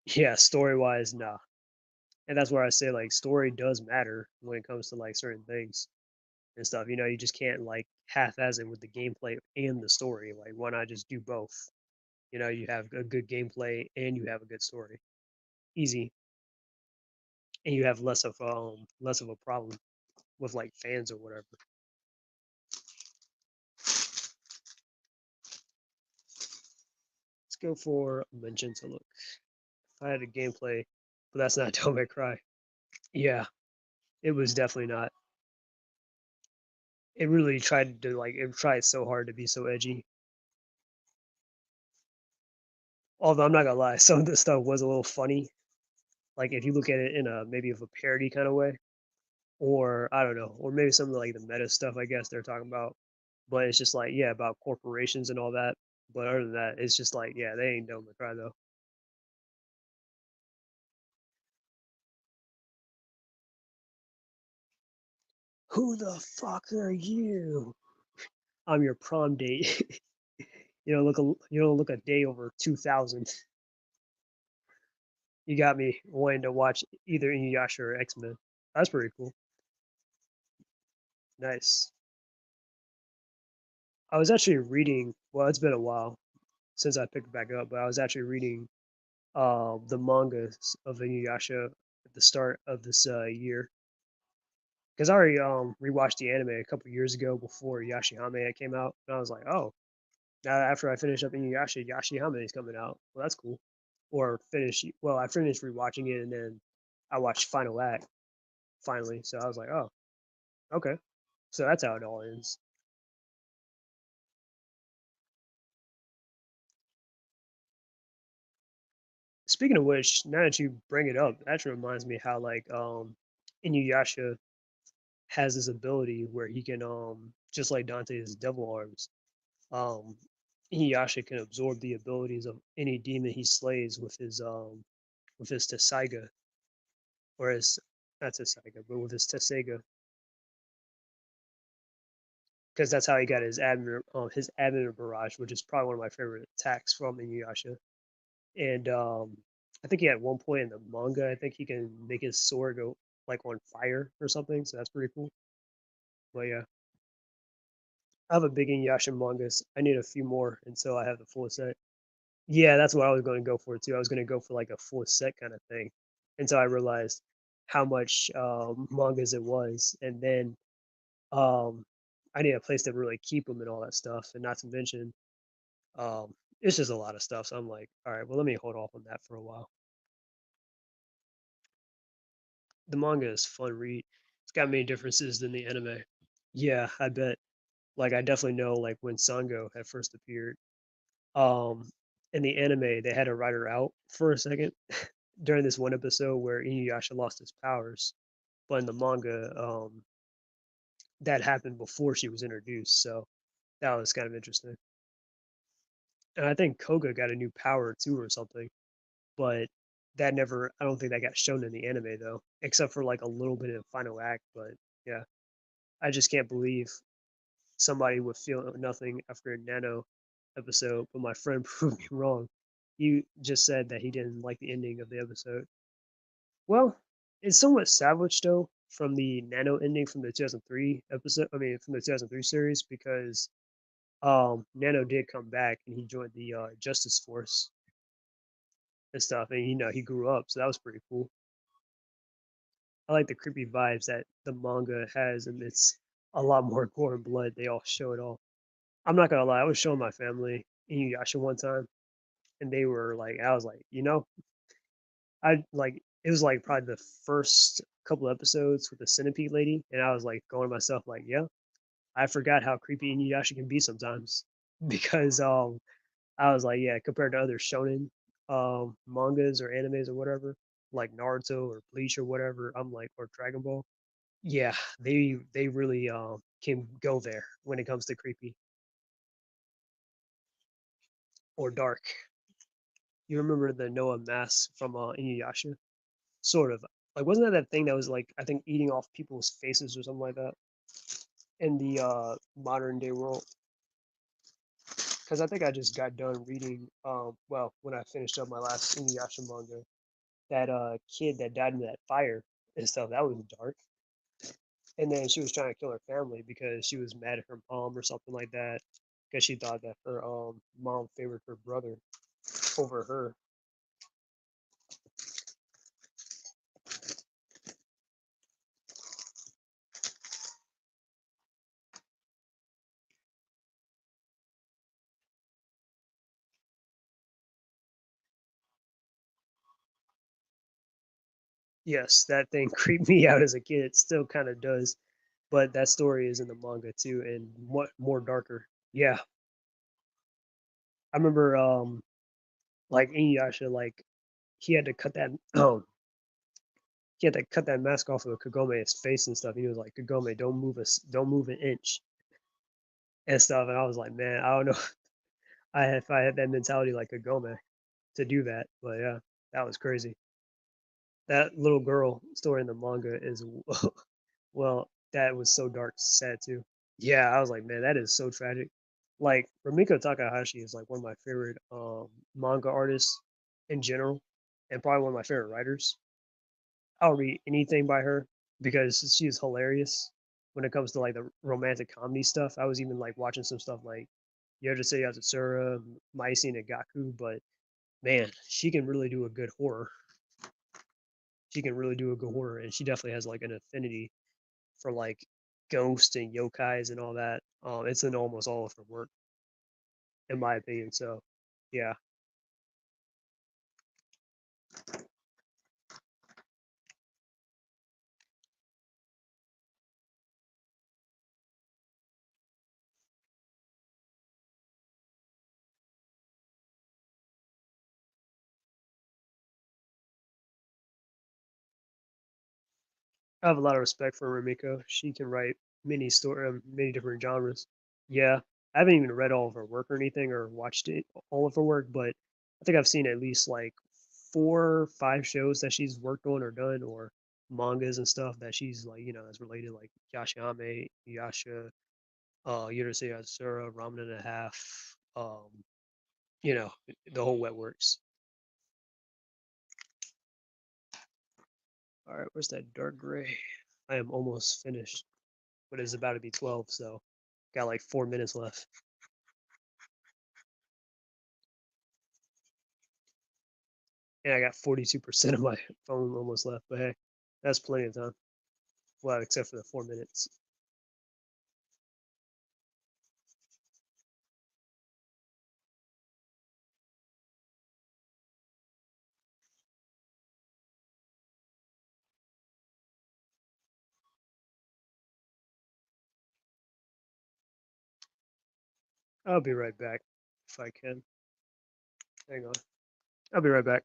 yeah, story wise, nah. And that's where I say like story does matter when it comes to like certain things and stuff. You just can't like half-ass it with the gameplay and the story. Like why not just do both? You have a good gameplay and you have a good story. Easy. And you have less of a problem with like fans or whatever. Let's go for Magenta Look. If I had a gameplay, but that's not Devil May Cry. Yeah, it was definitely not. It really tried to like it tried so hard to be so edgy. Although I'm not gonna lie, some of the stuff was a little funny. Like if you look at it in a maybe of a parody kind of way, or I don't know, or maybe some of like the meta stuff I guess they're talking about. But it's just like yeah, about corporations and all that. But other than that, it's just like yeah, they ain't Devil May Cry though. Who the fuck are you? I'm your prom date. You don't look a day over 2000. You got me wanting to watch either Inuyasha or X-Men. That's pretty cool. Nice. I was actually reading. Well, it's been a while since I picked it back up, but I was actually reading the mangas of Inuyasha at the start of this year because I already rewatched the anime a couple years ago before Yashihime came out, and I was like, oh, now after I finish up Inuyasha, Yashihime is coming out. Well, that's cool. Or finish. Well, I finished rewatching it, and then I watched Final Act finally. So I was like, oh, okay. So that's how it all ends. Speaking of which, now that you bring it up, that actually reminds me how like Inuyasha has this ability where he can just like Dante's devil arms, um Inuyasha can absorb the abilities of any demon he slays with his Tessaiga or his not Tessaiga, but with his Tessaiga, because that's how he got his admin barrage, which is probably one of my favorite attacks from Inuyasha. And I think he at one point in the manga, I think he can make his sword go like on fire or something. So that's pretty cool. But yeah, I have a big Inuyasha mangas. I need a few more until I have the full set. Yeah, that's what I was going to go for too. I was going to go for like a full set kind of thing until I realized how much mangas it was, and then um, I need a place to really keep them and all that stuff. And not to mention, um, it's just a lot of stuff. So I'm like, all right, well, let me hold off on that for a while. The manga is fun read. It's got many differences than the anime. Yeah, I bet. Like I definitely know like when Sango had first appeared. Um in the anime they had to write her out for a second during this one episode where Inuyasha lost his powers, but in the manga, that happened before she was introduced. So that was kind of interesting. And I think Koga got a new power too or something, but that never I don't think that got shown in the anime though, except for like a little bit in the final act. But yeah, I just can't believe somebody would feel nothing after a Nano episode, but my friend proved me wrong. You just said that he didn't like the ending of the episode. Well, it's somewhat salvaged though from the Nano ending from the 2003 episode. I mean, from the 2003 series because Nano did come back and he joined the Justice Force and stuff, and he grew up, so that was pretty cool. I like the creepy vibes that the manga has, and it's a lot more gore and blood. They all show it all. I'm not gonna lie, I was showing my family Inuyasha one time, and they were like, I was like, I like it was like probably the first couple episodes with the centipede lady, and I was like going to myself like, yeah, I forgot how creepy Inuyasha can be sometimes because I was like, yeah, compared to other shonen mangas or animes or whatever, like Naruto or Bleach or whatever, I'm like or Dragon Ball. Yeah, they really can go there when it comes to creepy or dark. You remember the Noah mask from Inuyasha? Sort of. Like, wasn't that thing that was like I think eating off people's faces or something like that in the modern day world? Because I think I just got done reading. Well, when I finished up my last Inuyasha manga, that kid that died in that fire and stuff. That was dark. And then she was trying to kill her family because she was mad at her mom or something like that because she thought that her mom favored her brother over her. Yes, that thing creeped me out as a kid. It still kind of does, but that story is in the manga too, and what more darker. Yeah, I remember like Inuyasha, like he had to cut that he had to cut that mask off of Kagome's face and stuff. He was like, Kagome, don't move an inch and stuff. And I was like, man, I don't know if I had that mentality like Kagome to do that, but yeah, that was crazy. That little girl story in the manga is well, that was so dark, sad too. Yeah, I was like, man, that is so tragic. Like Rumiko Takahashi is like one of my favorite manga artists in general, and probably one of my favorite writers. I'll read anything by her because she is hilarious when it comes to like the romantic comedy stuff. I was even like watching some stuff like Yojase Yatsura, Maisi and Gaku, but man, she can really do a good horror. She can really do a good horror, and she definitely has like an affinity for like ghosts and yokais and all that. It's in almost all of her work, in my opinion. So, yeah, I have a lot of respect for Rumiko. She can write many different genres. Yeah, I haven't even read all of her work or anything or watched all of her work, but I think I've seen at least like 4 or 5 shows that she's worked on or done, or mangas and stuff that she's like, that's related, like Yashihame, Yasha, Urusei Yatsura, Ramen and a Half, you know, the whole wet works. All right, where's that dark gray? I am almost finished, but it's about to be 12, so got like 4 minutes left. And I got 42% of my phone almost left, but hey, that's plenty of time. Well, except for the 4 minutes. I'll be right back if I can. Hang on. I'll be right back.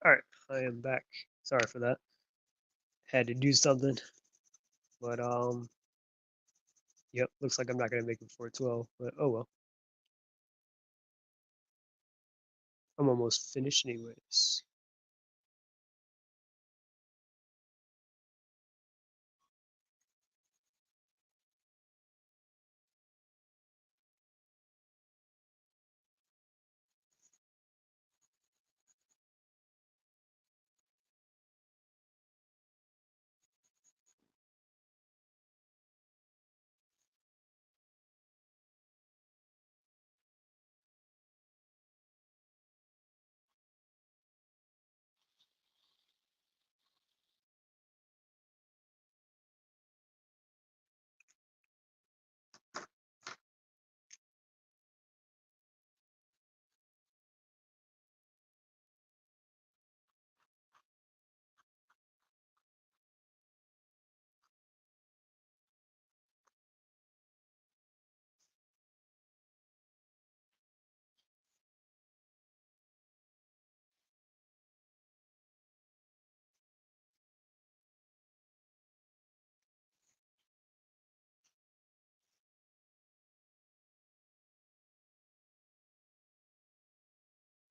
All right, I am back. Sorry for that. Had to do something, but yep. Looks like I'm not gonna make it before 12. But oh well. I'm almost finished anyways.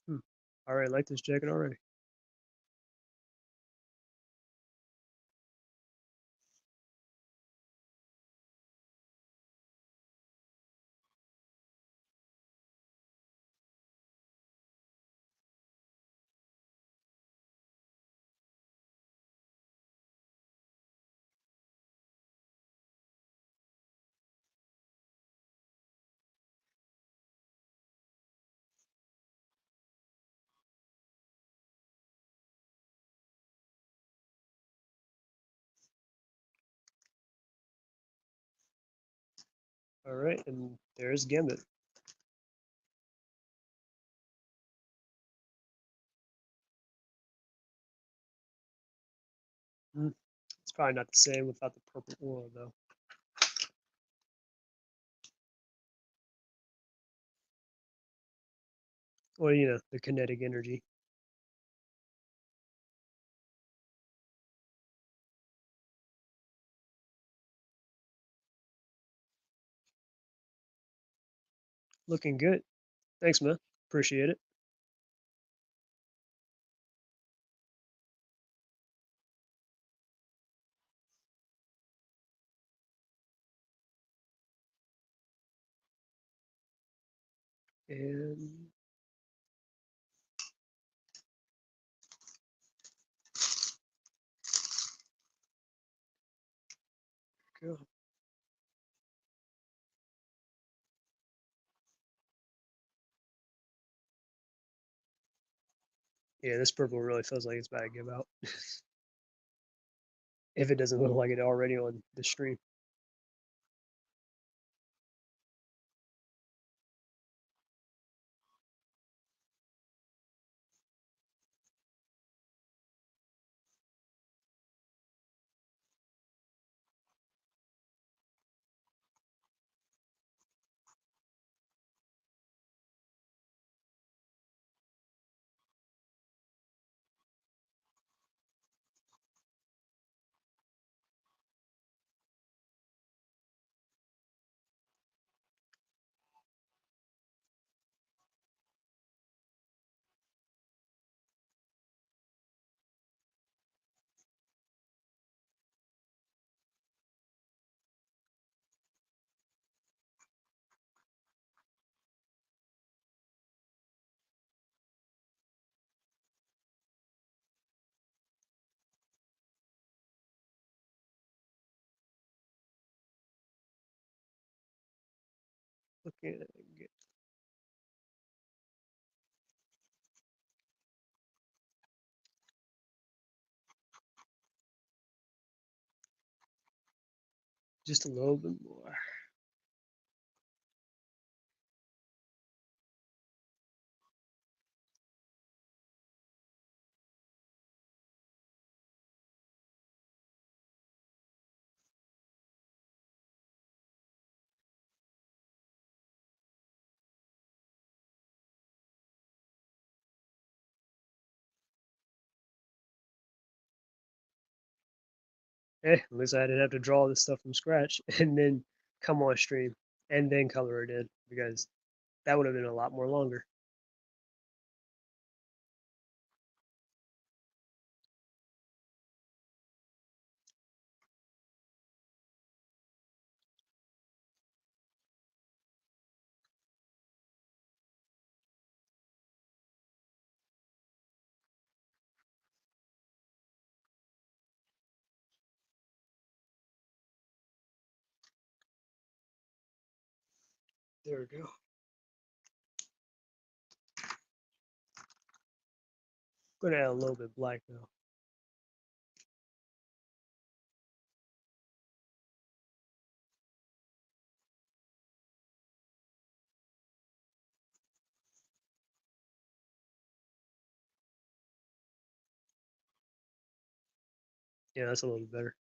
Hmm. All right, I like this jacket already. All right, and there's Gambit. Hmm. It's probably not the same without the purple aura though. Well, the kinetic energy. Looking good. Thanks, man. Appreciate it. And go. Yeah, this purple really feels like it's about to give out. If it doesn't look like it already on the stream. Looking good. Just a little bit more. Hey, at least I didn't have to draw this stuff from scratch and then come on stream and then color it in because that would have been a lot more longer. There we go. I'm gonna add a little bit black though. Yeah, that's a little bit better.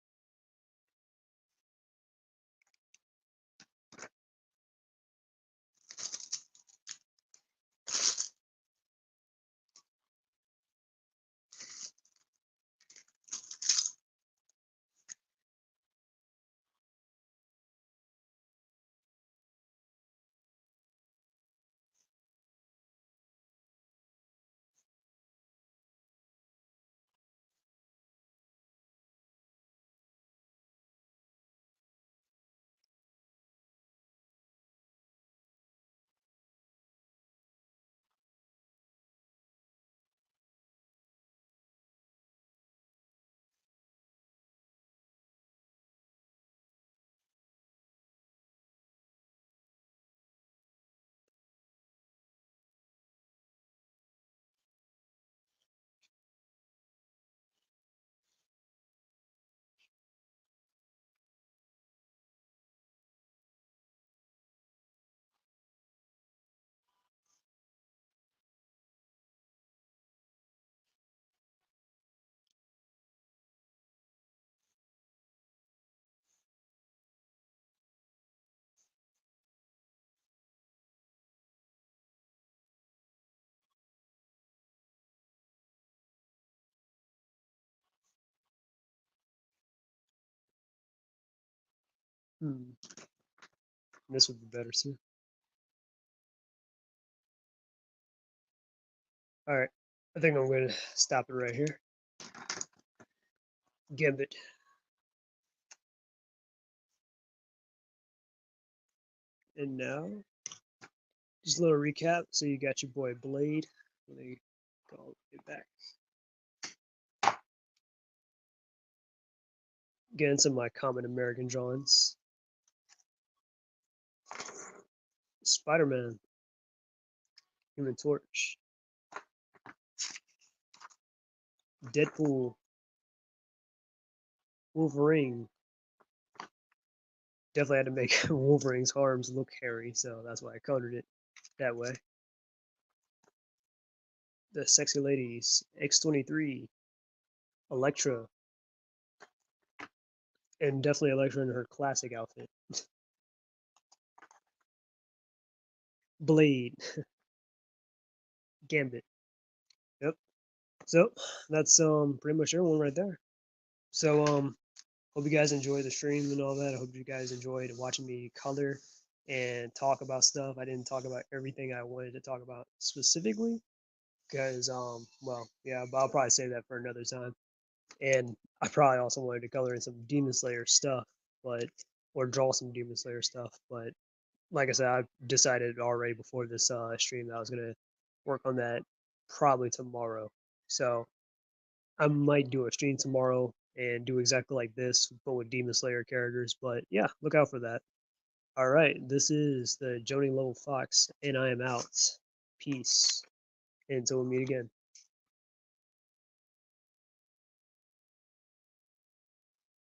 Hmm. This would be better too. All right, I think I'm gonna stop it right here. Gambit. And now, just a little recap. So you got your boy Blade. Let me go get back. Getting some of my common American drawings. Spiderman, Human Torch, Deadpool, Wolverine. Definitely had to make Wolverine's arms look hairy, so that's why I colored it that way. The Sexy Ladies, X-23, Elektra, and definitely Elektra in her classic outfit. Blade, Gambit. Yep. So that's pretty much everyone right there. So hope you guys enjoyed the stream and all that. I hope you guys enjoyed watching me color and talk about stuff. I didn't talk about everything I wanted to talk about specifically because well, yeah, but I'll probably save that for another time. And I probably also wanted to color in some Demon Slayer stuff, but or draw some Demon Slayer stuff. But like I said, I decided already before this stream that I was gonna work on that probably tomorrow. So I might do a stream tomorrow and do exactly like this, but with Demon Slayer characters. But yeah, look out for that. All right, this is the Joni Level Fox, and I am out. Peace. Until we meet again.